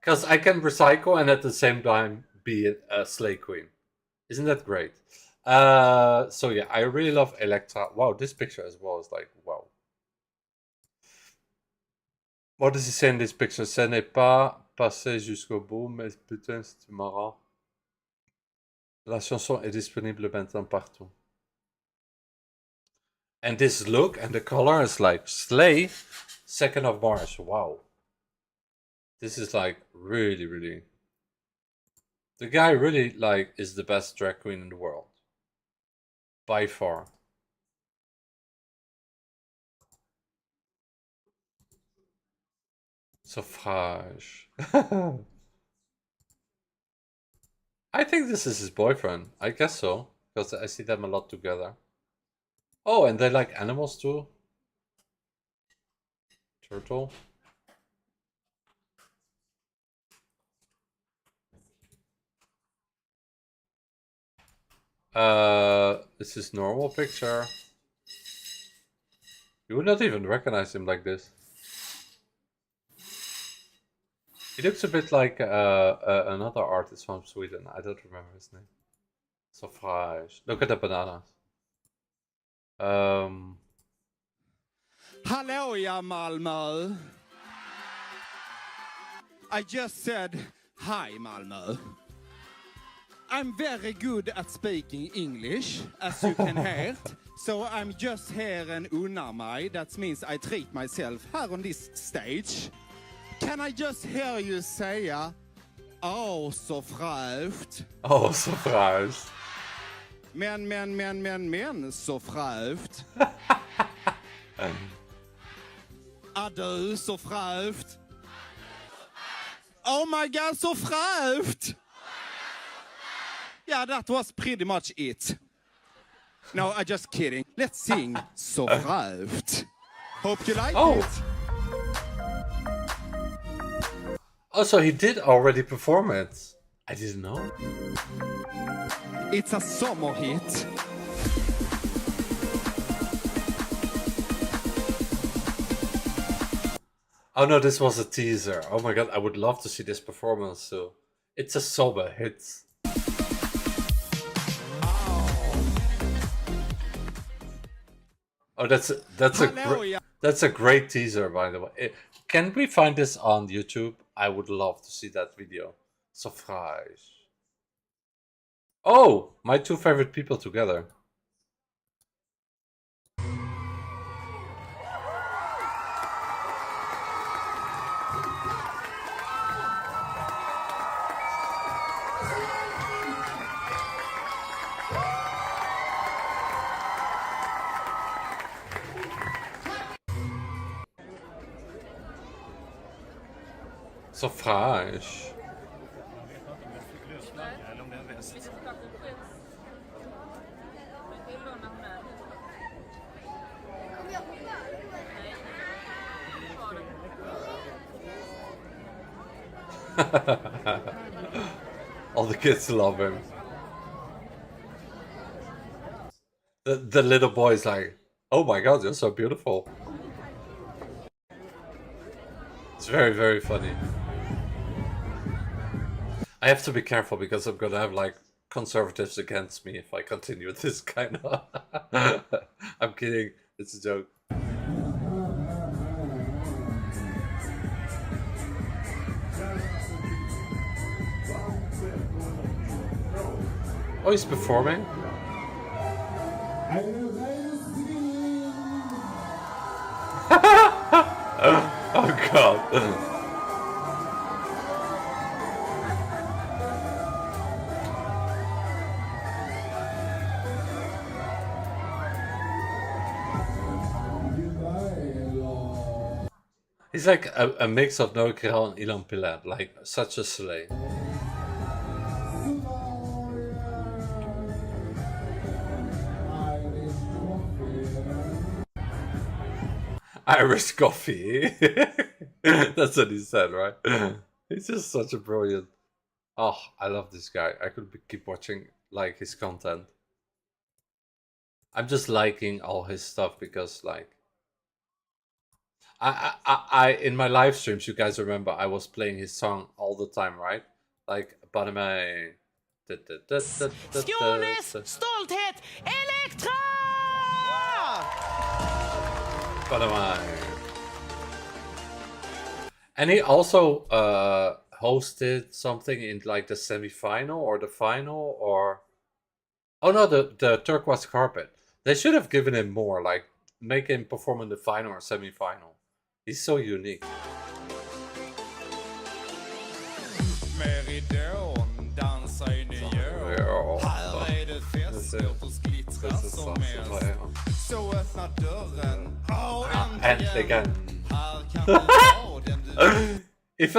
Because I can recycle and at the same time be a slay queen. Isn't that great? So yeah, I really love Elektra. Wow, this picture as well is like, wow. What does he say in this picture? Ce n'est pas passé jusqu'au bout, mais putain, c'est marrant. La chanson est disponible maintenant partout. And this look and the color is like slay, 2nd of March. Wow. This is like really, really... The guy really like is the best drag queen in the world. By far. Suffrage. I think this is his boyfriend. I guess so. Because I see them a lot together. Oh, and they like animals too. Turtle. This is normal picture. You would not even recognize him like this. He looks a bit like another artist from Sweden. I don't remember his name. Suffrage. Look at the bananas. Hallå ja Malmö. I just said hi Malmö. I'm very good at speaking English, as you can hear. So I'm just here and unnar mig. That means I treat myself here on this stage. Can I just hear you say, oh, så fräscht. Oh, så fräscht. Men, så fräscht. Du, så fräscht. Oh my god, så fräscht. Yeah, that was pretty much it. No, I'm just kidding. Let's sing Så fräscht. Hope you like it. Oh, so he did already perform it. I didn't know. It's a summer hit. Oh no, this was a teaser. Oh my god, I would love to see this performance too. It's a sober hit. Oh, that's a great teaser, by the way. Can we find this on YouTube? I would love to see that video. Suffrage. Oh, my two favorite people together. Suffrage. All the kids love him. The little boy's like, oh my god, you're so beautiful. It's very, very funny. I have to be careful because I'm gonna have like conservatives against me if I continue this kind of. I'm kidding, it's a joke. Oh, he's performing? Oh god. He's like a mix of Noah Kirel and Ilan Pilat, like such a sleigh. Irish coffee. That's what he said, right? He's just such a brilliant. Oh, I love this guy. I could keep watching like his content. I'm just liking all his stuff because like I in my live streams, you guys remember I was playing his song all the time, right? Like Baname. Skånes stolthet, Elektra! And he also hosted something in like the semi-final or the final or oh no, the turquoise carpet. They should have given him more, like make him perform in the final or semi-final. He's so unique. Meridon, dansa i nyår. Här är det fest, låt oss glittra som helst. Så öppna dörren, äntligen. Här kan du ha den du If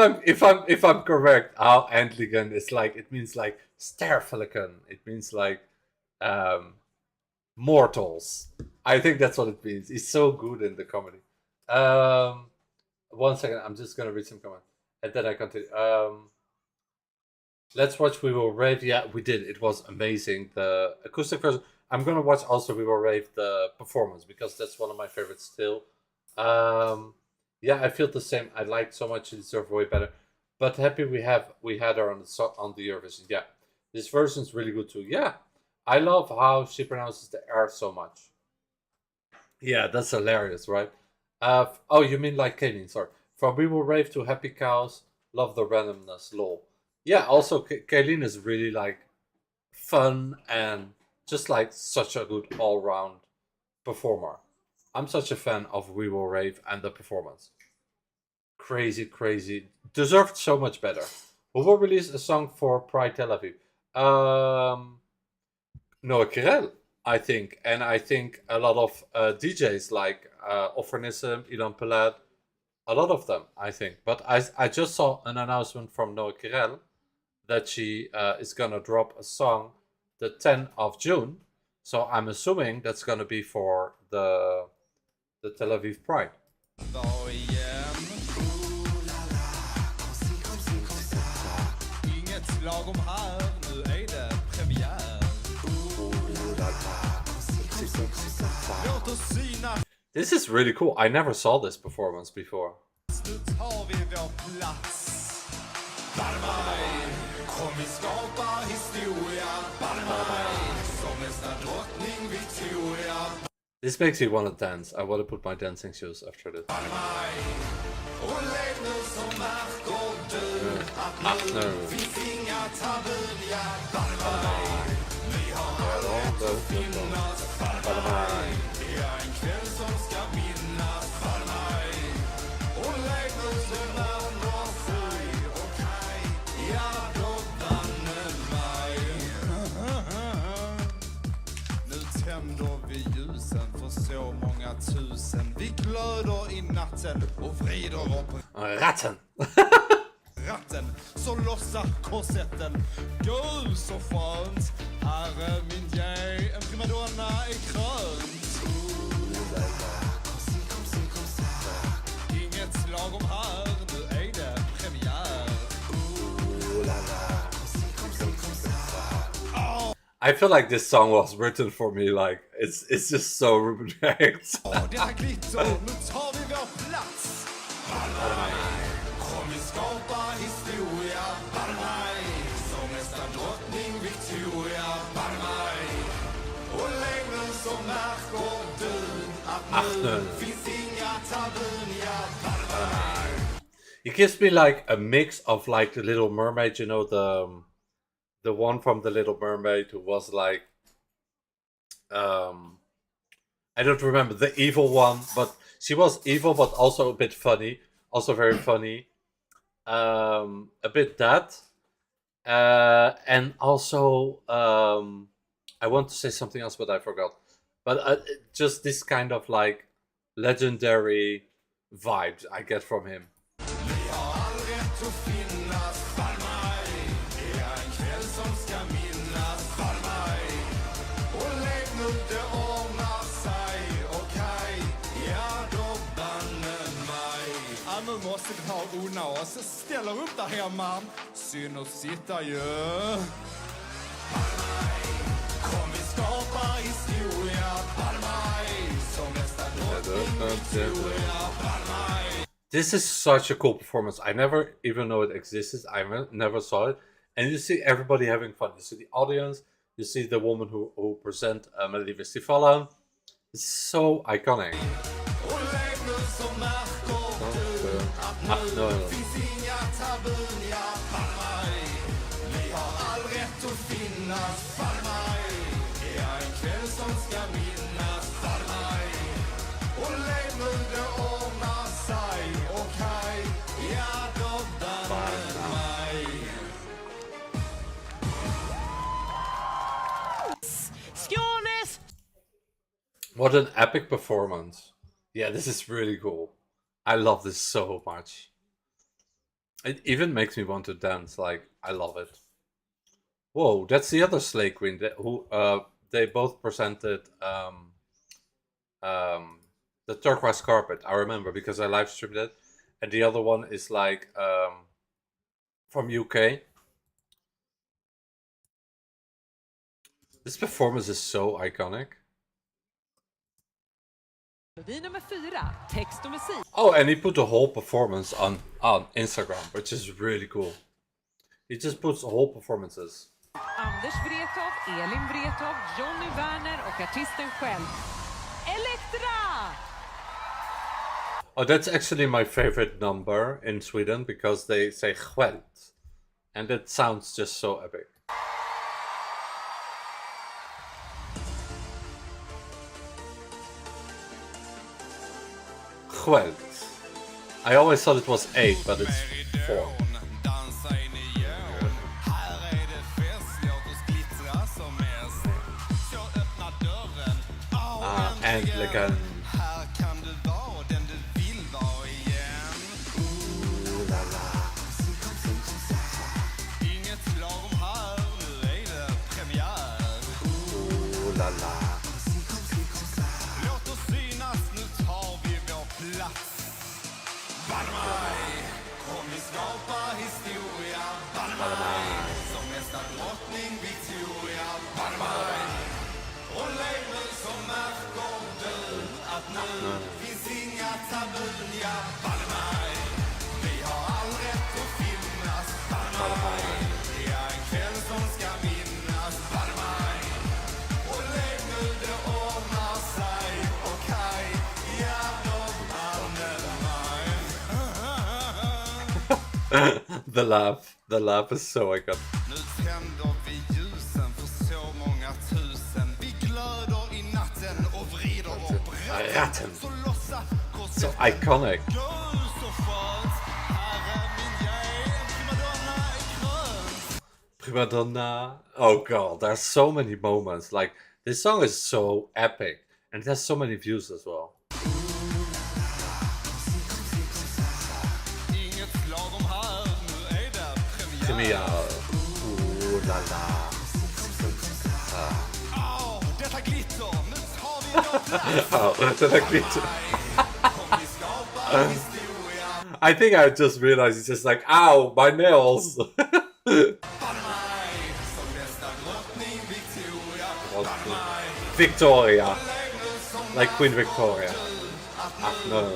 I'm correct, how Antligen is like, it means like sterfelijken. It means like mortals. I think that's what it means. He's so good in the comedy. 1 second, I'm just gonna read some comments and then I continue. Let's watch We Will Rave. Yeah, we did. It was amazing. The acoustic version. I'm gonna watch also We Will Rave the performance because that's one of my favorites still. Yeah, I feel the same. I liked so much. She deserved way better. But happy we had her on the Eurovision. Yeah, this version's really good too. Yeah, I love how she pronounces the R so much. Yeah, that's hilarious, right? Oh, you mean like Kaylin? Sorry. From We Will Rave to Happy Cows. Love the randomness. Lol. Yeah. Also, Kaylin is really like fun and just like such a good all-round performer. I'm such a fan of We Will Rave and the performance. Crazy, crazy. Deserved so much better. Who will release a song for Pride Tel Aviv? Noah Kirel, I think. And I think a lot of DJs like Offernism, Ilan Pelad, a lot of them, I think. But I just saw an announcement from Noah Kirel that she is going to drop a song the 10th of June. So I'm assuming that's going to be for the Tel Aviv Pride. This is really cool. I never saw this performance before. This makes me want to dance. I want to put my dancing shoes after this. Tänder vi ljusen för så många tusen. Vi glöder i natten och vrider upp ratten. ratten. Så lossar korsetten. Gud så skönt. Herre min gay, en primadonna är krönt. Inget slag om här, nu är det premiär. I feel like this song was written for me. Like it's just so Ruben Reacts. Det här glitter, nu tar vi vår plats. Kom vi skapa historia. Som nästa drottning Victoria. Och längre så märker du att nu finns inga tabun. It gives me like a mix of like the Little Mermaid, you know, the one from the Little Mermaid who was like I don't remember the evil one, but she was evil but also a bit funny, also very funny. A bit that and also I want to say something else but I forgot. But just this kind of like legendary vibes I get from him. Nu måste vi ha unna oss. Ställer upp där hemma. Synd att sitta ju. Kom vi skapa historia. Som nästa drottning Victoria. This is such a cool performance. I never even know it existed. I never saw it. And you see everybody having fun. You see the audience. You see the woman who present Melodifestivalen. It's so iconic. No. What an epic performance. Yeah, this is really cool. I love this so much. It even makes me want to dance. Like, I love it. Whoa, that's the other Slay Queen who they both presented the turquoise carpet. I remember because I live streamed it, and the other one is like from UK. This performance is so iconic. Oh, and he put the whole performance on Instagram, which is really cool. He just puts whole performances. Anders Wrethov, Elin Wrethov, Johnny Werner och artisten själv. Elektra! Oh, that's actually my favorite number in Sweden because they say skält. And it sounds just so epic. Skält. I always thought it was 8, but it's 4. Äntligen. The laugh is so iconic. So iconic. Prima donna. Oh god, there's so many moments. Like, this song is so epic, and it has so many views as well. Premiär. Ooh la la. Oh, detta glitter. I think I just realized it's just like, ow, my nails. Victoria. Like Queen Victoria. Ah, no.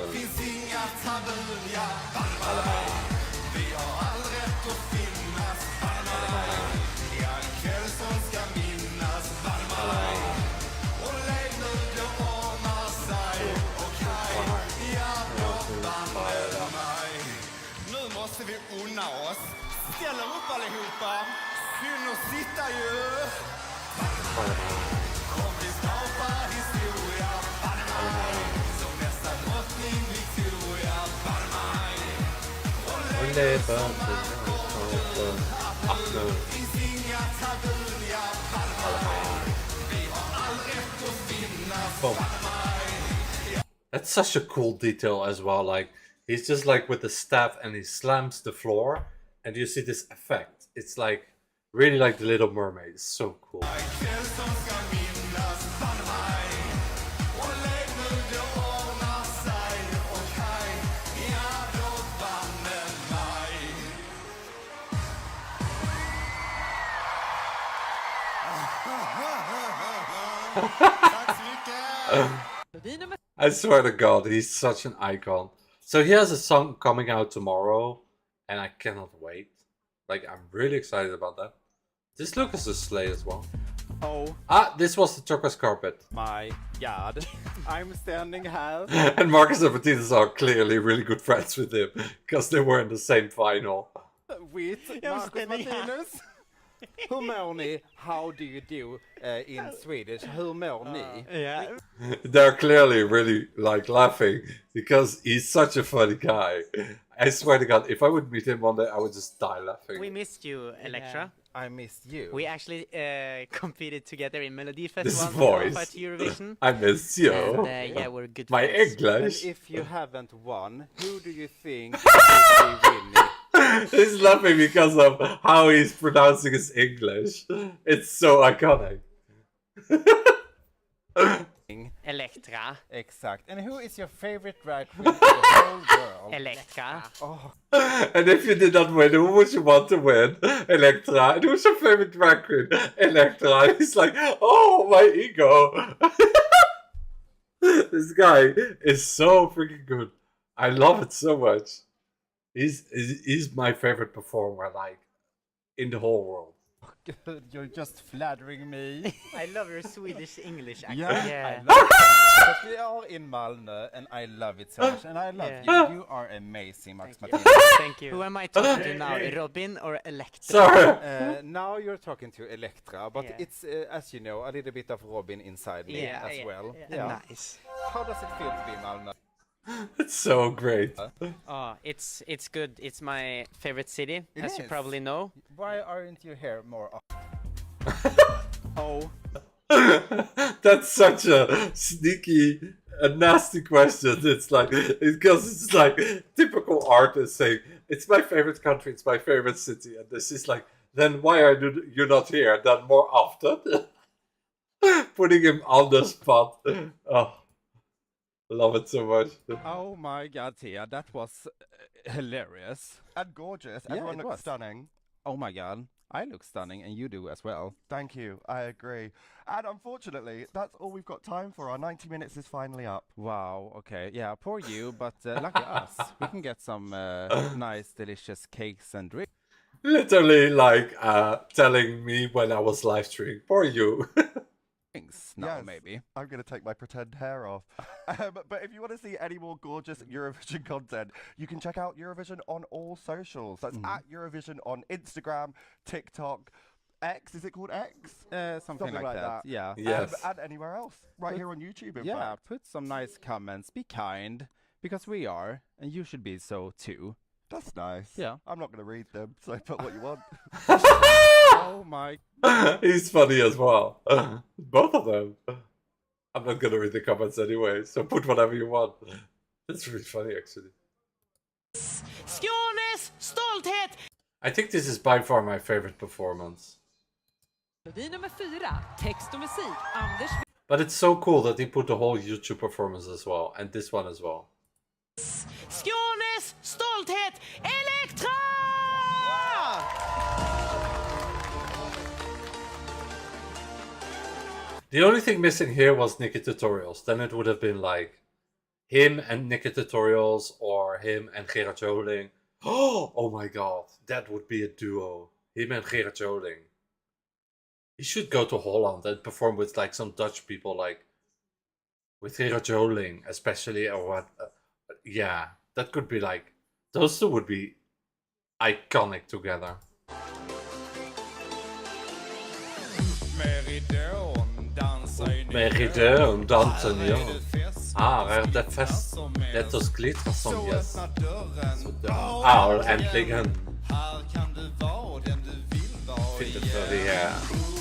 Ställer upp allihopa. Synd att sitta ju. Kom vi skapa historia. Som nästa drottning Victoria. Och leva finns inga tabuja. Vi har all rätt att finnas. That's such a cool detail as well. Like, he's just like with the staff and he slams the floor. And you see this effect. It's like, really like the Little Mermaid. It's so cool. I swear to God, he's such an icon. So he has a song coming out tomorrow. And I cannot wait. Like, I'm really excited about that. This look is a sleigh as well. Oh. Ah, this was the turquoise carpet. My God. I'm standing here. And Marcus and Martinez are clearly really good friends with him. Because they were in the same final. With Marcus Martinez. Hur mår ni? How do you do in Swedish? Hur mår ni? Yeah. They're clearly really like laughing. Because he's such a funny guy. I swear to God, if I would meet him one day, I would just die laughing. We missed you, Elektra. I missed you. We actually competed together in Melody This Festival voice. at Eurovision. I miss you. And, yeah, we're good My friends. English. And if you haven't won, who do you think should be winning? He's laughing because of how he's pronouncing his English. It's so iconic. Elektra. Exakt. And who is your favorite drag queen in the whole world? Elektra. Oh. And if you did not win, who would you want to win? Elektra. And who's your favorite drag queen? Elektra. And he's like, oh, my ego. This guy is so freaking good. I love it so much. He's my favorite performer, like, in the whole world. You're just flattering me. I love your Swedish English accent. Yeah. I love it. But we are in Malmö and I love it so much. And I love you. You are amazing, Max Martinez. Thank you. Who am I talking to now? Robin or Elektra? Sorry. Now you're talking to Elektra, but it's, as you know, a little bit of Robin inside me as well. Yeah. Nice. How does it feel to be in Malmö? It's so great. Oh, it's good. It's my favorite city, as you probably know. Why aren't you here more often? Oh. That's such a sneaky, a nasty question. It's like, because it's like typical artists saying, it's my favorite country, it's my favorite city. And this is like, then why are you not here? Then more often? Putting him on the spot. Oh. Love it so much. Oh my god, Tia, that was hilarious. And gorgeous. Everyone looks stunning. Oh my god, I look stunning and you do as well. Thank you, I agree. And unfortunately, that's all we've got time for. Our 90 minutes is finally up. Wow, okay. Yeah, poor you, but lucky us. We can get some nice, delicious cakes and drinks. Literally like telling me when I was live streaming, poor you. Now, maybe. I'm going to take my pretend hair off. But if you want to see any more gorgeous Eurovision content, you can check out Eurovision on all socials. That's at Eurovision on Instagram, TikTok, X. Is it called X? Something like that. Yeah. Yes. And anywhere else. Right here on YouTube, in fact. Put some nice comments. Be kind, because we are, and you should be so too. That's nice. Yeah. I'm not going to read them, so put what you want. Oh my. He's funny as well. Both of them. I'm not going to read the comments anyway, so put whatever you want. It's really funny, actually. Skånes stolthet! I think this is by far my favorite performance. Nummer 4, text och musik, Anders. But it's so cool that he put the whole YouTube performance as well, and this one as well. Skånes stolthet, Elektra! The only thing missing here was Nikki Tutorials. Then it would have been like him and Nikki Tutorials or him and Gerard Joling. Oh my god, that would be a duo. Him and Gerard Joling. He should go to Holland and perform with like some Dutch people, like with Gerard Joling especially, or what. Yeah, that could be like, those two would be iconic together. Meridön dansen, ja. Är det fest? Låt oss glittra som gäst. Ja, äntligen. Fitta för det här.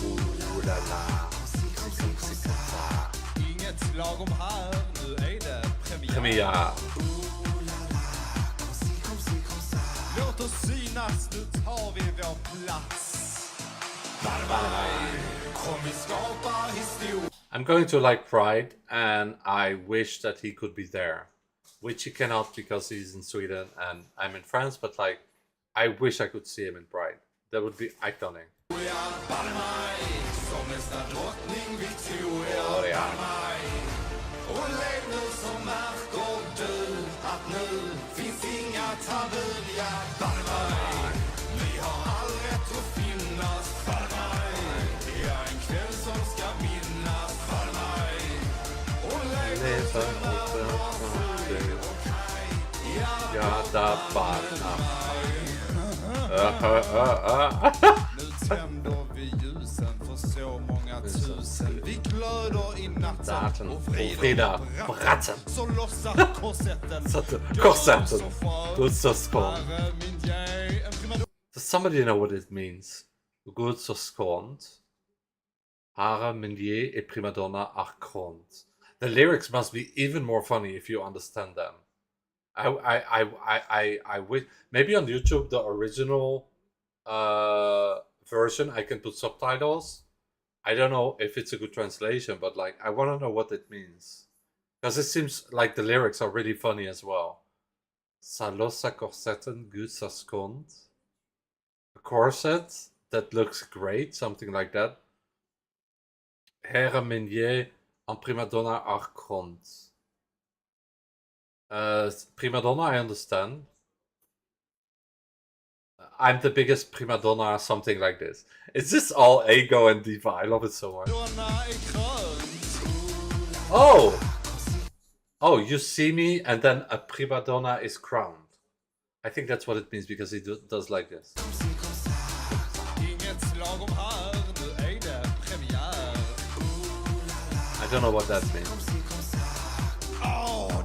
Oh la la. Inget lagom här, nu är det Premiär. Låt oss synas, nu tar vi vår plats. Kom vi skapa historia. I'm going to like Pride, and I wish that he could be there, which he cannot because he's in Sweden and I'm in France, but like, I wish I could see him in Pride. That would be iconic. Oh, yeah. Ja, da barna. Nu tänder vi ljusen för så många tusen. Vi glöder i natten och vrider på ratten. Så lossar korsetten. Korsetten. Does somebody know what it means? Good så skånt. Hare minier et primadonna arcont. The lyrics must be even more funny if you understand them. I wish maybe on YouTube the original version I can put subtitles. I don't know if it's a good translation, but like I want to know what it means because it seems like the lyrics are really funny as well. Salosa korsetten gusa skont. A corset that looks great, something like that. Here minier en primadonna archont. Prima donna, I understand. I'm the biggest prima donna, something like this. It's just all ego and diva. I love it so much. Oh! Oh, you see me and then a prima donna is crowned. I think that's what it means because he does like this. I don't know what that means.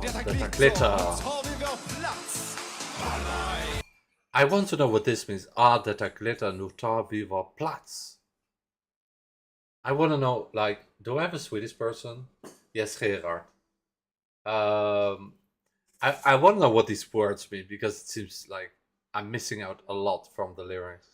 Detta glitter. I want to know what this means. Detta glitter, nu tar vi vår plats. I want to know, like, do I have a Swedish person? Yes, Gerard. I want to know what these words mean because it seems like I'm missing out a lot from the lyrics.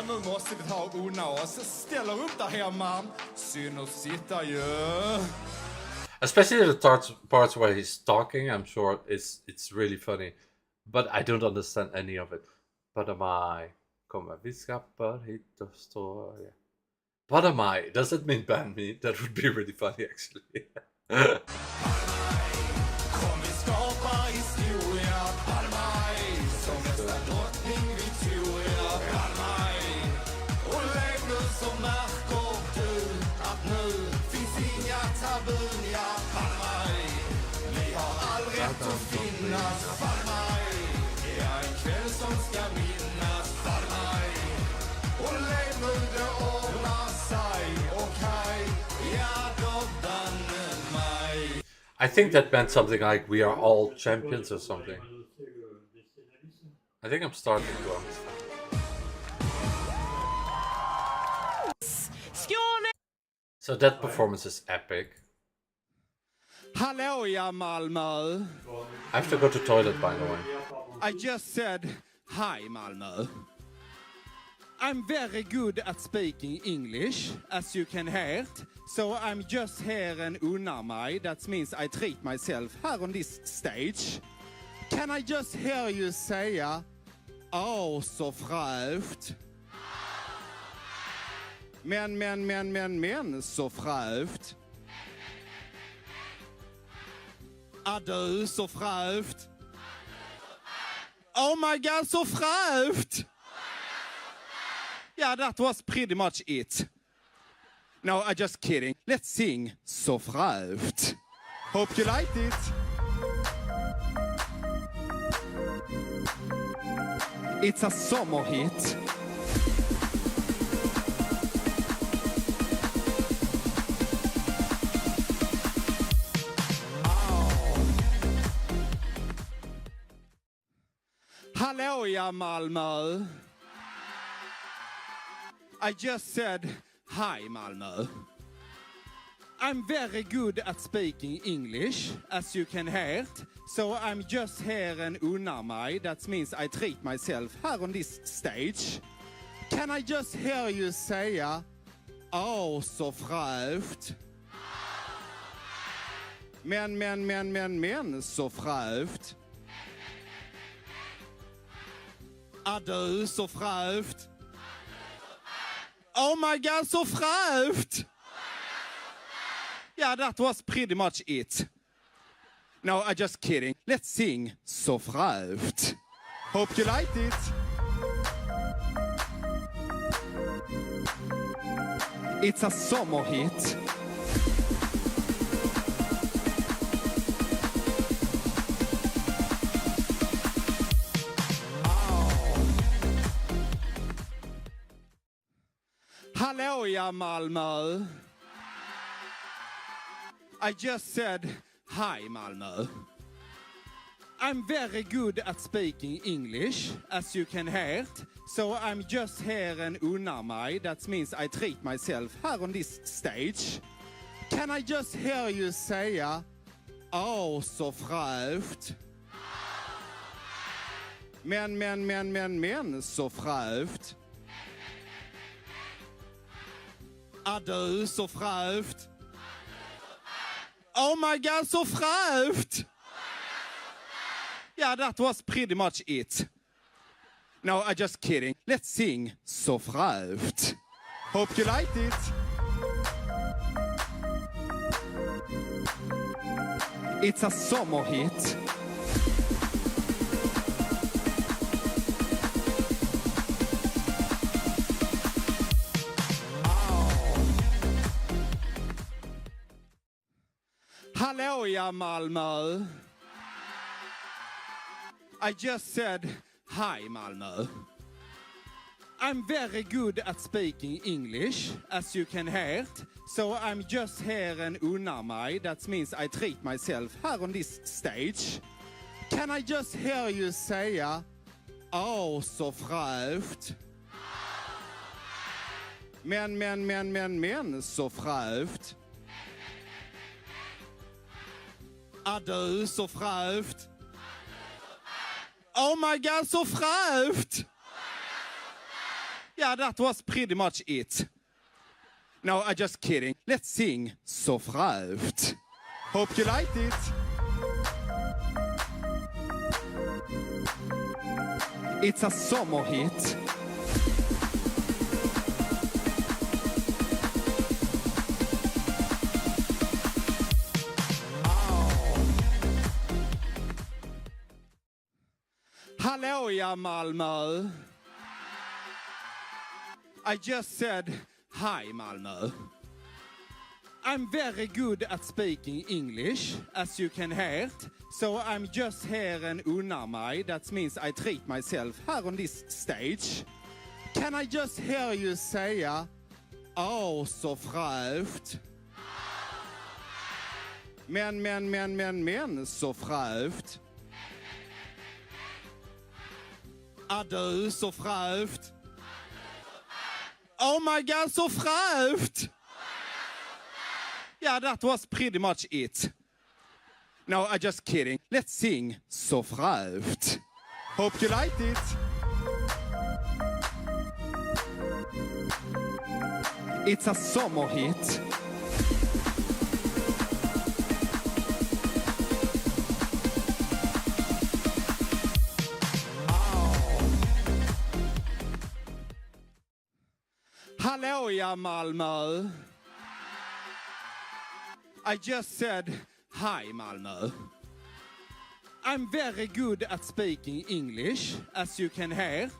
Nu måste vi ta och unna oss. Ställer upp där hemma. Synd att sitta ju. Especially the parts where he's talking, I'm sure it's really funny. But I don't understand any of it. Badamai. Kommer vi skapar hit och står. Badamai. Does it mean ban me? That would be really funny actually. I think that meant something like we are all champions or something. I think I'm starting to understand. So that performance is epic. Hallå ja, Malmö. I have to go to toilet, by the way. I just said hi, Malmö. I'm very good at speaking English, as you can hear. So I'm just here and unnar mig. That means I treat myself here on this stage. Can I just hear you say, så fräscht. Men, så fräscht. Du, så fräscht. Oh my god, so fräscht. Yeah, that was pretty much it. No, I'm just kidding. Let's sing So fräscht. Hope you liked it. It's a summer hit. Hallå ja, Malmö. I just said hi, Malmö. I'm very good at speaking English, as you can hear. So I'm just here and unnar mig. That means I treat myself here on this stage. Can I just hear you say, så fräscht. Men, så fräscht. Du, så fräscht. Oh my god, so fräscht. Yeah, that was pretty much it. No, I'm just kidding. Let's sing So fräscht. Hope you liked it. It's a summer hit. Hallå ja Malmö. I just said hi Malmö. I'm very good at speaking English, as you can hear. So I'm just here and unnar mig. That means I treat myself here on this stage. Can I just hear you säga, åh så fräscht. Men, så fräscht. Du, så fräscht. Oh my god, so fräscht! Yeah, that was pretty much it. No, I'm just kidding. Let's sing So fräscht. Hope you liked it. It's a summer hit. Hallå ja Malmö. I just said hi Malmö. I'm very good at speaking English, as you can hear. So I'm just here and unnar mig. That means I treat myself here on this stage. Can I just hear you säga, åh så fräscht. Men, så fräscht. Du, så fräscht. Oh my god, so fräscht! Yeah, that was pretty much it. No, I'm just kidding. Let's sing So fräscht. Hope you liked it. It's a summer hit. Hallå ja Malmö. I just said hi Malmö. I'm very good at speaking English, as you can hear. So I'm just here and unnar mig. That means I treat myself here on this stage. Can I just hear you säga, åh så fräscht. Men, så fräscht. Du, så fräscht. Oh my god, so fräscht! Yeah, that was pretty much it. No, I'm just kidding. Let's sing So fräscht. Hope you liked it. It's a summer hit. Hallå ja Malmö. I just said hi Malmö. I'm very good at speaking English, as you can hear.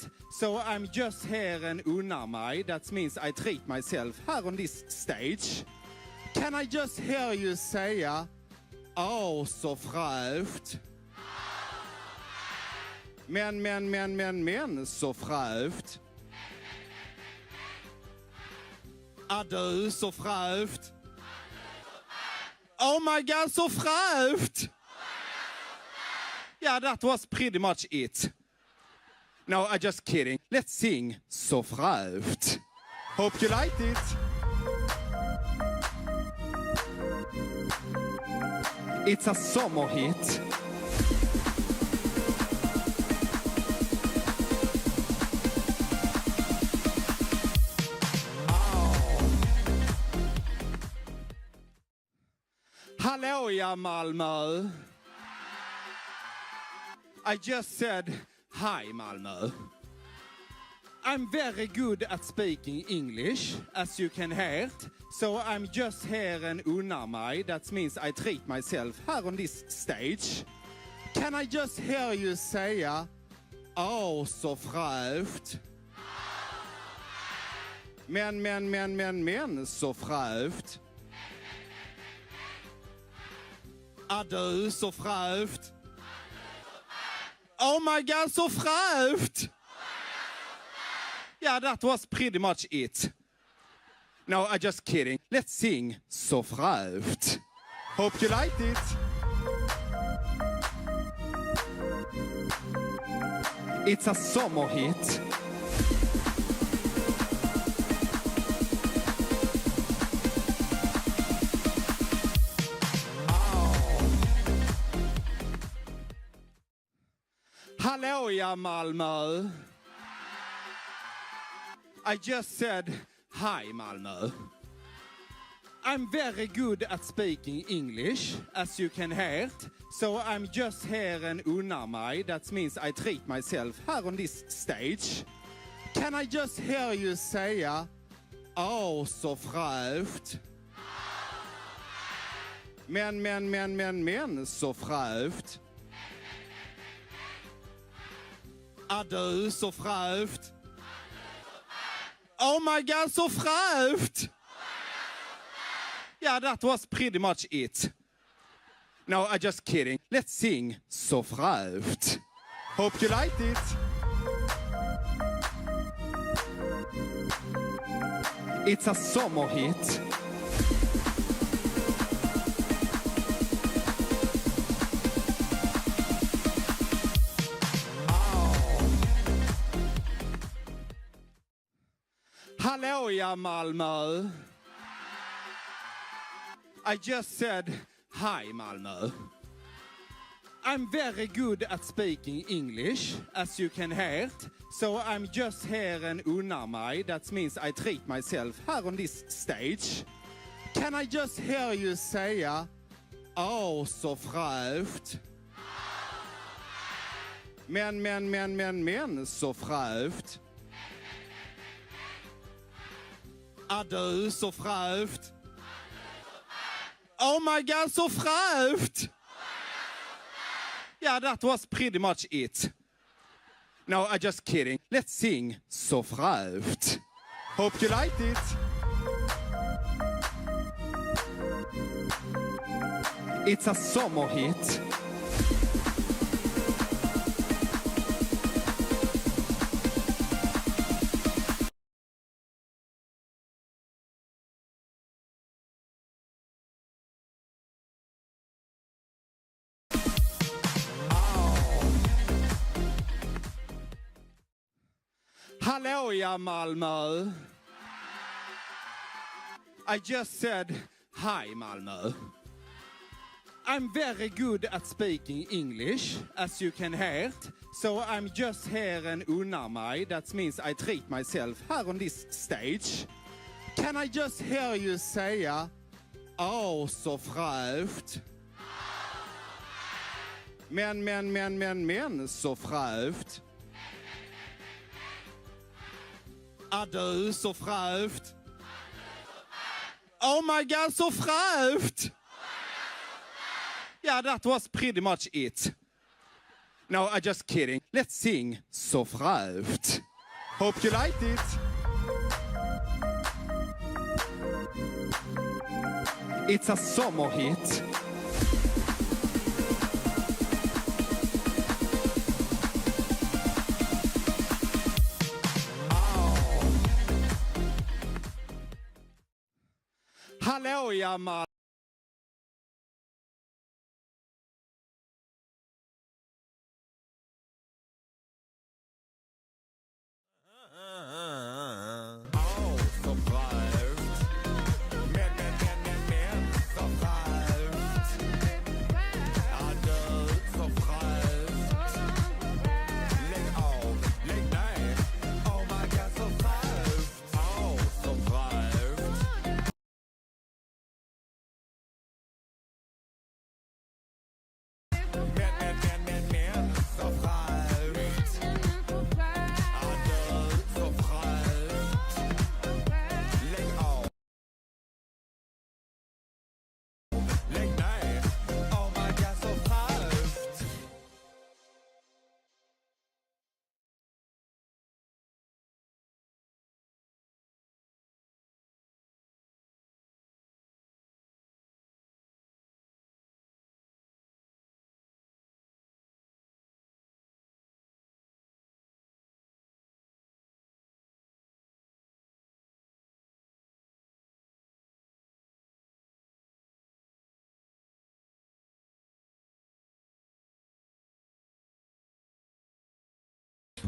So I'm just here and unnar mig. That means I treat myself here on this stage. Can I just hear you säga, åh så fräscht. Men, så fräscht. Du, så fräscht. Oh my god, so fräscht! Yeah, that was pretty much it. No, I'm just kidding. Let's sing So fräscht. Hope you liked it. It's a summer hit. Hallå ja Malmö. I just said hi Malmö. I'm very good at speaking English, as you can hear. So I'm just here and unnar mig. That means I treat myself here on this stage. Can I just hear you säga, åh så fräscht. Men, så fräscht. Du, så fräscht. Oh my god, so fräscht! Yeah, that was pretty much it. No, I'm just kidding. Let's sing Så Frälft. Hope you liked it. It's a summer hit. Hallå ja Malmö. I just said hi Malmö. I'm very good at speaking English, as you can hear. So I'm just here and unnar mig. That means I treat myself here on this stage. Can I just hear you say, "Åh, så fräscht"? Men, så fräscht. Är du så fräscht? Oh my god, så fräscht! Yeah, that was pretty much it. No, I'm just kidding. Let's sing Så Frälft. Hope you liked it. It's a summer hit. Hallå ja Malmö. I just said hi Malmö. I'm very good at speaking English, as you can hear. So I'm just here and unnar mig. That means I treat myself here on this stage. Can I just hear you say, "Åh, så fräscht"? Men, så fräscht. Är du så fräscht? Oh my god, så fräscht! Yeah, that was pretty much it. No, I'm just kidding. Let's sing Så Frälft. Hope you liked it. It's a summer hit. Hallå ja Malmö. I just said hi Malmö. I'm very good at speaking English, as you can hear. So I'm just here and unnar mig. That means I treat myself here on this stage. Can I just hear you say, "Åh, så fräscht"? Men, så fräscht. Är du så fräscht? Oh my god, så fräscht! Yeah, that was pretty much it. No, I'm just kidding. Let's sing Så Frälft. Hope you liked it. It's a summer hit. Hallå ja Malmö.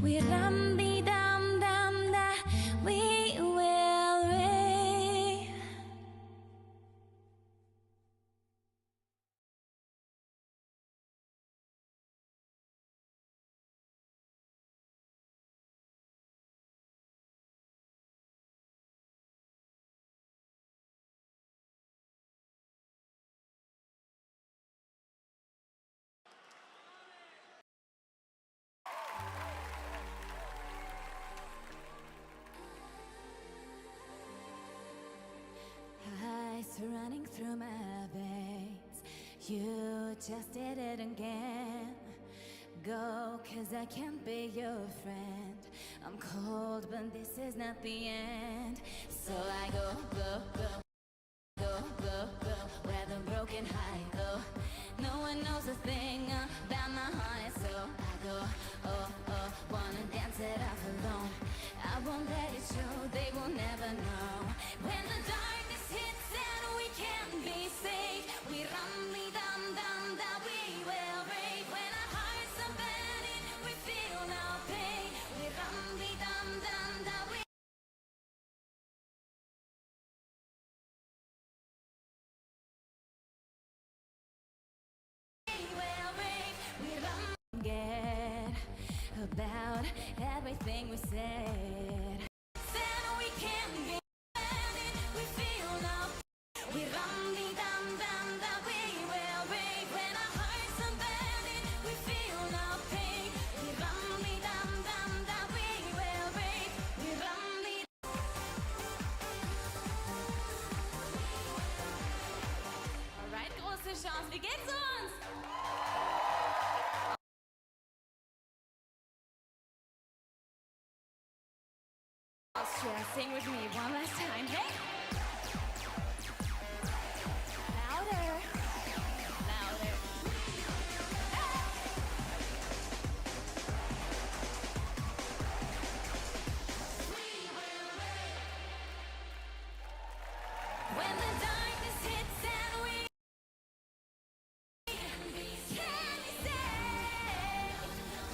We ram the dum dum da, we will rave. Ice running through my veins. You just did it again. Go, 'cause I can't be your friend. I'm cold, but this is not the end. So I go, go, go, go, go, go, where the broken heart go. No one knows a thing about my heart, so I go, oh, oh, wanna dance it off alone. I won't let it show, they will never know. When the darkness hits and we can't be saved, we run the dum dum that we will rave. When our hearts are burning, we feel no pain. We run the dum dum that we will rave. We run forget about everything we said. Then we can't be burning, we feel no. We run the dum dum that we will rave. When our hearts are burning, we feel no pain. We run the dum dum that we will rave. We run the. Alright, große Chance, wie geht's uns? Austria, sing with me one last time, hey? Louder, louder. When the darkness hits and we can be saved,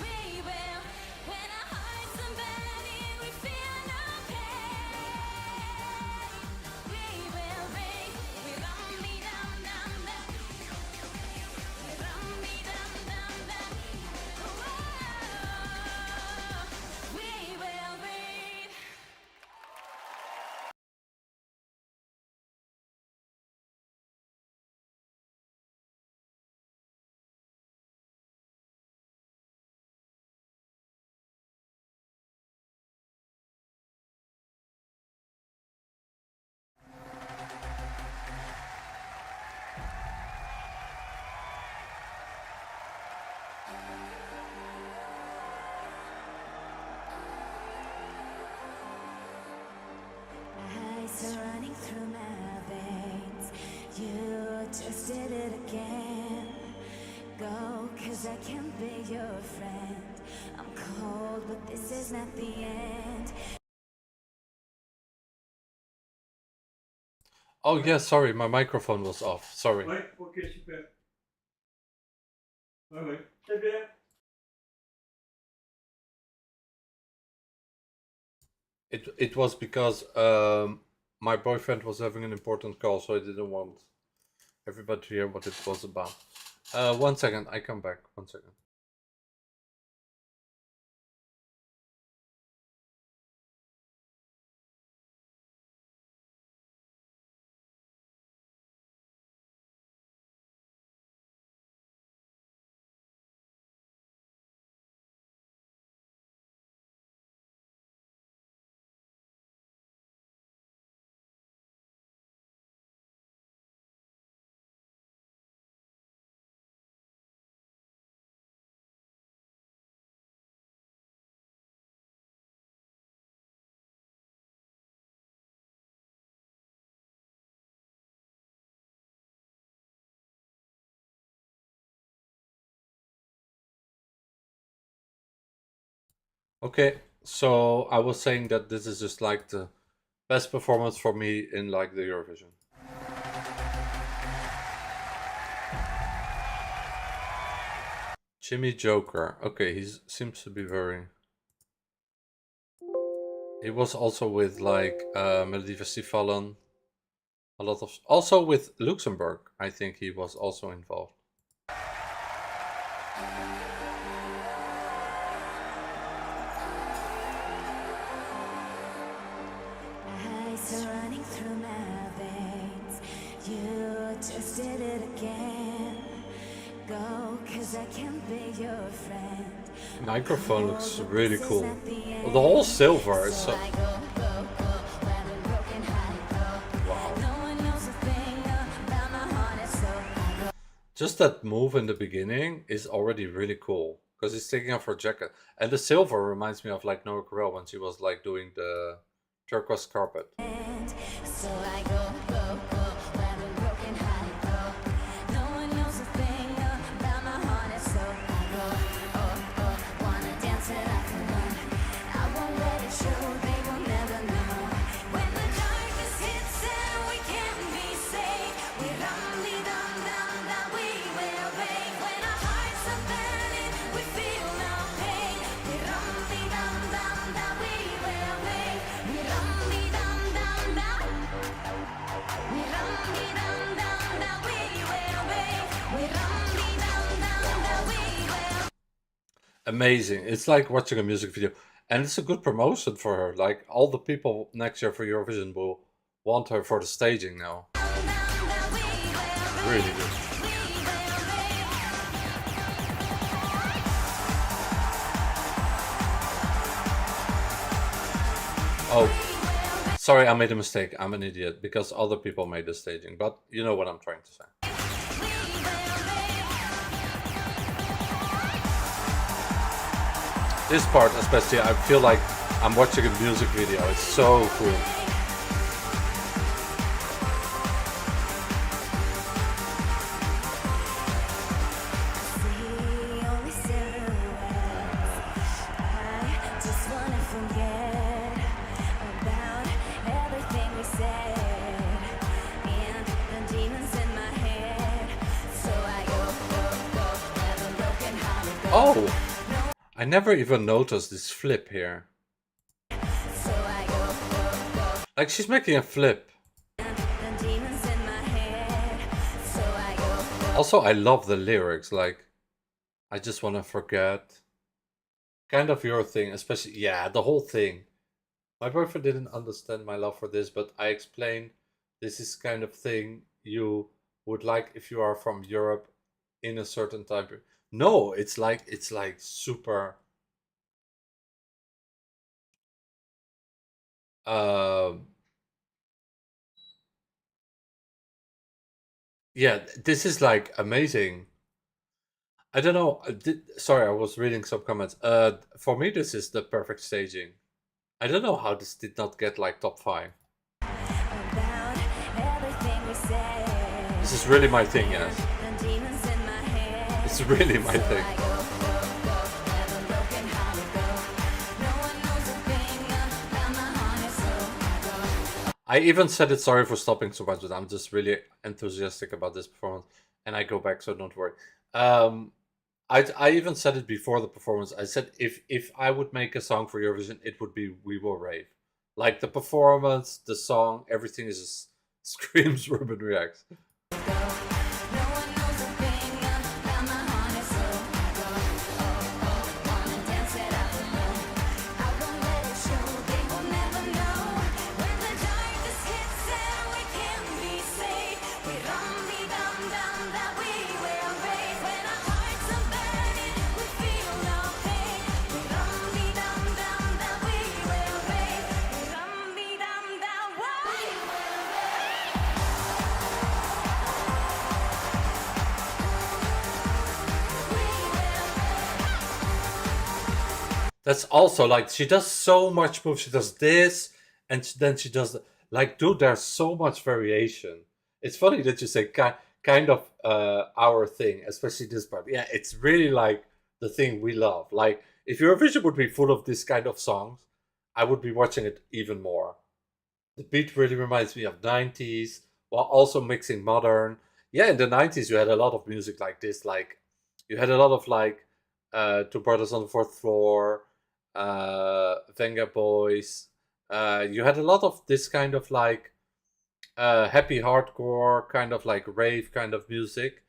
we will. When our hearts are burning, we feel no pain. We will rave. We run me dum dum dum. We run me dum dum dum. Whoa. We will rave. Ice are running through my veins. You just did it again. Go, 'cause I can't be your friend. I'm cold, but this is not the end. Oh yeah, sorry, my microphone was off. Sorry. Ok, super. Ouais, c'est bien. It was because my boyfriend was having an important call, so I didn't want everybody to hear what it was about. 1 second, I come back. 1 second. Okay, so I was saying that this is just like the best performance for me in like the Eurovision. Jimmy Joker. Okay, he seems to be very He was also with like Melodifestivalen. A lot of, also with Luxembourg, I think he was also involved. Ice are running through my veins. You just did it again. Go, 'cause I can't be your friend. Microphone looks really cool. The whole silver is so... Just that move in the beginning is already really cool. Because he's taking off her jacket. And the silver reminds me of like Noah Carell when she was like doing the turquoise carpet. So I go, where the broken hearted go. No one knows a thing about my heart, and so I go, wanna dance it out for fun. I won't let it show, they will never know. When the darkness hits and we can't be saved, we rum-dee-dum-dum-dum, we will rave. When our hearts are burning, we feel no pain. We rum-dee-dum-dum-dum, we will rave. We rum-dee-dum-dum-dum. We rum-dee-dum-dum-dum, we will rave. We rum-dee-dum-dum-dum, we will. Amazing. It's like watching a music video. And it's a good promotion for her. Like all the people next year for Eurovision will want her for the staging now. Really good. Oh, sorry, I made a mistake. I'm an idiot because other people made the staging, but you know what I'm trying to say. This part especially, I feel like I'm watching a music video. It's so cool. Just wanna forget about everything we said and the demons in my head. So I go, where the broken hearted go. Oh, I never even noticed this flip here. So I go, Like she's making a flip. the demons in my head. So I go. Also, I love the lyrics. Like, I just want to forget. Kind of your thing, especially, yeah, the whole thing. My boyfriend didn't understand my love for this, but I explained this is kind of thing you would like if you are from Europe in a certain time period. No, it's like super yeah, this is like amazing. I don't know. Sorry, I was reading some comments. For me, this is the perfect staging. I don't know how this did not get like top 5. About everything we said. This is really my thing, yes. The demons in my head. It's really my thing. Where the broken hearted go. No one knows a thing about my heart, and so I go. I even said it, sorry for stopping so much, but I'm just really enthusiastic about this performance. And I go back, so don't worry. I even said it before the performance. I said if I would make a song for Eurovision, it would be We Will Rave. Like the performance, the song, everything is just screams Ruben Reacts. That's also like, she does so much moves. She does this, and then she does, like, dude, there's so much variation. It's funny that you say kind of our thing, especially this part. Yeah, it's really like the thing we love. Like, if Eurovision would be full of this kind of songs, I would be watching it even more. The beat really reminds me of 90s, while also mixing modern. Yeah, in the 90s you had a lot of music like this. Like, you had a lot of like Two Brothers on the Fourth Floor, Venga Boys, you had a lot of this kind of like happy hardcore, kind of like rave kind of music,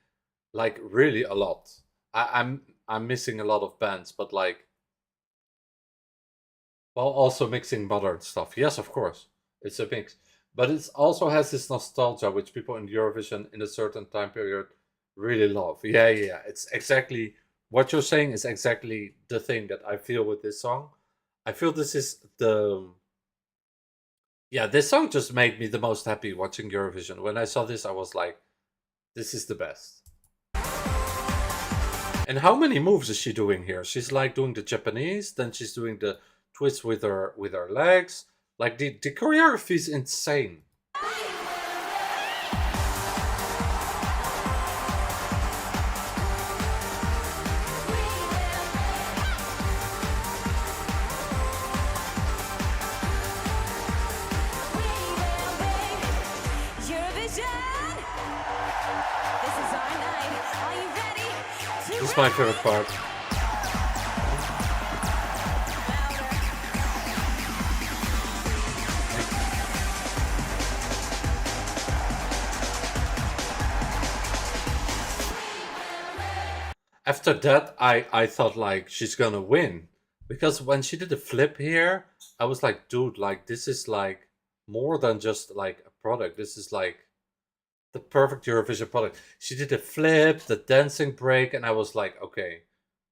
like really a lot. I'm missing a lot of bands, but like, while also mixing modern stuff. Yes, of course, it's a mix, but it also has this nostalgia which people in Eurovision in a certain time period really love. Yeah, it's exactly what you're saying is exactly the thing that I feel with this song. I feel this is the... Yeah, this song just made me the most happy watching Eurovision. When I saw this, I was like, this is the best. And how many moves is she doing here? She's like doing the Japanese, then she's doing the twist with her legs. Like the choreography is insane. This is my favorite part. After that, I thought like she's gonna win, because when she did the flip here, I was like, dude, like this is like more than just like a product. This is like the perfect Eurovision product. She did the flip, the dancing break, and I was like, okay,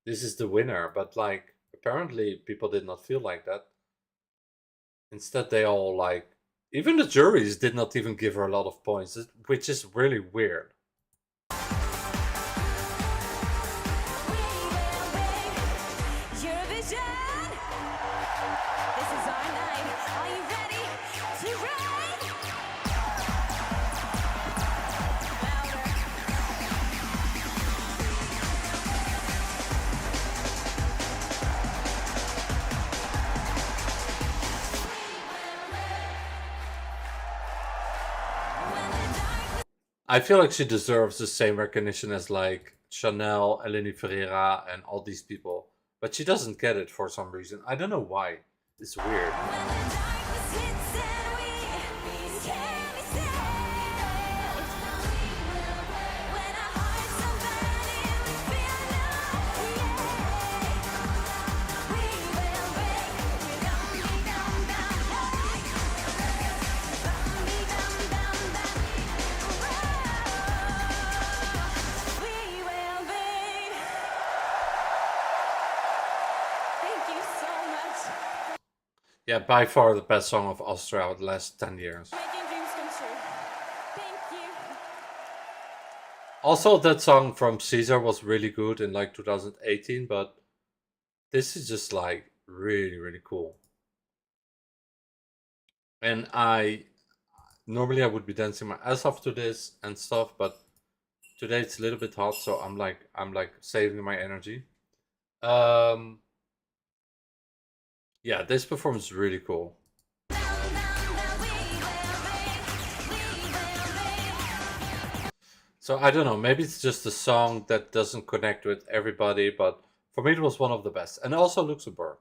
this is the winner. But like, apparently people did not feel like that. Instead, they all like, even the juries did not even give her a lot of points, which is really weird. I feel like she deserves the same recognition as like Chanel, Eleni Ferreira, and all these people. But she doesn't get it for some reason. I don't know why. It's weird. Yeah, by far the best song of Austria of the last 10 years. Also, that song from Caesar was really good in like 2018, but this is just like really, really cool. And normally I would be dancing my ass off to this and stuff, but today it's a little bit hot, so I'm like saving my energy. Yeah, this performance is really cool. So I don't know, maybe it's just a song that doesn't connect with everybody, but for me it was one of the best. And also Luxembourg.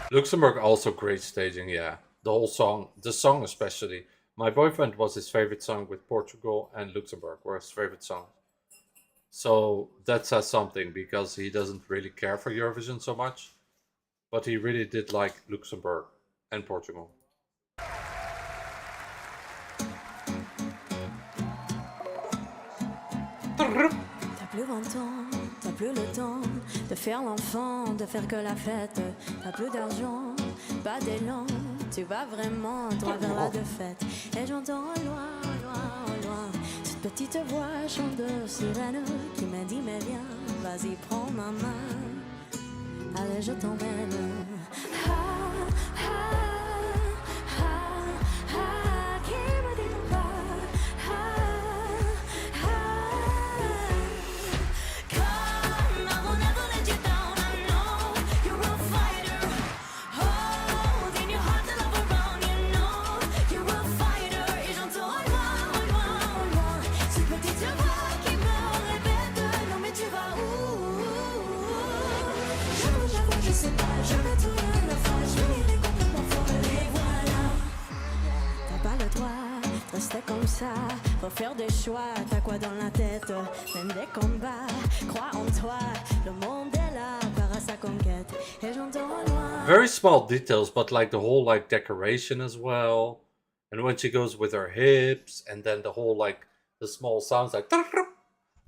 Luxembourg also great staging, yeah. The whole song, the song especially. My Boyfriend was his favorite song with Portugal, and Luxembourg were his favorite songs. So that says something, because he doesn't really care for Eurovision so much. But he really did like Luxembourg and Portugal. T'as plus 20 ans, t'as plus le temps de faire l'enfant, de faire que la fête. T'as plus d'argent, pas d'élan, tu vas vraiment droit vers la défaite. Et j'entends au loin, au loin, au loin, cette petite voix chante de sirène qui me dit mais viens, vas-y prends ma main, allez je t'emmène. Ah, ah, ah, ah, qui me dit non pas. comme ça, faut faire des choix. T'as quoi dans la tête? Même des combats. Crois en toi, le monde est là, part à sa conquête. Et j'entends au loin. Very small details, but like the whole like decoration as well. And when she goes with her hips, and then the whole like the small sounds like,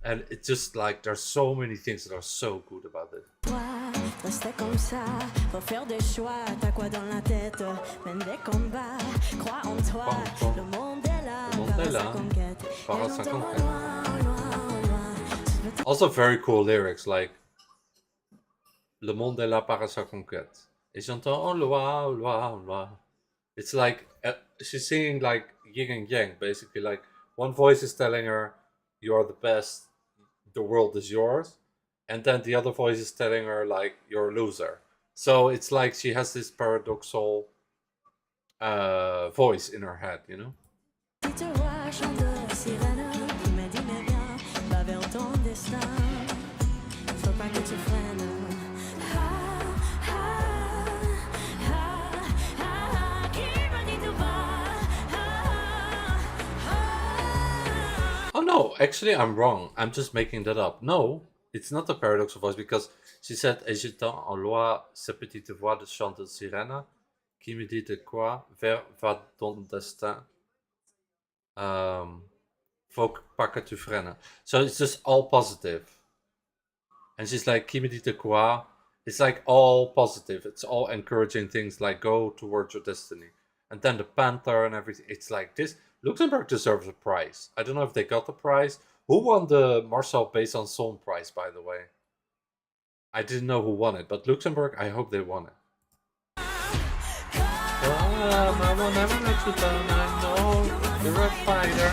and it's just like there's so many things that are so good about it. Reste comme ça, faut faire des choix. T'as quoi dans la tête? Même des combats. Crois en toi, le monde est là, part à sa conquête. Part à sa conquête. Also very cool lyrics, like le monde est là par sa conquête. Et j'entends au loin, au loin, au loin. It's like she's singing like yin and yang, basically. Like one voice is telling her, "You're the best. The world is yours," and then the other voice is telling her like, "You're a loser." So it's like she has this paradoxical voice in her head, you know. Oh no, actually I'm wrong. I'm just making that up. No, it's not a paradoxical voice because she said, "Et j'entends en loin cette petite voix de chant de sirène qui me dit de quoi vers va ton destin. Faut pas que tu freines." So it's just all positive. And she's like, "Qui me dit de quoi?" It's like all positive. It's all encouraging things like go towards your destiny. And then the panther and everything. It's like this. Luxembourg deserves a prize. I don't know if they got the prize. Who won the Marcel Based on Song prize, by the way? I didn't know who won it, but Luxembourg, I hope they won it. I will never let you down, I know you're a fighter.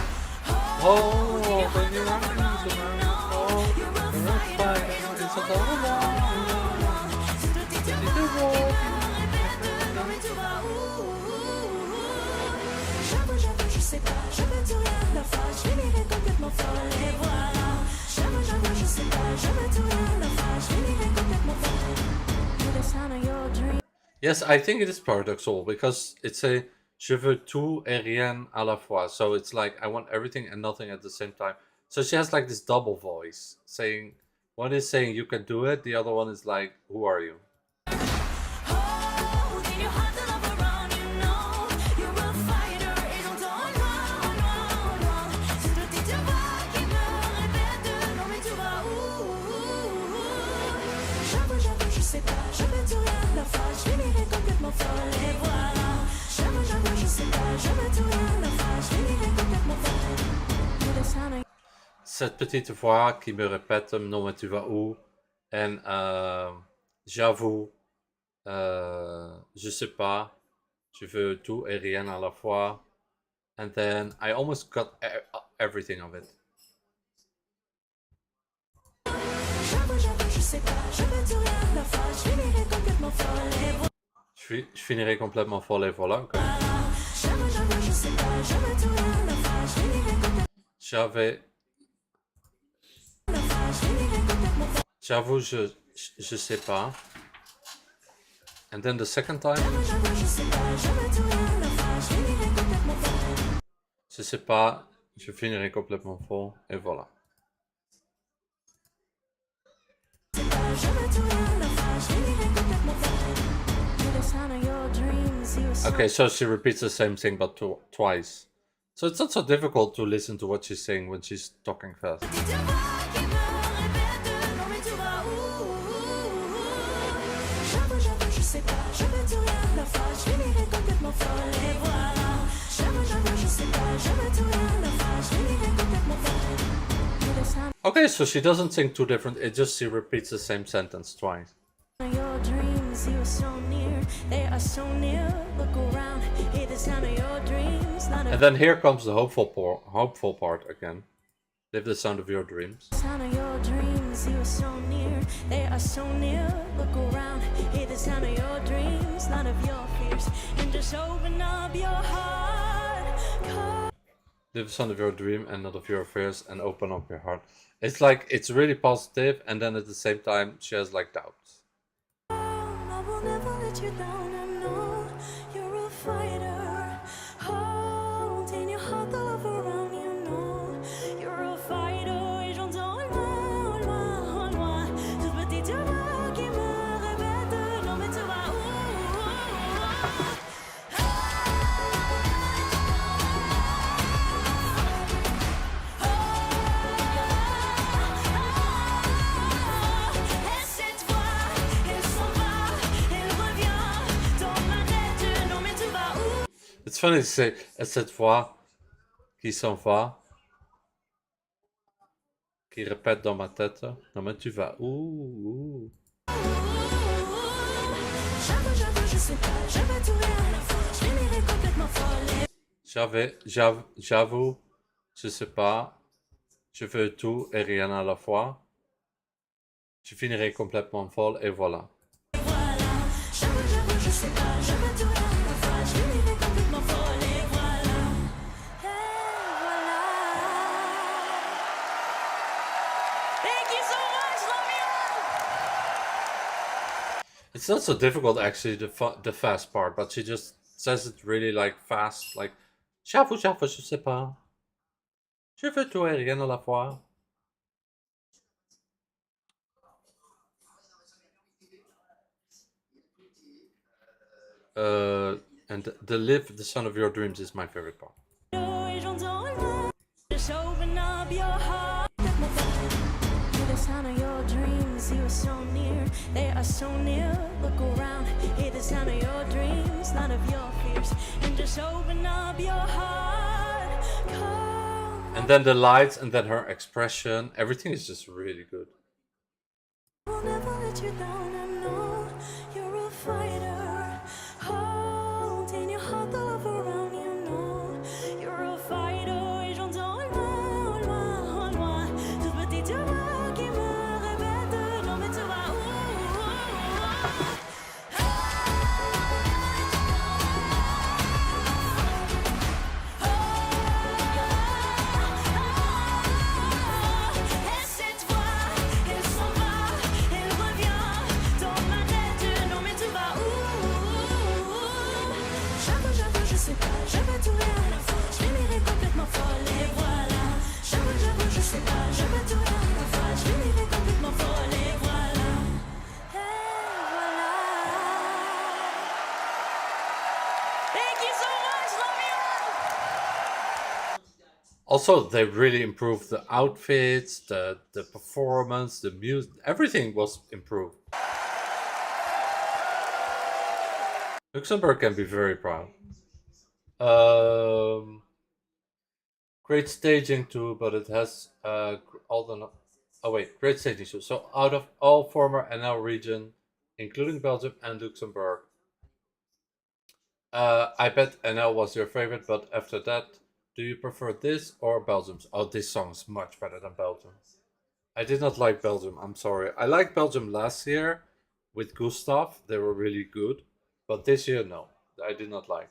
Oh, but you're a fighter. Oh, you're a fighter. It's a Yes, I think it is paradoxical because it's a je veux tout et rien à la fois. So it's like I want everything and nothing at the same time. So she has like this double voice saying, one is saying you can do it, the other one is like, who are you? Cette petite voix qui me répète non mais tu vas où? And j'avoue, je sais pas, je veux tout et rien à la fois. And then I almost got everything of it. Je finirai complètement folle et voilà. Okay. J'avoue, je sais pas. And then the second time. Je sais pas, je finirai complètement folle et voilà. Okay, so she repeats the same thing but twice. So it's not so difficult to listen to what she's saying when she's talking fast. Okay, so she doesn't sing two different, it just she repeats the same sentence twice. Your dreams, you are so near, they are so near. Look around, hear the sound of your dreams. And then here comes the hopeful part again. Live the sound of your dreams. Sound of your dreams, you are so near, they are so near. Look around, hear the sound of your dreams, none of your fears, and just open up your heart. Live the sound of your dream and not of your fears, and open up your heart. It's like it's really positive, and then at the same time she has like doubts. I will never let you down, I know you're a fighter. Hold in your heart the love It's funny to say, cette voix qui s'en va, qui répète dans ma tête, non mais tu vas où? J'avoue, je sais pas, je veux tout et rien à la fois. Je finirai complètement folle et voilà. It's not so difficult actually, the fast part, but she just says it really like fast, like j'avoue, je sais pas. Je veux tout et rien à la fois. And the live the son of your dreams is my favorite part. Just open up your heart. Hear the sound of your dreams. You are so near. They are so near. Look around. Hear the sound of your dreams, not of your fears. And just open up your heart. Come. And then the lights, and then her expression, everything is just really good. I'll never let you down. I know you're a fighter. Hold in your heart the love around you. Know you're a fighter. Et j'entends loin, loin, loin. Tout petit voix qui me répète. Non mais tu vas où? Et cette voix, elle s'en va, elle revient dans ma tête. Non mais tu vas où? J'avoue, je sais pas, je veux tout rien à la fois. Je finirai complètement folle et voilà. J'avoue, je sais pas, je veux tout rien à la fois. Je finirai complètement folle et voilà. Et voilà. Thank you so much, love you all. Also, they really improved the outfits, the performance, the music, everything was improved. Luxembourg can be very proud. Great staging too, but it has all the... Oh wait, great staging too. So out of all former NL region, including Belgium and Luxembourg, I bet NL was your favorite, but after that, do you prefer this or Belgium's? Oh, this song's much better than Belgium. I did not like Belgium, I'm sorry. I liked Belgium last year with Gustav, they were really good. But this year, no, I did not like.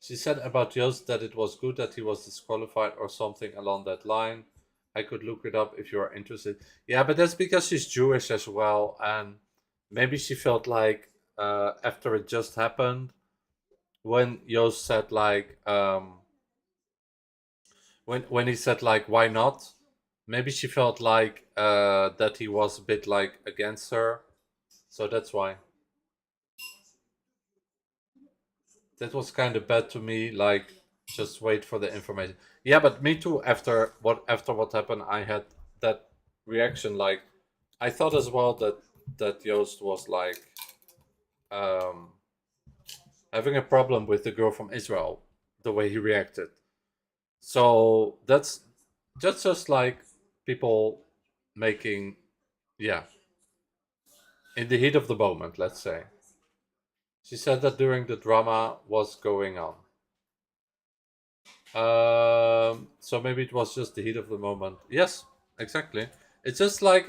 She said about Joost that it was good that he was disqualified or something along that line. I could look it up if you are interested. Yeah, but that's because she's Jewish as well. And maybe she felt like after it just happened, when Joost said like, when he said like, why not? Maybe she felt like that he was a bit like against her. So that's why. That was kind of bad to me, like just wait for the information. Yeah, but me too, after what happened, I had that reaction. Like I thought as well that Joost was like having a problem with the girl from Israel, the way he reacted. So that's just like people making, yeah, in the heat of the moment, let's say. She said that during the drama was going on. So maybe it was just the heat of the moment. Yes, exactly. It's just like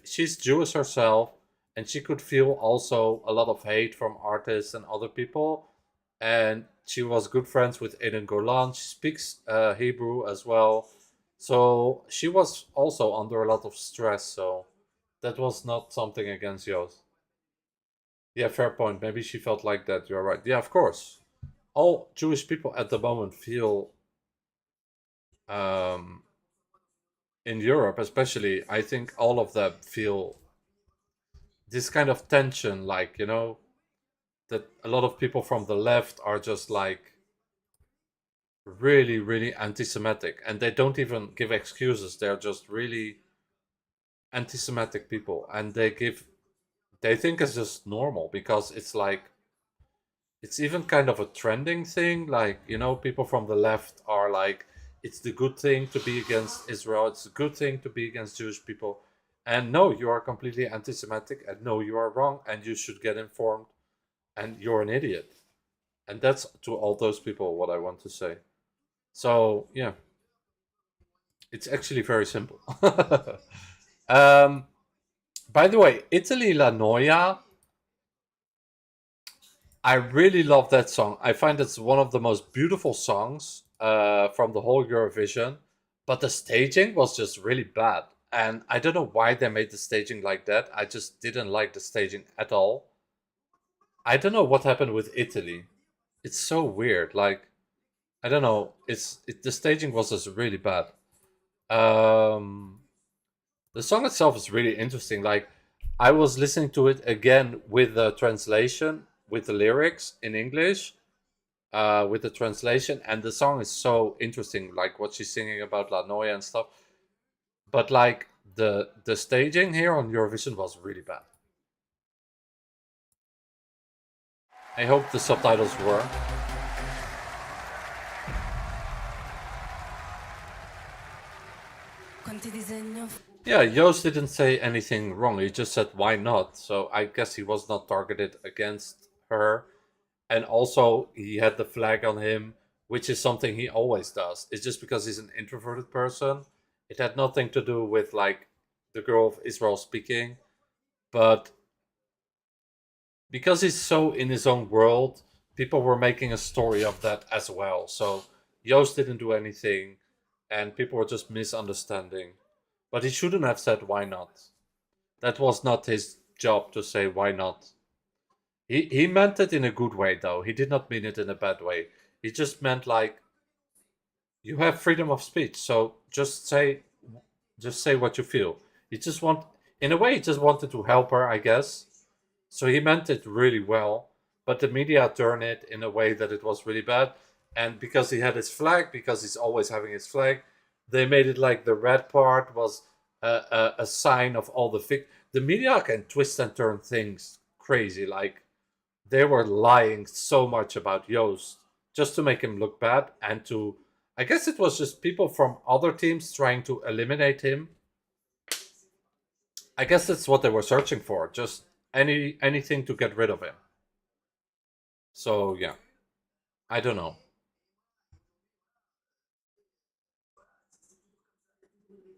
she's Jewish herself, and she could feel also a lot of hate from artists and other people. And she was good friends with Eden Golan. She speaks Hebrew as well. So she was also under a lot of stress. So that was not something against Joost. Yeah, fair point. Maybe she felt like that. You're right. Yeah, of course. All Jewish people at the moment feel, in Europe especially, I think all of them feel this kind of tension, like, you know, that a lot of people from the left are just like really, really anti-Semitic, and they don't even give excuses. They're just really anti-Semitic people, and they think it's just normal because it's like it's even kind of a trending thing. Like, you know, people from the left are like, it's the good thing to be against Israel. It's a good thing to be against Jewish people. And no, you are completely anti-Semitic. And no, you are wrong. And you should get informed. And you're an idiot. And that's to all those people what I want to say. So, yeah. It's actually very simple. By the way, Italy La Noia. I really love that song. I find it's one of the most beautiful songs from the whole Eurovision. But the staging was just really bad. And I don't know why they made the staging like that. I just didn't like the staging at all. I don't know what happened with Italy. It's so weird. Like, I don't know. The staging was just really bad. The song itself is really interesting. Like, I was listening to it again with the translation, with the lyrics in English, with the translation, and the song is so interesting. Like what she's singing about La Noia and stuff. But like the staging here on Eurovision was really bad. I hope the subtitles work. Yeah, Joost didn't say anything wrong. He just said, why not? So I guess he was not targeted against her. And also, he had the flag on him, which is something he always does. It's just because he's an introverted person. It had nothing to do with, like, the girl of Israel speaking. But because he's so in his own world, people were making a story of that as well. So Joost didn't do anything, and people were just misunderstanding. But he shouldn't have said, why not? That was not his job to say, why not? He meant it in a good way, though. He did not mean it in a bad way. He just meant, like, you have freedom of speech, so just say what you feel. In a way, he just wanted to help her, I guess. So he meant it really well, but the media turned it in a way that it was really bad. And because he had his flag, because he's always having his flag, they made it like the red part was a sign of all the media can twist and turn things crazy. Like, they were lying so much about Joost just to make him look bad, and to, I guess it was just people from other teams trying to eliminate him. I guess that's what they were searching for, just anything to get rid of him. So yeah, I don't know.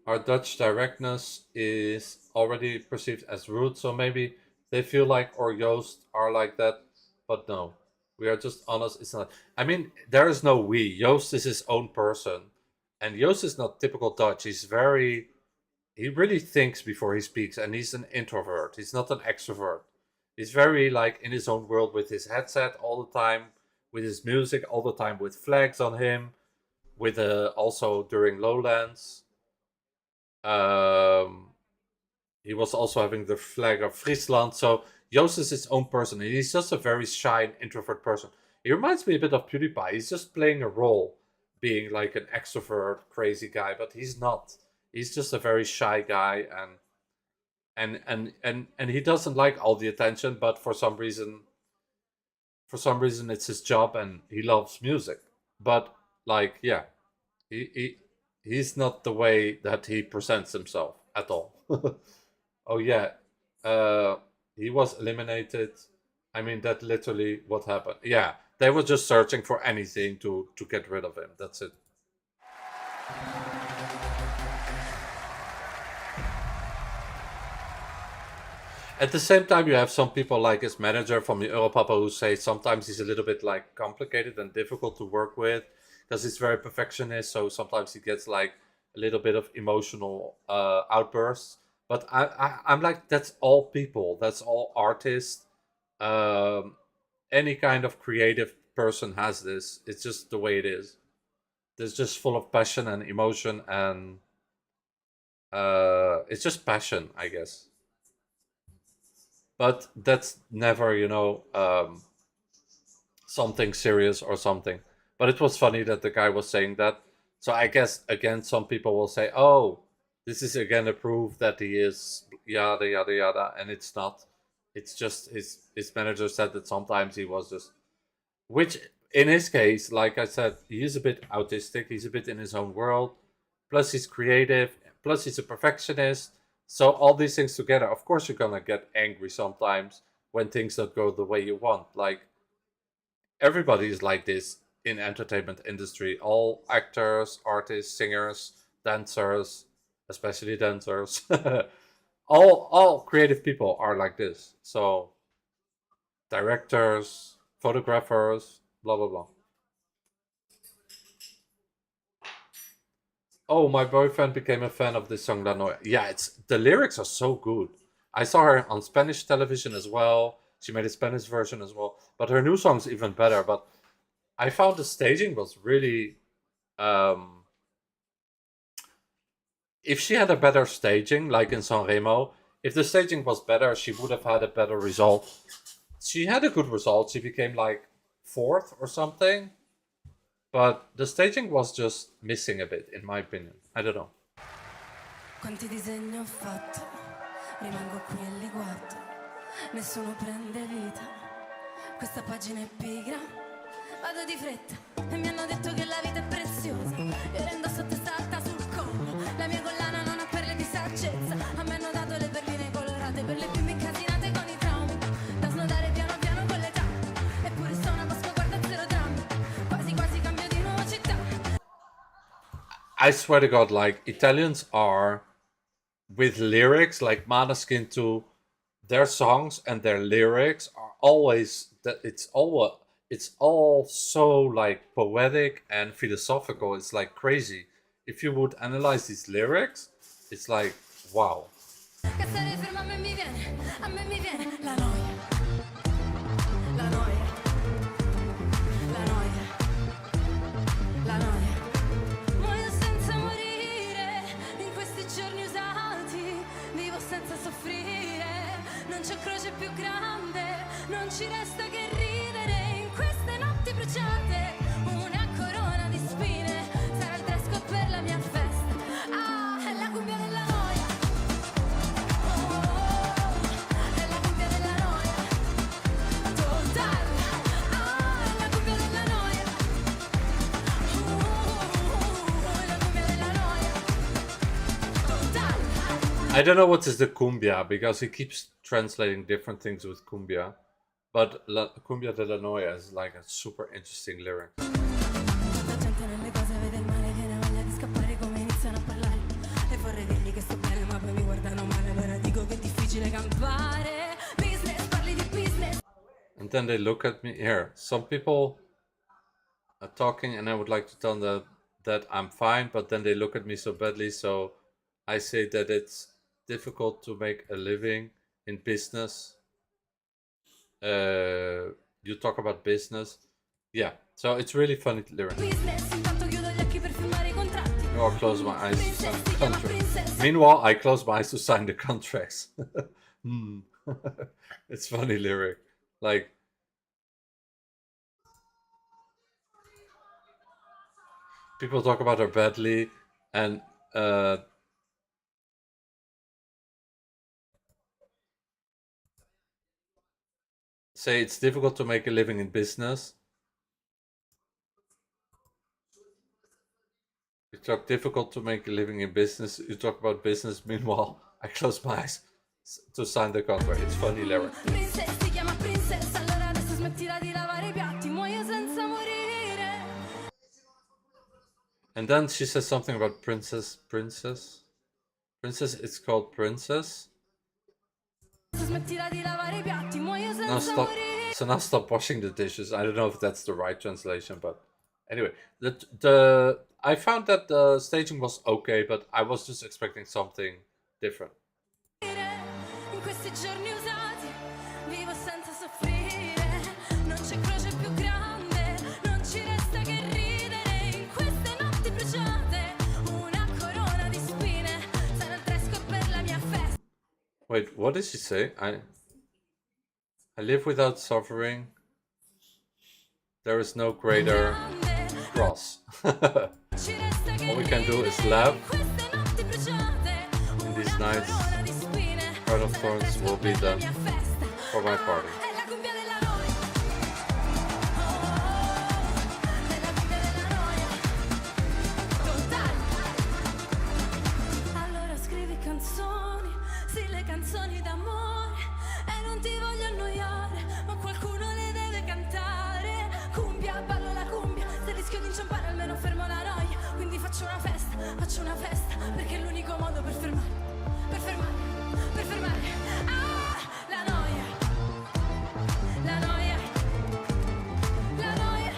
Our Dutch directness is already perceived as rude, so maybe they feel like or Joost are like that, but no. We are just honest. It's not. I mean, there is no we. Joost is his own person, and Joost is not typical Dutch. He really thinks before he speaks, and he's an introvert. He's not an extrovert. He's very, like, in his own world with his headset all the time, with his music all the time, with flags on him, with also during Lowlands. He was also having the flag of Friesland. So Joost is his own person. And he's just a very shy and introvert person. He reminds me a bit of PewDiePie. He's just playing a role, being like an extrovert, crazy guy, but he's not. He's just a very shy guy, and he doesn't like all the attention, but for some reason it's his job, and he loves music. But like, yeah, he's not the way that he presents himself at all. Oh yeah, he was eliminated. I mean, that literally what happened. Yeah, they were just searching for anything to get rid of him. That's it. At the same time, you have some people like his manager from the Europapa who say sometimes he's a little bit like complicated and difficult to work with because he's very perfectionist. So sometimes he gets like a little bit of emotional outbursts. But I'm like, that's all people. That's all artists. Any kind of creative person has this. It's just the way it is. It's just full of passion and emotion, and it's just passion, I guess. But that's never, something serious or something. But it was funny that the guy was saying that. So I guess, again, some people will say, oh, this is again a proof that he is yada, yada, yada. And it's not. It's just his manager said that sometimes he was just Which, in his case, like I said, he is a bit autistic. He's a bit in his own world. Plus, he's creative. Plus, he's a perfectionist. So all these things together, of course, you're gonna get angry sometimes when things don't go the way you want. Like, everybody is like this in entertainment industry. All actors, artists, singers, dancers, especially dancers. all creative people are like this. So directors, photographers, blah blah blah. Oh, my boyfriend became a fan of this song La Noia. Yeah, the lyrics are so good. I saw her on Spanish television as well. She made a Spanish version as well. But her new song's even better. But I found the staging was really... if she had a better staging, like in Sanremo, if the staging was better, she would have had a better result. She had a good result. She became like 4th or something. But the staging was just missing a bit, in my opinion. I don't know. Quanti disegni ho fatto, rimango qui e li guardo, nessuno prende vita, questa pagina è pigra, vado di fretta e mi hanno detto che la vita è preziosa, io le indosso a testa alta sul collo, la mia collana non ha perle di saggezza, a me hanno dato le perline colorate per le bimbe incasinate con i traumi, da snodare piano piano con l'età, eppure sto una Pasqua guarda zero drammi, quasi quasi cambio di nuova città. I swear to God, like, Italians are, with lyrics, like Maneskin too, their songs and their lyrics are always, it's all so, like, poetic and philosophical. It's, like, crazy. If you would analyze these lyrics, it's like, wow. Cazzare ferma a me mi viene la noia, la noia, la noia, la noia. Muoio senza morire, in questi giorni usati, vivo senza soffrire, non c'è croce più grande, non ci resta che ridere, in queste notti bruciate, una corona di spine, sarà il dress code per la mia festa, ah, è la cumbia della noia. I don't know what is the cumbia, because he keeps translating different things with cumbia. But Cumbia de la Noia is like a super interesting lyric. La gente nelle cose vede il male, viene voglia di scappare come iniziano a parlare. E vorrei dirgli che sto bene, ma poi mi guardano male. Allora dico che è difficile campare. Business, parli di business. And then they look at me. Here, some people are talking and I would like to tell them that I'm fine, but then they look at me so badly, so I say that it's difficult to make a living in business. You talk about business. Yeah, so it's really funny lyric. Or close my eyes to sign the contract. Meanwhile, I close my eyes to sign the contracts. It's funny lyric. Like, people talk about her badly, and say it's difficult to make a living in business. You talk difficult to make a living in business. You talk about business. Meanwhile, I close my eyes to sign the contract. It's funny lyric. And then she says something about princess. It's called princess. Now stop. So now stop washing the dishes. I don't know if that's the right translation, but anyway, I found that the staging was okay, but I was just expecting something different. Wait, what did she say? I live without suffering. There is no greater cross. All we can do is laugh. In these nights, Crown of Thorns will be done for my party. sì le canzoni d'amore e non ti voglio annoiare, ma qualcuno le deve cantare. Cumbia, ballo la cumbia, se rischio di inciampare almeno fermo la noia. Quindi faccio una festa, perché è l'unico modo per fermare, per fermare, per fermare. Ah, la noia, la noia, la noia,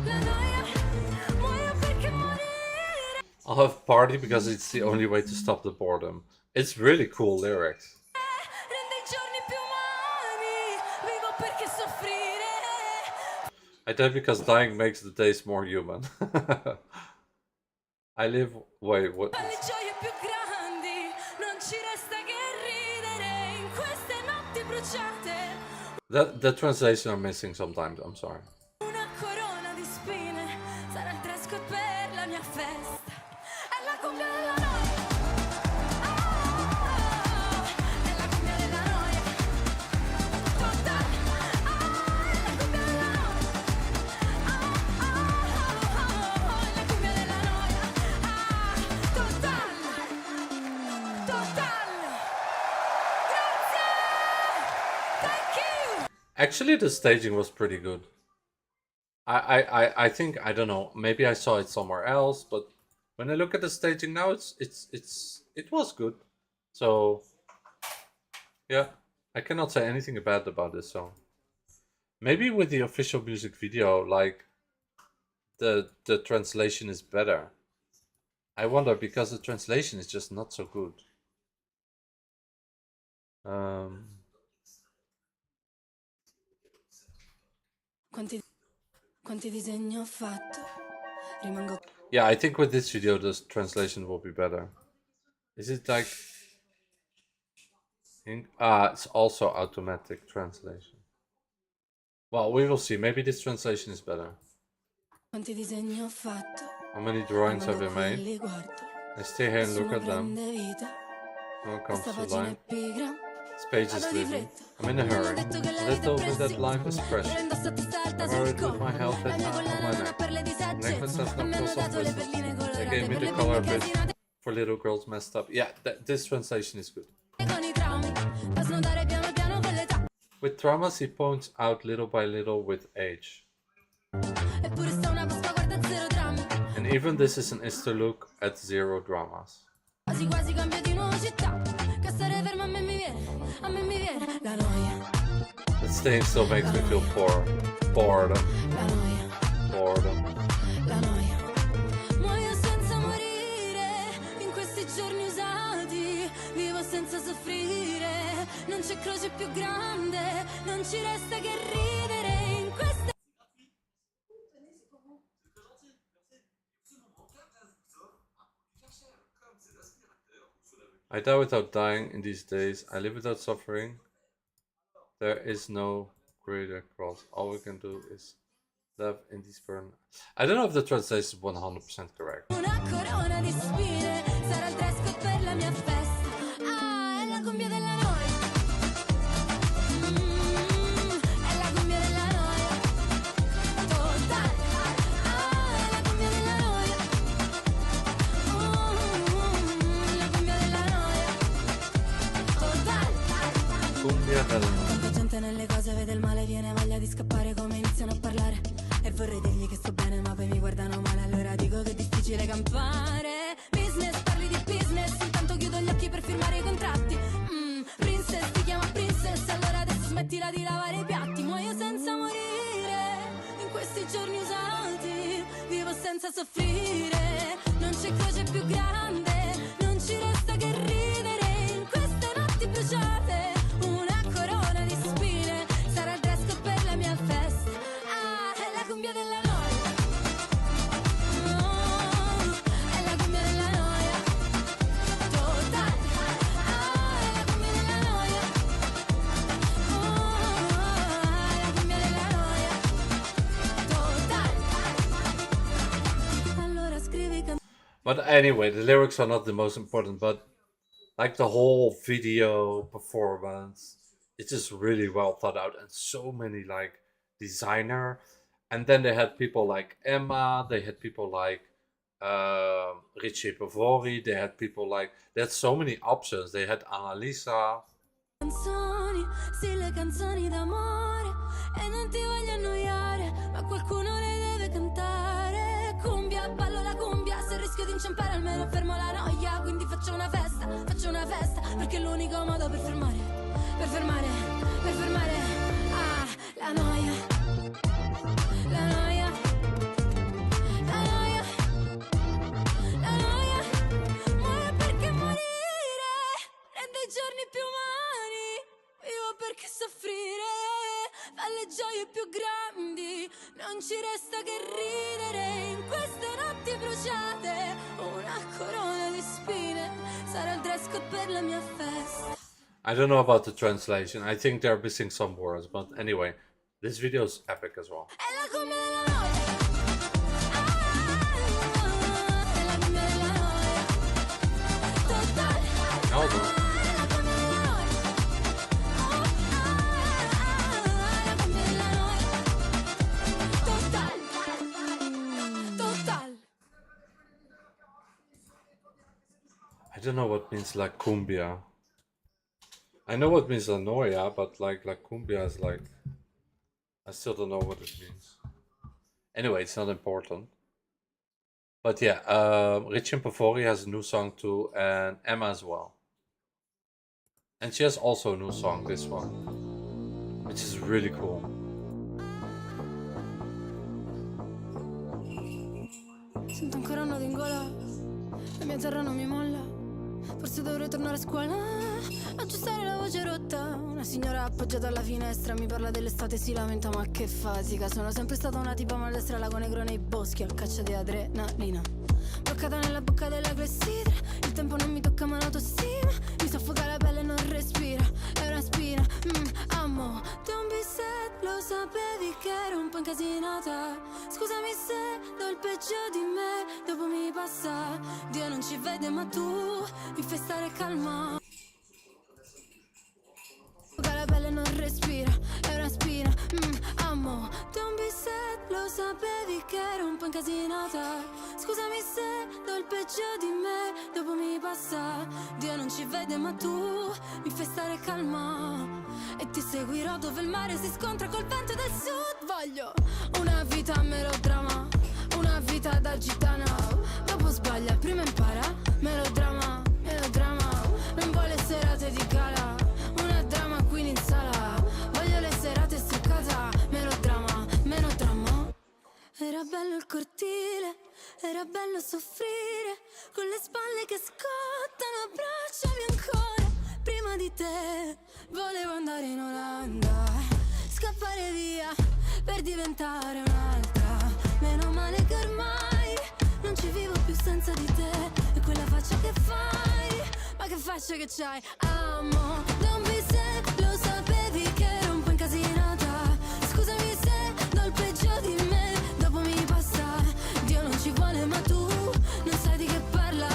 la noia, muoio perché morire. I'll have party because it's the only way to stop the boredom. It's really cool lyrics. Rende i giorni più umani, vivo perché soffrire. I die because dying makes the days more human. I live... Wait, what? Alle gioie più grandi, non ci resta che ridere in queste notti bruciate. The translation I'm missing sometimes, I'm sorry. Una corona di spine sarà il dress code per la mia festa. È la cumbia della noia. È la cumbia della noia. Totale. È la cumbia della noia. È la cumbia della noia. Totale. Totale. Grazie. Thank you. Actually, the staging was pretty good. I think, I don't know, maybe I saw it somewhere else, but when I look at the staging now, it was good. So yeah, I cannot say anything bad about this song. Maybe with the official music video, like the translation is better. I wonder, because the translation is just not so good. Quanti disegni ho fatto? Rimango. Yeah, I think with this video, the translation will be better. Is it like... it's also automatic translation. Well, we will see. Maybe this translation is better. Quanti disegni ho fatto? How many drawings have been made? Li guardo. I stay here and look at them. Grande vita. No one comes Questa to pagina life. è pigra. This page is living. I'm in a hurry. A little bit that life is precious. I'm worried with my health at on my neck. Necklace has no cross of wisdom. They gave me the color bit for little girls messed up. Yeah, this translation is good. With traumas, he points out little by little with age. And even this is an Easter look at zero dramas. Quasi quasi cambio di nuovo città. Che stare fermo a me mi viene la noia. But staying still makes me feel boredom. La noia. Boredom. La noia. Muoio senza morire in questi giorni usati. Vivo senza soffrire. Non c'è croce più grande. Non ci resta che ridere in queste. I die without dying in these days. I live without suffering. There is no greater cross. All we can do is live in these burn. I don't know if the translation is 100% correct. Una corona di spine sarà il dress code per la mia festa. Ah, è la cumbia della noia. È la cumbia della noia. Totale. Ah, è la cumbia della noia. La cumbia della noia. Totale. Cumbia della noia. Tanta gente nelle cose vede il male, viene voglia di scappare come iniziano a parlare. E vorrei dirgli che sto bene, ma poi mi guardano male, allora dico che è difficile campare. Business, parli di business, intanto chiudo gli occhi per firmare i contratti. Princess, ti chiama princess, allora adesso smettila di lavare i piatti. Muoio senza morire, in questi giorni usati, vivo senza soffrire. Non c'è croce più grande, non ci resta che ridere in queste notti bruciate. Una corona di spine sarà il dress code per la mia festa. Ah, è la cumbia della noia. È la cumbia della noia. Totale. Ah, è la cumbia della noia. È la cumbia della noia. Totale. Allora scrivi But anyway, the lyrics are not the most important, but like the whole video performance, it's just really well thought out, and so many like designer. And then they had people like Emma, they had people like Richie Pavori, they had people like, they had so many options. They had Annalisa. Canzoni, sì, le canzoni d'amore, e non ti voglio annoiare, ma qualcuno le deve cantare. Cumbia, ballo la cumbia, se rischio di inciampare almeno fermo la noia. Quindi faccio una festa, perché è l'unico modo per fermare, ah, la noia, la noia, la noia, la noia. Muore perché morire rende i giorni più umani, vivo perché soffrire fa le gioie più grandi, non ci resta che ridere in queste notti bruciate, una corona di spine sarà il dress code per la mia festa. I don't know about the translation. I think they're missing some words, but anyway, this video is epic as well. I don't know what means like cumbia. I know what means Lanoia, but like cumbia is like, I still don't know what it means. Anyway, it's not important. But yeah, Richie Pavori has a new song too, and Emma as well. And she has also a new song, this one, which is really cool. Sento ancora un nodo in gola, la mia terra non mi molla. Forse dovrei tornare a scuola, aggiustare la voce rotta. Una signora appoggiata alla finestra mi parla dell'estate, si lamenta ma che fatica. Sono sempre stata una tipa maldestra, lago negro nei boschi, a caccia di adrenalina. Bloccata nella bocca della clessidra, il tempo non mi tocca ma l'autostima. Mi soffoca la pelle e non respira, è una spina. Amo, don't be sad, lo sapevi che ero un po' incasinata. Scusami se do il peggio di me, dopo mi passa. Dio non ci vede ma tu mi fai stare calma. La pelle non respira, è una spina. Amo, don't be sad, lo sapevi che ero un po' incasinata. Scusami se do il peggio di me, dopo mi passa. Dio non ci vede ma tu mi fai stare calma. E ti seguirò dove il mare si scontra col vento del sud. Voglio una vita a melodrama, una vita da gitana. Dopo sbaglia, prima impara. Melodrama, non vuole serate di gala. Una drama queen in sala, voglio le serate struccata. Melodrama. Era bello il cortile, era bello soffrire, con le spalle che scottano, abbracciami ancora. Prima di te volevo andare in Olanda, scappare via per diventare un'altra. Meno male che ormai non ci vivo più senza di te. E quella faccia che fai, ma che faccia che c'hai. Amo, don't be sad, lo sapevi che ero un po' incasinata. Scusami se do il peggio di me, dopo mi passa. Dio non ci vuole ma tu non sai di che parla.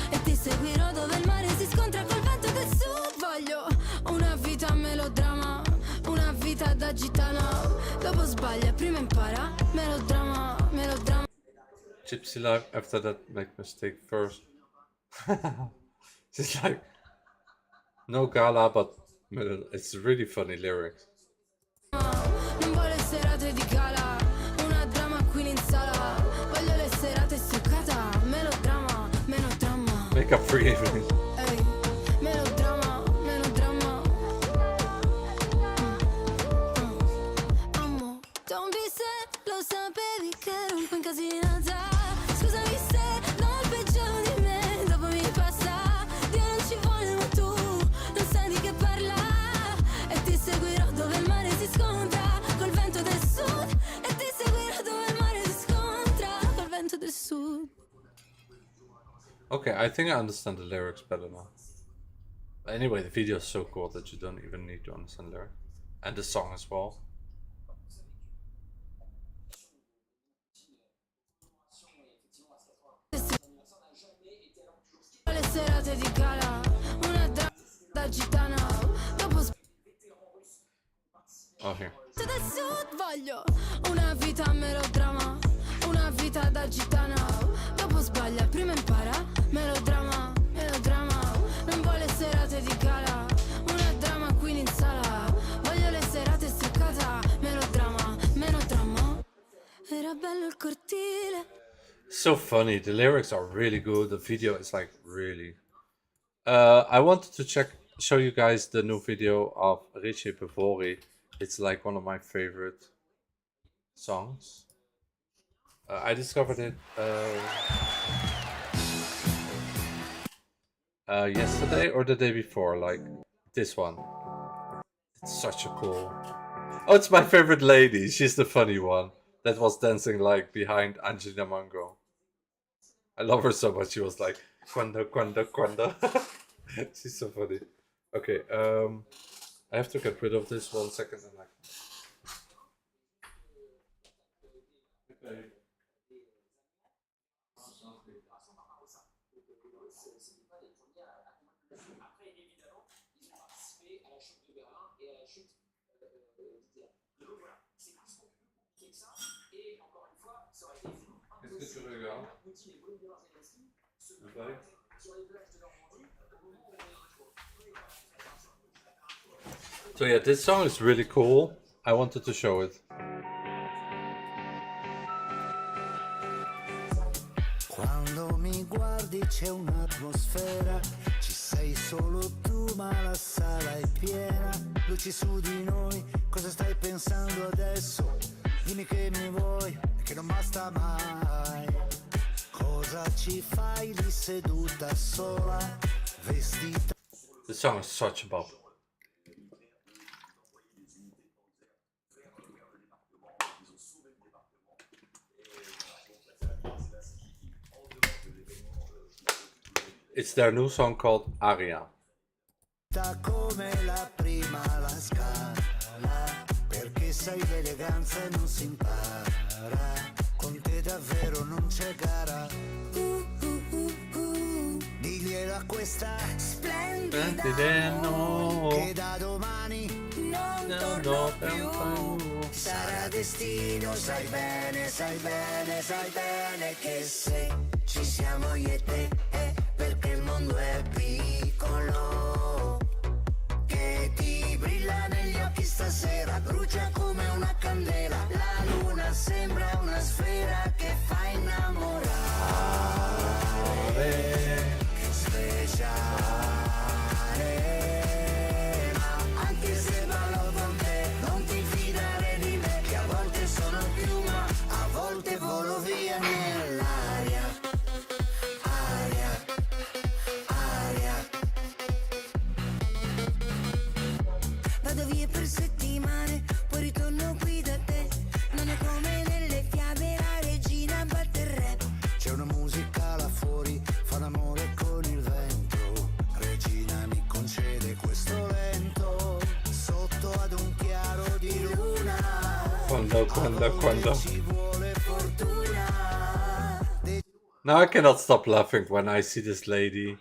E ti seguirò dove il mare si scontra col vento del sud. Voglio una vita a melodrama, una vita da gitana. Dopo sbaglia, prima impara. Melodrama. Gypsy Life, after that make mistake first. It's like no gala, but it's really funny lyrics. Non vuole serate di gala, una drama queen in sala. Voglio le serate struccata. Melodrama. Make up for evening. Ehi, melodrama. Amo, don't be sad, lo sapevi che ero un po' incasinata. Scusami se do il peggio di me, dopo mi passa. Dio non ci vuole ma tu non sai di che parla. E ti seguirò dove il mare si scontra col vento del sud. E ti seguirò dove il mare si scontra col vento del sud. Okay, I think I understand the lyrics better now. Anyway, the video is so cool that you don't even need to understand the lyrics. And the song as well. Le serate di gala, una da gitana. Dopo Oh, here. del sud voglio una vita a melodrama, una vita da gitana. Dopo sbaglia, prima impara. Melodrama, melodrama. Non vuole serate di gala. Una drama queen in sala. Voglio le serate struccata. Melodrama, melodrama. Era bello il cortile. So funny. The lyrics are really good. The video is like really. I wanted to show you guys the new video of Richie Pevori. It's like one of my favorite songs. I discovered it yesterday or the day before, like this one. It's such a cool. Oh, it's my favorite lady. She's the funny one that was dancing like behind Angelina Mango. I love her so much. She was like, "Cuando, cuando, cuando." She's so funny. Okay, I have to get rid of this 1 second and like. Okay. Est-ce que tu regardes? Okay. So yeah, this song is really cool. I wanted to show it. Quando mi guardi c'è un'atmosfera, ci sei solo tu ma la sala è piena, luci su di noi, cosa stai pensando adesso? Dimmi che mi vuoi e che non basta mai. Cosa ci fai lì seduta sola, vestita? This song is such a bop. It's their new song called Aria. Come la prima la scala, perché sai l'eleganza non si impara, con te davvero non c'è gara. Diglielo a questa splendida no, che da domani non torno più. Sarà destino, sai bene, sai bene, sai bene che se ci siamo io e te, perché il mondo è piccolo, che ti brilla negli occhi stasera, brucia come una candela, la luna sembra una sfera che fa innamorare, che speciale, ma anche se ballo con te, non ti fidare di me, che a volte sono più ma a volte volo via nell'aria. Vado via per settimane, poi ritorno qui da te. Non è come nelle fiabe, la regina batte il re. C'è una musica là fuori, fa l'amore con il vento. Regina mi concede questo lento, sotto ad un chiaro di luna. Quando. Now I cannot stop laughing when I see this lady.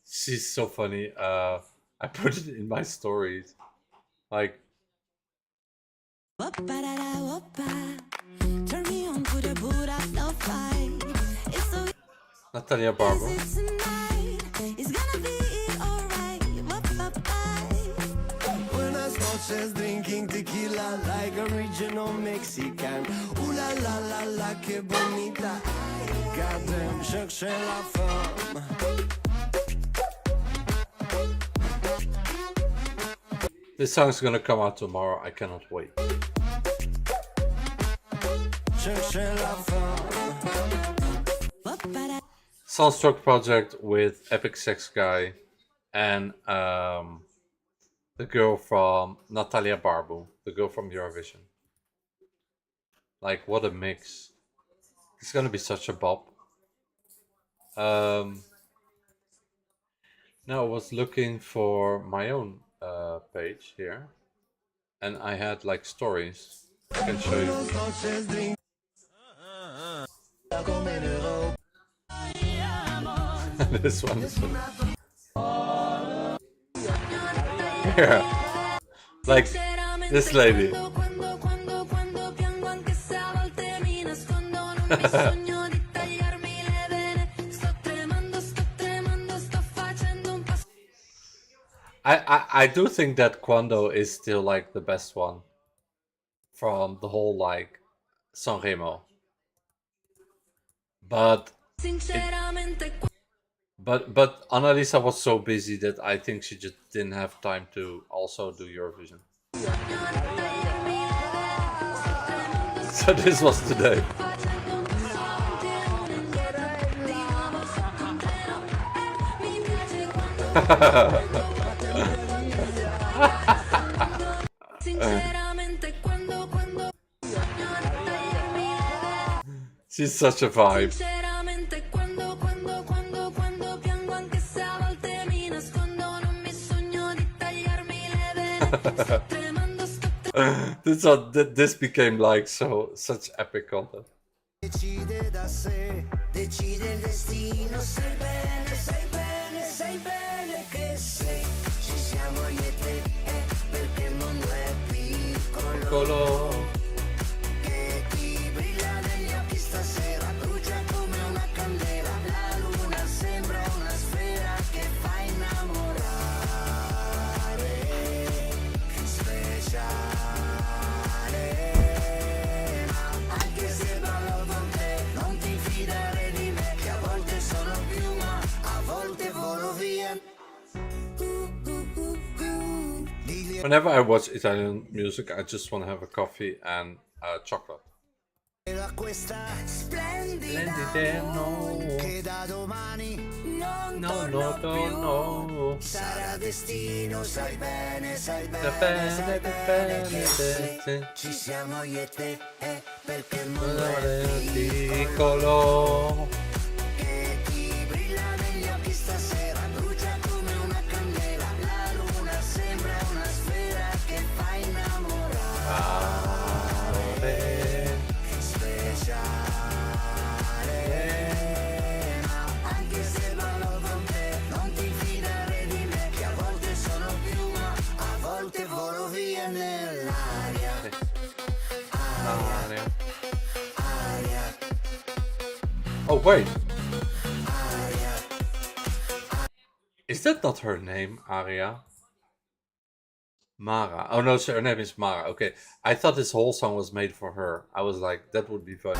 She's so funny. I put it in my stories. Like, Turn me on, put a boot out, no fight. It's so Natalia Barbo. it's gonna be alright. Buenas noches, drinking tequila like original Mexican. Ooh la la la la, que bonita. Goddamn, cherche la femme. This song is gonna come out tomorrow. I cannot wait. Sunstruck project with Epic Sex Guy and the girl from Natalia Barbu, the girl from Eurovision. Like, what a mix. It's gonna be such a bop. Now I was looking for my own page here, and I had like stories. I can show you. This one is here. Like this lady. mi sogno di tagliarmi le vene. Sto tremando, sto facendo un passo. I do think that Quando is still like the best one from the whole like Sanremo. But but Annalisa was so busy that I think she just didn't have time to also do Eurovision. So this was today. She's such a vibe. Sinceramente quando piango anche se a volte mi nascondo, non mi sogno di tagliarmi le vene. Sto tremando, This became like such epic content. Decide da sé, decide il destino. Sai bene che se ci siamo io e te, perché il mondo è piccolo. Che ti brilla negli occhi stasera, brucia come una candela. La luna sembra una sfera che fa innamorare. Speciale. Anche se ballo con te, non ti fidare di me, che a volte sono piuma, a volte volo via. Whenever I watch Italian music, I just want to have a coffee and chocolate. Da questa splendida che da domani non torno più. Sarà destino, sai bene che se ci siamo io e te, perché il mondo è piccolo. Che ti brilla negli occhi stasera, brucia come una candela. La luna sembra una sfera che fa innamorare. Anche se ballo con te, non ti fidare di me, che a volte sono piuma, a volte volo via nell'aria. Aria. Oh wait, is that not her name, Aria? Mara. Oh no, her name is Mara. Okay, I thought this whole song was made for her. I was like, that would be fun.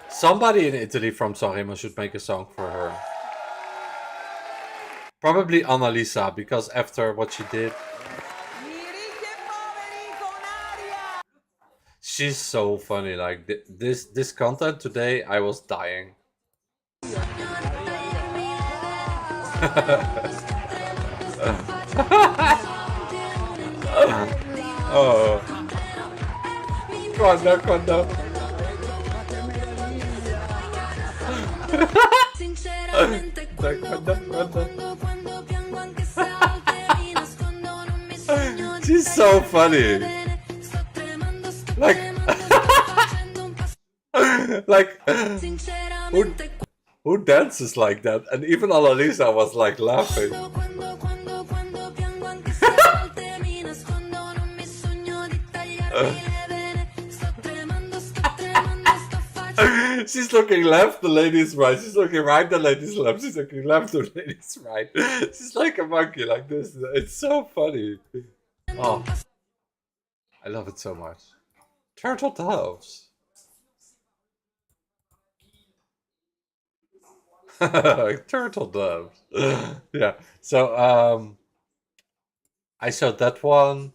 Somebody in Italy from Sanremo should make a song for her. Probably Annalisa, because after what she did, she's so funny. Like this content today, I was dying. Oh, quando. Sinceramente quando piango anche se a volte mi nascondo, non mi sogno di She's so funny. Like who dances like that? And even Annalisa was like laughing. Quando piango anche se a volte mi nascondo, non mi sogno di tagliarmi le vene. Sto tremando, sto facendo. She's looking left, the lady's right. She's looking right, the lady's left. She's looking left, the lady's right. She's like a monkey, like this. It's so funny. Oh, I love it so much. Turtle doves. Turtle doves. Yeah. So I showed that one.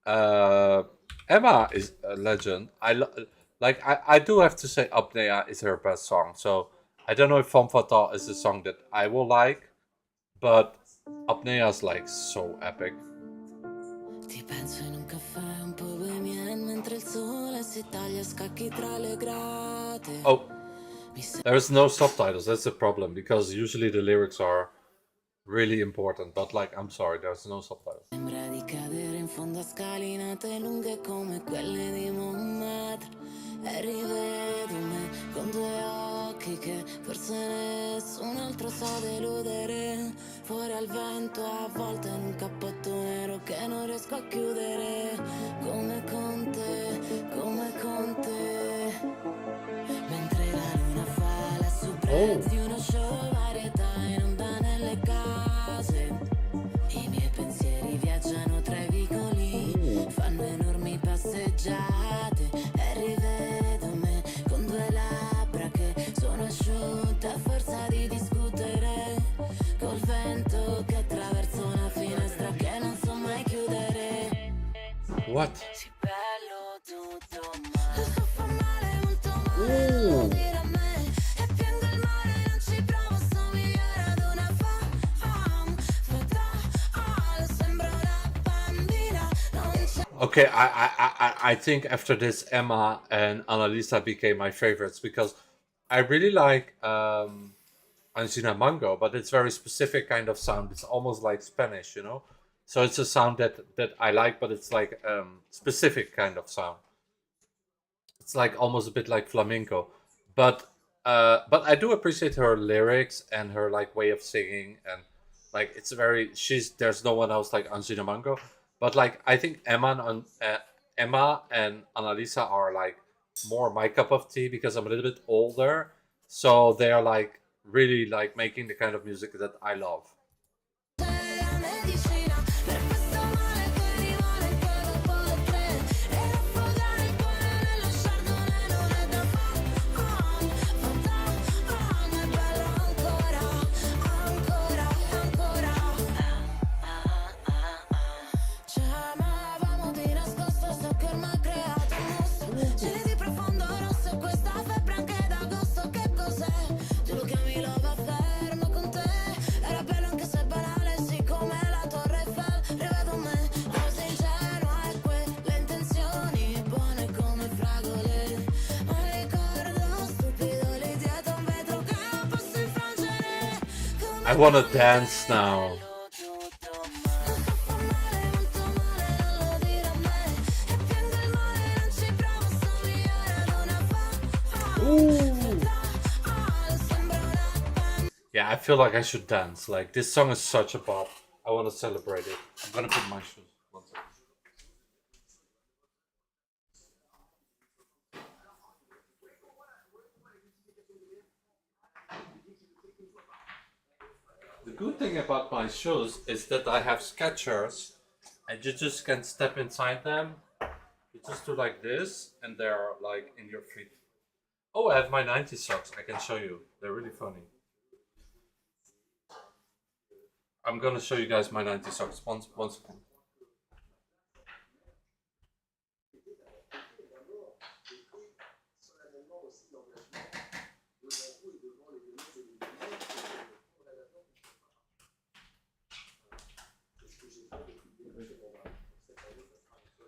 Emma is a legend. I do have to say Apnea is her best song. So I don't know if Femme Fatale is a song that I will like, but Apnea is like so epic. Ti penso in un caffè un po' bohemian mentre il sole si taglia scacchi tra le grate. Oh, there's no subtitles. That's the problem, because usually the lyrics are really important. But like, I'm sorry, there's no subtitles. Sembra di cadere in fondo a scalinate lunghe come quelle di Montmartre. E rivedo me con due occhi che forse nessun altro sa deludere. fuori al vento, a volte in un cappotto nero che non riesco a chiudere, come con te, come con te. Mentre la luna fa la surprise di uno show varietà in onda nelle case, i miei pensieri viaggiano tra i vicoli, fanno enormi passeggiate e rivedo me con due labbra che sono asciutte a forza di discutere col vento che attraverso una finestra che non so mai chiudere. What? Sì, bello tutto, ma lo so fa male, molto male, non lo dire a me. E piango il mare, non ci provo, somigliare ad una fata. Lo sembra una bambina, non c'è. Okay, I think after this Emma and Annalisa became my favorites because I really like Anjuna Mango, but it's very specific kind of sound. It's almost like Spanish, you know? So it's a sound that I like, but it's like specific kind of sound. It's like almost a bit like flamenco. But I do appreciate her lyrics and her like way of singing, and like it's very there's no one else like Anjuna Mango. But like I think Emma and Annalisa are like more my cup of tea because I'm a little bit older. So they are like really like making the kind of music that I love. I wanna dance now. Ooh. Yeah, I feel like I should dance. Like this song is such a pop. I want to celebrate it. I'm gonna put my shoes. One second. The good thing about my shoes is that I have Skechers, and you just can step inside them. You just do like this, and they're like in your feet. Oh, I have my 90s socks. I can show you. They're really funny. I'm gonna show you guys my 90s socks. One second.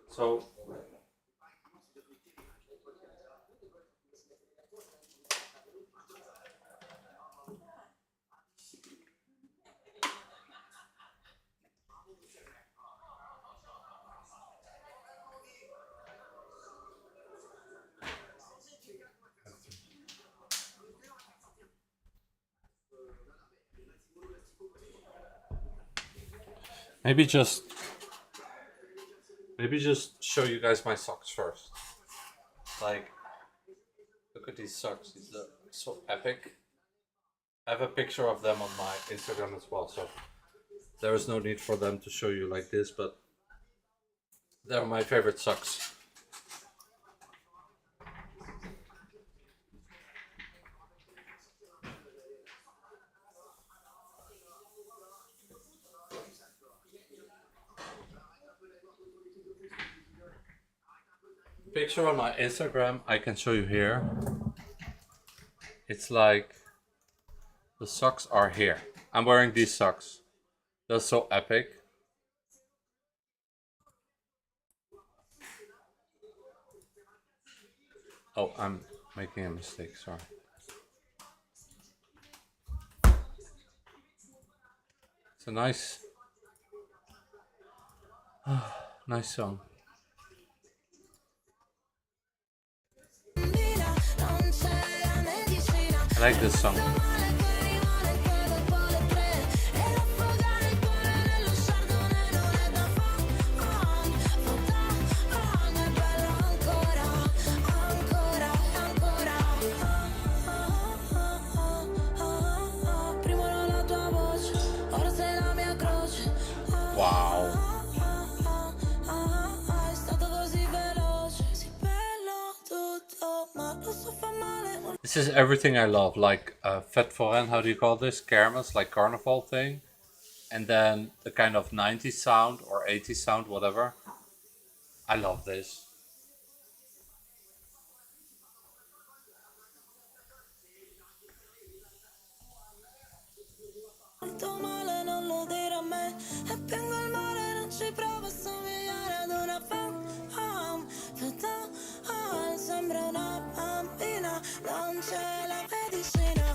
So maybe just show you guys my socks first. Like, look at these socks. These are so epic. I have a picture of them on my Instagram as well, so there is no need for them to show you like this, but they're my favorite socks. Picture on my Instagram, I can show you here. It's like the socks are here. I'm wearing these socks. They're so epic. Oh, I'm making a mistake, sorry. It's a nice song. I like this song. This is everything I love, like Vet Foren, how do you call this? Kermis, like carnival thing. And then the kind of 90s sound or 80s sound, whatever. I love this. Molto male, non lo dire a me. E piango il mare, non ci provo a somigliare ad una femme fatale. Sembra una bambina, non c'è la medicina.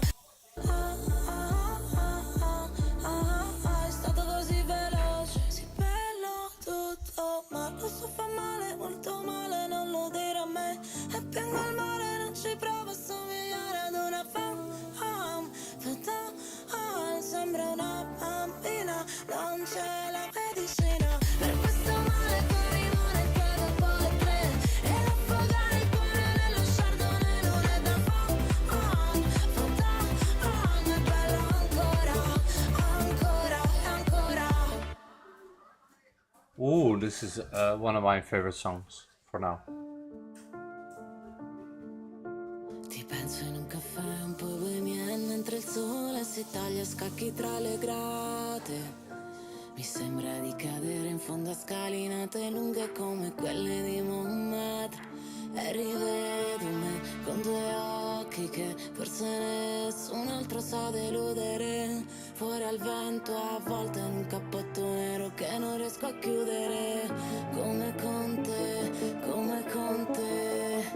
È stato così veloce, sì bello tutto, ma lo so fa male, molto male, non lo dire a me. E piango il mare, non ci provo a somigliare ad una femme fatale. Sembra una bambina, non c'è la medicina. Per questo male che rimane che dopo le 3 e affogare il cuore nello chardonnay non è da fatale. È bello ancora, ancora e ancora. Ooh, this is one of my favorite songs for now. Ti penso in un caffè un po' bohemian mentre il sole si taglia a scacchi tra le grate. Mi sembra di cadere in fondo a scalinate lunghe come quelle di Montmartre. E rivedo me con 2 occhi che forse nessun altro sa deludere. Fuori al vento avvolta in un cappotto nero che non riesco a chiudere. Come con te, come con te.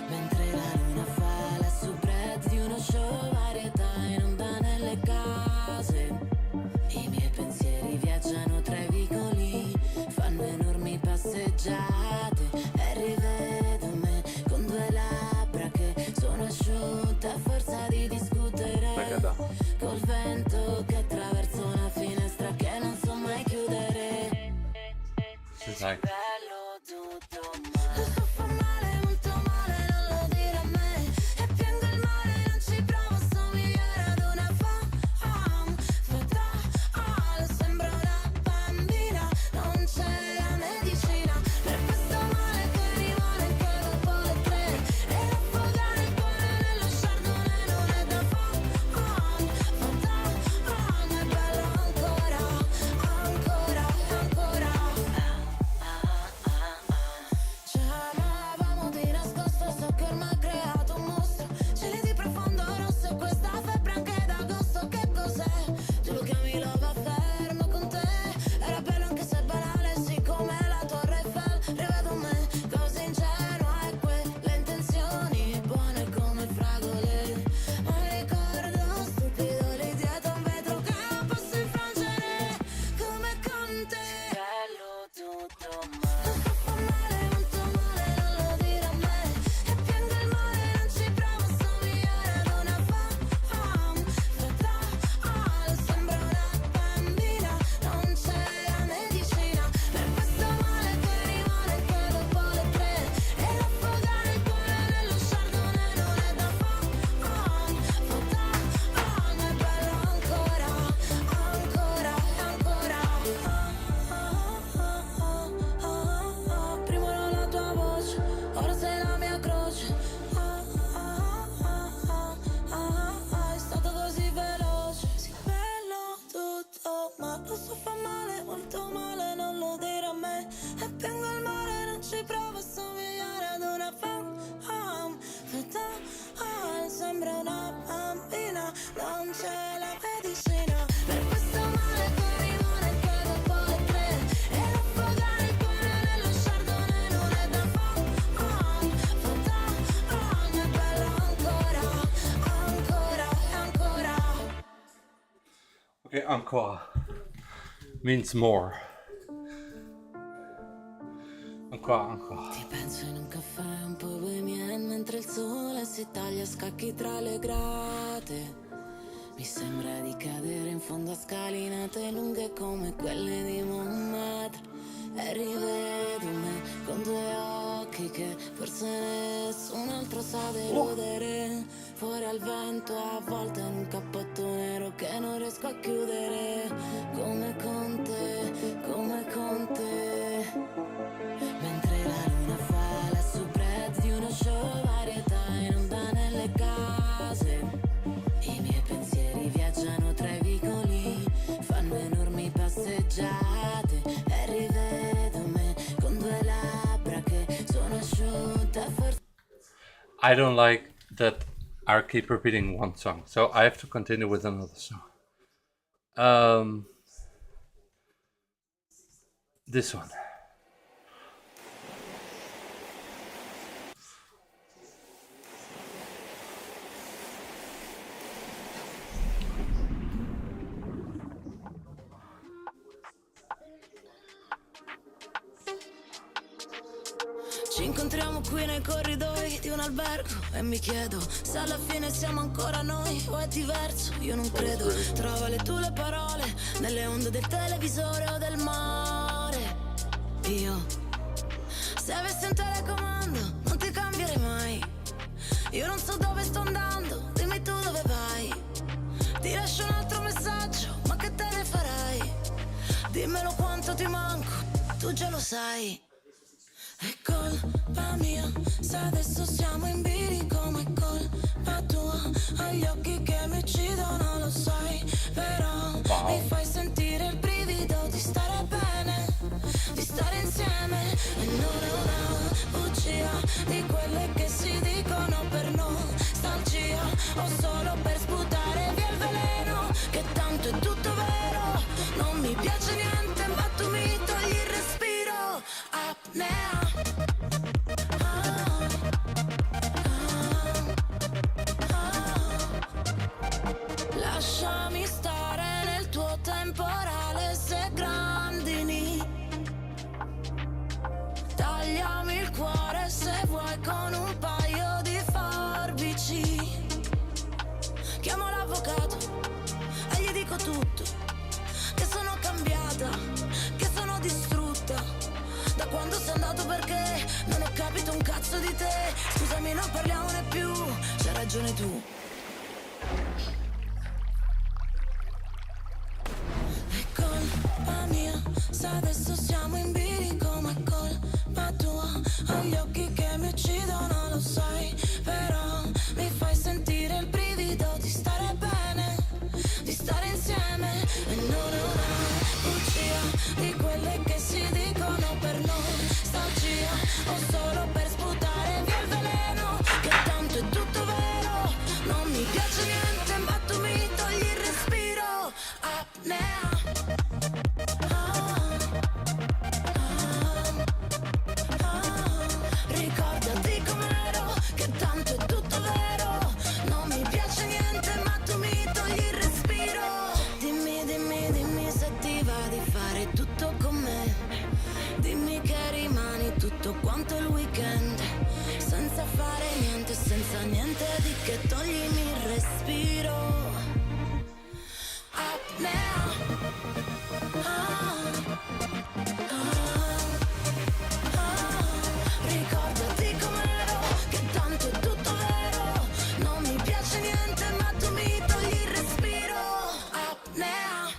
Mentre la luna fa la soubrette di uno show varietà in onda nelle case. I miei pensieri viaggiano tra i vicoli, fanno enormi passeggiate. E rivedo me con 2 labbra che sono asciutte a forza di discutere. Col vento che attraverso una finestra che non so mai chiudere. Bello tutto, ma lo so fa male, molto male, non lo dire a me. E piango il mare, non ci provo a somigliare ad una femme fatale. Sembra una bambina, non c'è la medicina. Per questo male che rimane che dopo le 3 e affogare il cuore nello chardonnay non è da fatale. È bello ancora, ancora e ancora. C'amavamo di nascosto, so che ormai ha creato un mostro. Cieli di profondo rosso e questa febbre anche d'agosto. Che cos'è? Tu lo chiami love affair, ma con te era bello anche se banale, sì come la Torre Eiffel. Rivedo me, così ingenua e quelle intenzioni buone come fragole. Ma ricordo stupido lì dietro un vetro che non posso infrangere. Come con te, bello tutto, ma lo so fa male, molto male, non lo dire a me. E piango il mare, non ci provo a somigliare ad una femme fatale. Sembra una bambina, non c'è la medicina. Per questo male che rimane che dopo le 3 e affogare il cuore nello chardonnay non è da fatale. È bello ancora, ancora e ancora. Prima ero la tua voce, ora sei la mia croce. È stato così veloce, sì bello tutto, ma lo so fa male, molto male, non lo dire a me. E piango il mare, non ci provo a somigliare ad una femme fatale. Sembra una bambina, non c'è la medicina. Per questo male che rimane che dopo le 3 e affogare il cuore nello chardonnay non è da fatale. È bello ancora, ancora e ancora. Okay, encore means more. Encore, encore. Ti penso in un caffè un po' bohemian mentre il sole si taglia a scacchi tra le grate. Mi sembra di cadere in fondo a scalinate lunghe come quelle di Montmartre. E rivedo me con 2 occhi che forse nessun altro sa deludere. Fuori al vento avvolta in un cappotto nero che non riesco a chiudere. Come con te, come con te. Mentre la luna fa la soubrette di uno show varietà in onda nelle case. I don't like that I keep repeating one song, so I have to continue with another song. This one. Ci incontriamo qui nei corridoi di un albergo e mi chiedo se alla fine siamo ancora noi o è diverso. Io non credo. Trova le tue parole nelle onde del televisore o del mare. Io, se avessi un telecomando, non ti cambierei mai. Io non so dove sto andando, dimmi tu dove vai. Ti lascio un altro messaggio, ma che te ne farai? Dimmelo quanto ti manco, tu già lo sai. È colpa mia, se adesso siamo in bilico, ma è colpa tua. Hai gli occhi che mi uccidono, lo sai. Però mi fai sentire il brivido di stare bene, di stare insieme. E non è una bugia di quelle che si dicono per nostalgia, o solo per sputare via il veleno, che tanto è tutto vero. Non mi piace niente, ma tu mi togli il respiro. Apnea. Lasciami stare nel tuo temporale se grandini. Tagliami il cuore se vuoi con un paio di forbici. Chiamo l'avvocato e gli dico tutto, che sono cambiata, che sono distrutta da quando sei andato, perché non ho capito un cazzo di te. Scusami, non parliamone più, c'hai ragione tu. È colpa mia, se adesso siamo in bilico, ma è colpa tua. Ho gli occhi che mi uccidono, lo sai. Però mi fai sentire il brivido di stare bene, di stare insieme. E non è una bugia di quelle che si dicono per nostalgia, o solo per sputare via il veleno, che tanto è tutto vero. Non mi piace niente, ma tu mi togli il respiro. Apnea. Ricordati com'ero, che tanto è tutto vero. Non mi piace niente, ma tu mi togli il respiro. Dimmi, dimmi, dimmi se ti va di fare tutto con me. Dimmi che rimani tutto quanto il weekend, senza fare niente, senza niente di che, toglimi il respiro. Apnea. Ricordati com'ero, che tanto è tutto vero. Non mi piace niente, ma tu mi togli il respiro. Apnea.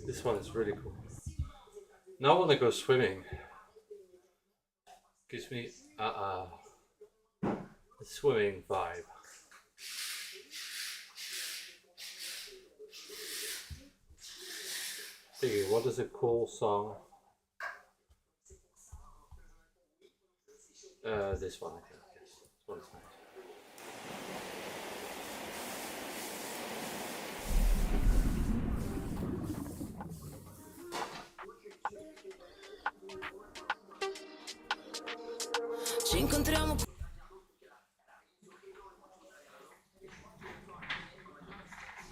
This one is really cool. Now I want to go swimming. Gives me a swimming vibe. Thinking, what is a cool song? This one, I think. Yes, this one's nice. Ci incontriamo.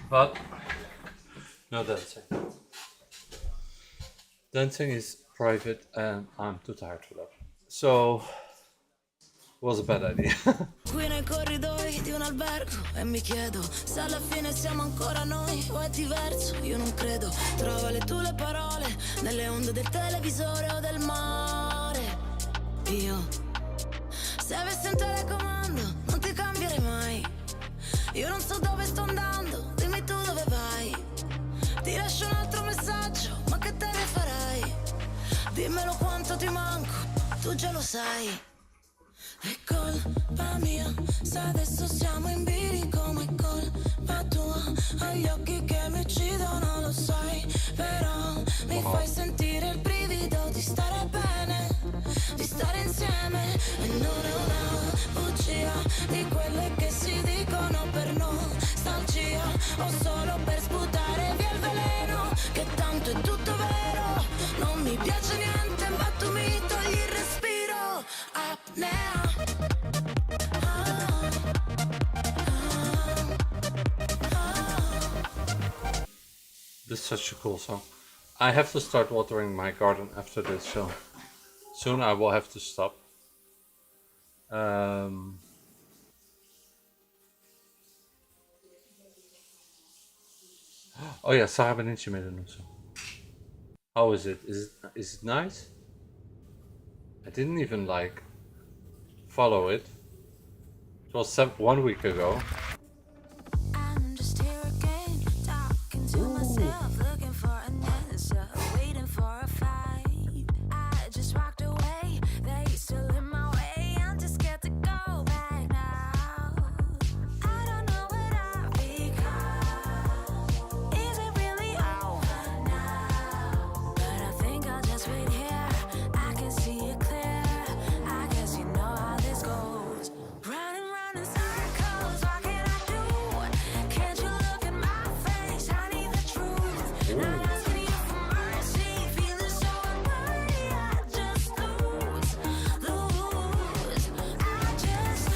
But no dancing. Dancing is private and I'm too tired for that. So it was a bad idea. Qui nei corridoi di un albergo e mi chiedo se alla fine siamo ancora noi o è diverso. Io non credo. Trova le tue parole nelle onde del televisore o del mare. Io, se avessi un telecomando, non ti cambierei mai. Io non so dove sto andando, dimmi tu dove vai. Ti lascio un altro messaggio, ma che te ne farai? Dimmelo quanto ti manco, tu già lo sai. È colpa mia, se adesso siamo in bilico, ma è colpa tua. Hai gli occhi che mi uccidono, lo sai. Però mi fai sentire il brivido di stare bene, di stare insieme e non è una bugia di quelle che si dicono per nostalgia o solo per sputare via il veleno, che tanto è tutto vero. Non mi piace niente ma tu mi togli il respiro. Apnea. This is such a cool song. I have to start watering my garden after this, so soon I will have to stop. Oh yeah, Sarah Benici made a new song. How is it? Is it nice? I didn't even like follow it. It was 1 week ago. I'm just here again, talking to myself, looking for an answer, waiting for a fight. I just walked away, they still in my way. I'm just scared to go back now. I don't know what I've become. Is it really over now? But I think I'll just wait here. I can see it clear. I guess you know how this goes. Running round in circles, what can I do? Can't you look at my face? I need the truth. Not asking you for mercy, feeling so unworthy. I just lose. I just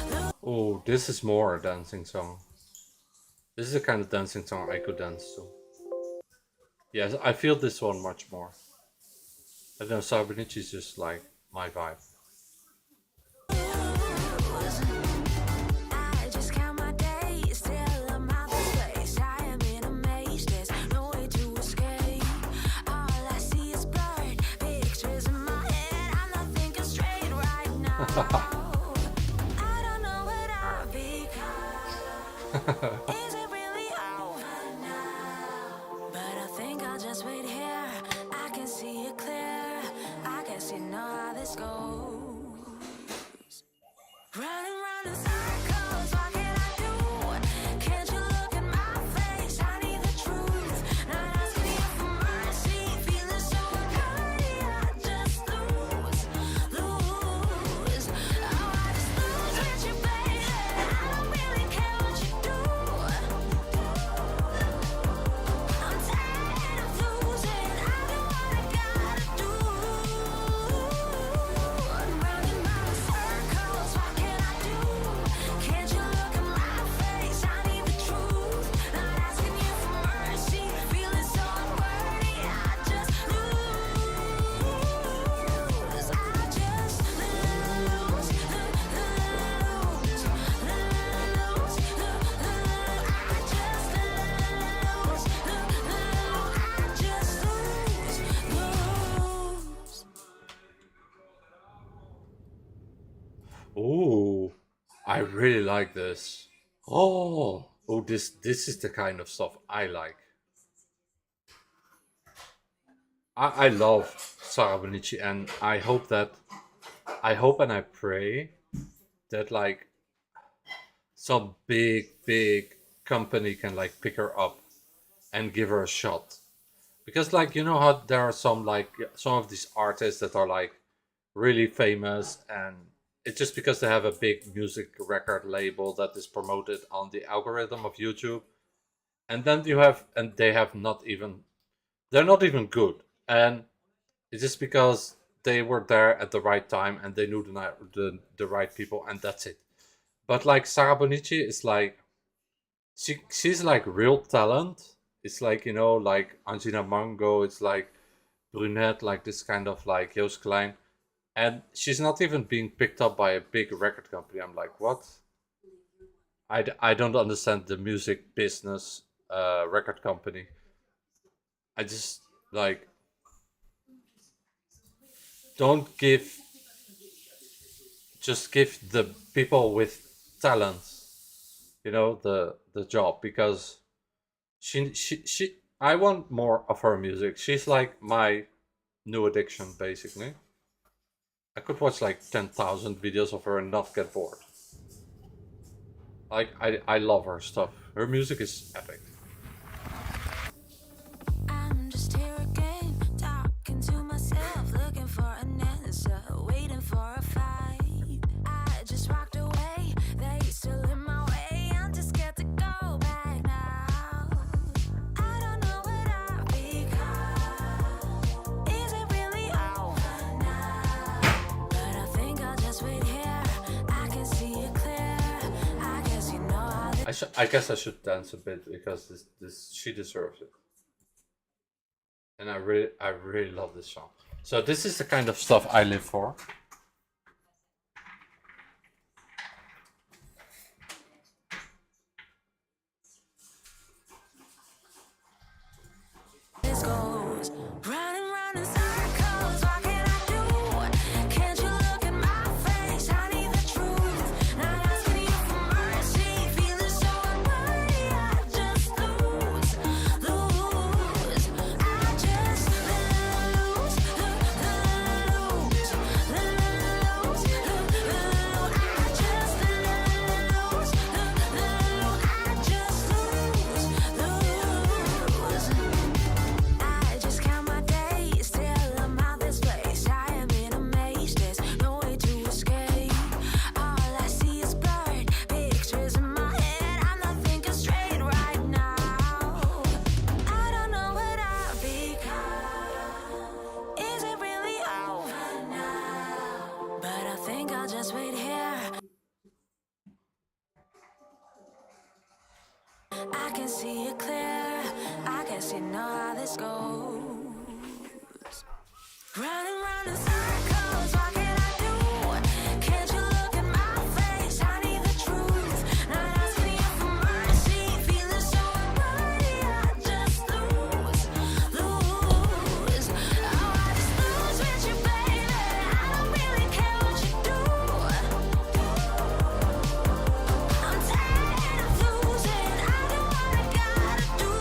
lose. Oh, this is more a dancing song. This is the kind of dancing song I could dance to. Yes, I feel this one much more. I don't know, Sarah Benici is just like my vibe. I just count my days till I'm out this place. I am in a maze, there's no way to escape. All I see is blurred pictures in my head. I'm not thinking straight right now. I don't know what I've become. Is it really over now? But I think I'll just wait here. I can see it clear. I guess you know how this goes. Running round in circles, what can I do? Can't you look at my face? I need the truth. Not asking you for mercy, feeling so unworthy. I just lose. Oh, I just lose with you, baby. I don't really care what you do. I'm tired of losing. I do what I gotta do. I'm running round in circles, what can I do? Can't you look at my face? I need the truth. Not asking you for mercy, feeling so unworthy. I just lose. I just lose. Ooh, I really like this. Oh, this is the kind of stuff I like. I love Sarah Benici, and I hope and I pray that like some big company can like pick her up and give her a shot. Because like, you know how there are some of these artists that are like really famous, and it's just because they have a big music record label that is promoted on the algorithm of YouTube. And then they're not even good. And it's just because they were there at the right time and they knew the right people, and that's it. But like Sarah Benici is like, she's like real talent. It's like, you know, like Angina Mango, it's like Brunette, like this kind of like Joost Klein. And she's not even being picked up by a big record company. I'm like, what? I don't understand the music business record company. I just like, just give the people with talent, you know, the job, because I want more of her music. She's like my new addiction, basically. I could watch like 10,000 videos of her and not get bored. Like, I love her stuff. Her music is epic. I'm just here again, talking to myself, looking for an answer, waiting for a fight. I just walked away, they still in my way. I'm just scared to go back now. I don't know what I've become. Is it really over now? But I think I'll just wait here. I can see it clear. I guess you know how this I guess I should dance a bit because this she deserves it. And I really love this song. So this is the kind of stuff I live for. goes. Running round in circles, what can I do? Can't you look at my face? I need the truth. Not asking you for mercy, feeling so unworthy. I just lose. I just lose. I just count my days till I'm out this place. I am in a maze, there's no way to escape. All I see is blurred pictures in my head. I'm not thinking straight right now. I don't know what I've become. Is it really over now? But I think I'll just wait here. I can see it clear. I guess you know how this goes. Running round in circles, what can I do? Can't you look at my face? I need the truth. Not asking you for mercy, feeling so unworthy. I just lose. Oh, I just lose with you, baby. I don't really care what you do. I'm tired of losing. I do what I gotta do.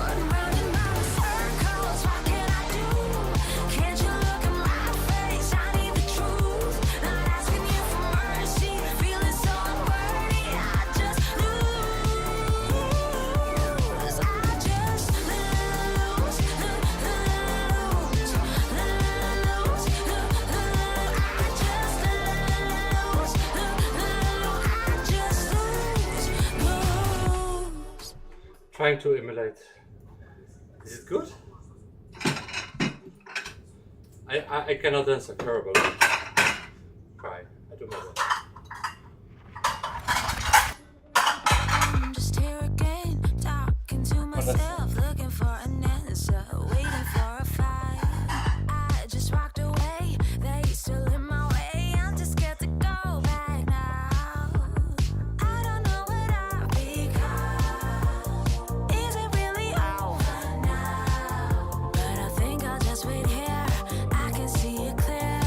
I'm running round in circles. What can I do? Can't you look at my face? I need the truth. Not asking you for mercy, feeling so unworthy. I just lose. I just lose. Trying to emulate. Is it good? I cannot dance like her, but try. I do my best. I'm just here again, talking to myself, looking for an answer, waiting for a fight. I just walked away, they still in my way. I'm just scared to go back now. I don't know what I've become. Is it really over now? But I think I'll just wait here. I can see it clear.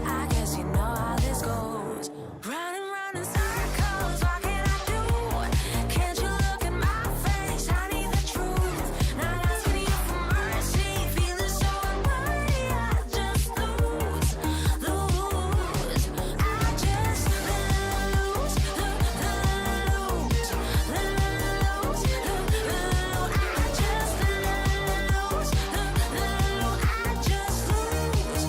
I guess you know how this goes. Running round in circles, what can I do? Can't you look at my face? I need the truth. Not asking you for mercy, feeling so unworthy. I just lose. I just lose. I just lose.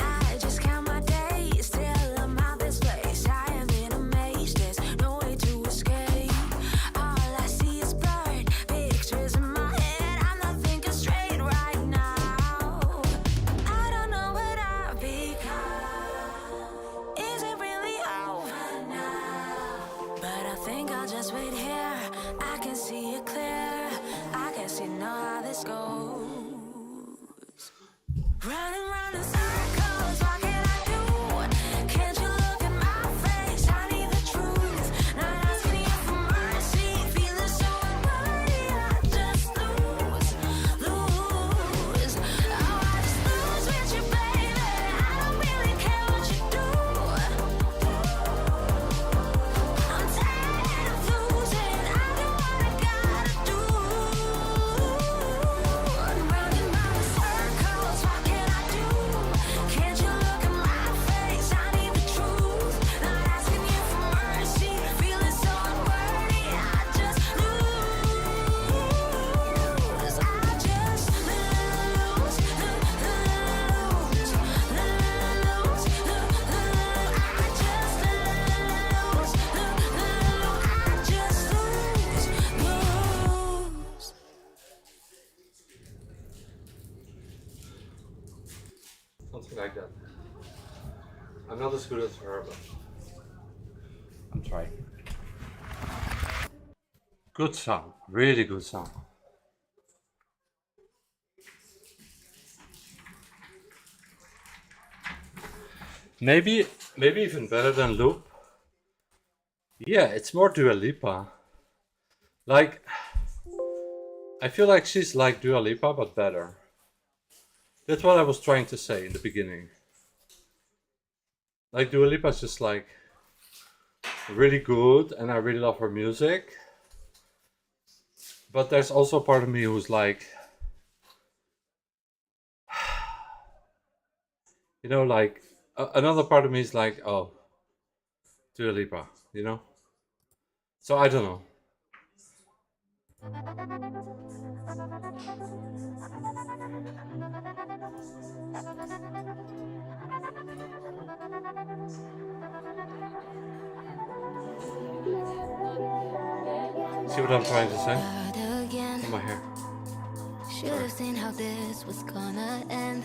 I just count my days till I'm out this place. I am in a maze, there's no way to escape. All I see is blurred pictures in my head. I'm not thinking straight right now. I don't know what I've become. Is it really over now? But I think I'll just wait here. I can see it clear. I guess you know how this goes. Running round in circles, what can I do? Can't you look at my face? I need the truth. Not asking you for mercy, feeling so unworthy. I just lose. Oh, I just lose with you, baby. I don't really care what you do. I'm tired of losing. Not as good as her, but I'm trying. Good song, really good song. Maybe even better than Loop. Yeah, it's more Dua Lipa. Like, I feel like she's like Dua Lipa, but better. That's what I was trying to say in the beginning. Like, Dua Lipa's just like really good, and I really love her music. But there's also a part of me who's like, you know, like, another part of me is like, oh, Dua Lipa, you know? So I don't know. See what I'm trying to say? Oh, my hair. Should have seen how this was gonna end.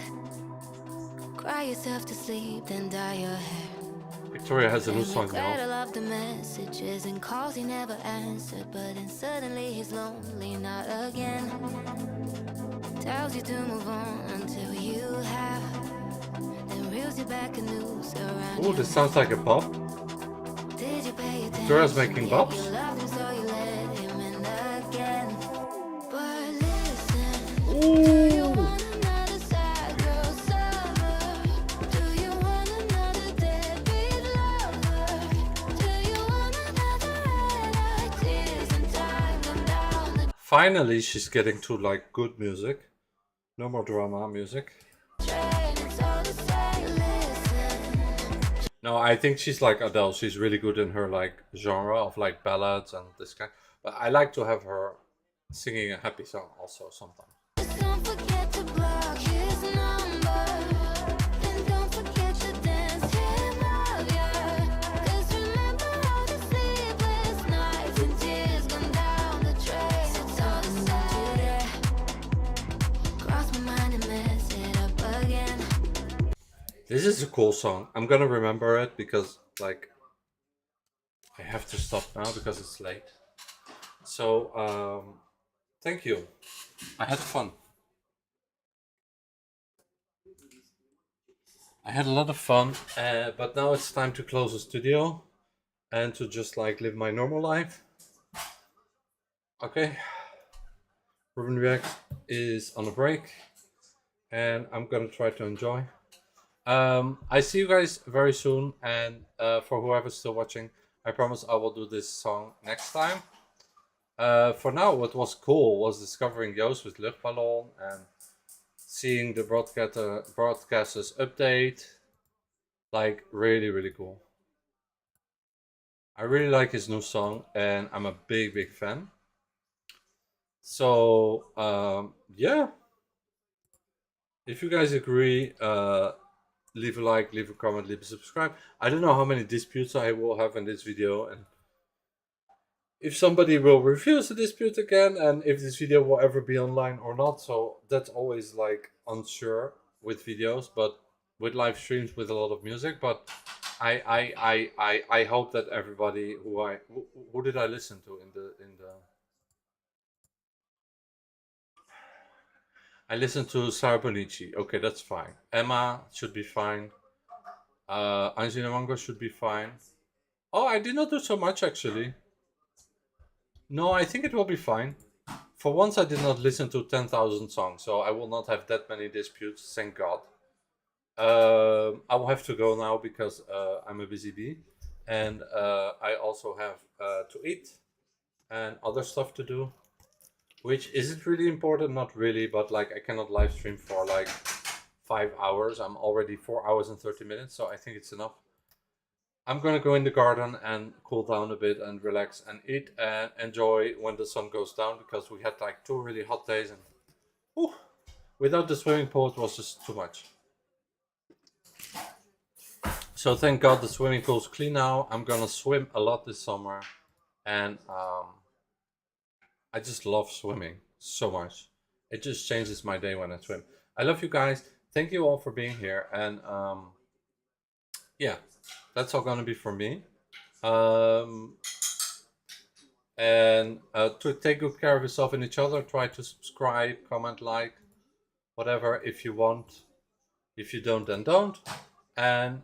Cry yourself to sleep, then dye your hair. Victoria has a new song Regret now. all of the messages and calls he never answered, but then suddenly he's lonely, not again. Tells you to move on until you have, then reels you back a noose around. Oh, this sounds like a pop. Did you pay attention? Victoria's making bops. You loved him, so you let him in again. But listen, do you want another sad girl summer? Do you want another deadbeat lover? Do you want another red-eyed tears and time come down the Finally, she's getting to like good music. No more drama music. train? It's all the same. Listen. No, I think she's like Adele. She's really good in her like genre of like ballads and this kind. But I like to have her singing a happy song also sometimes. Don't forget to block his number. And don't forget to dance him up, yeah. 'Cause remember all the sleepless nights and tears gone down the drain. It's all the same. Cross my mind and mess it up again. This is a cool song. I'm gonna remember it because like I have to stop now because it's late. So thank you. I had fun. I had a lot of fun, but now it's time to close the studio and to just like live my normal life. Okay. Ruben Reacts is on a break and I'm gonna try to enjoy. I see you guys very soon, and for whoever's still watching, I promise I will do this song next time. For now, what was cool was discovering Joost with Luchtballon and seeing the broadcasters update. Like, really cool. I really like his new song, and I'm a big fan. So, yeah. If you guys agree, leave a like, leave a comment, leave a subscribe. I don't know how many disputes I will have in this video, and if somebody will refuse to dispute again, and if this video will ever be online or not. So that's always like unsure with videos, but with live streams with a lot of music. But I hope that everybody who did I listen to in the I listened to Sara Bonici. Okay, that's fine. Emma should be fine. Anjina Mango should be fine. Oh, I did not do so much actually. No, I think it will be fine. For once I did not listen to 10,000 songs, so I will not have that many disputes, thank God. I will have to go now because I'm a busy bee. And I also have to eat and other stuff to do. Which isn't really important, not really, but like I cannot live stream for like 5 hours. I'm already 4 hours and 30 minutes, so I think it's enough. I'm gonna go in the garden and cool down a bit and relax and eat and enjoy when the sun goes down, because we had like 2 really hot days and without the swimming pool it was just too much. So thank God the swimming pool's clean now. I'm gonna swim a lot this summer, and I just love swimming so much. It just changes my day when I swim. I love you guys. Thank you all for being here. And yeah, that's all gonna be for me. And to take good care of yourself and each other. Try to subscribe, comment, like, whatever if you want. If you don't, then don't. And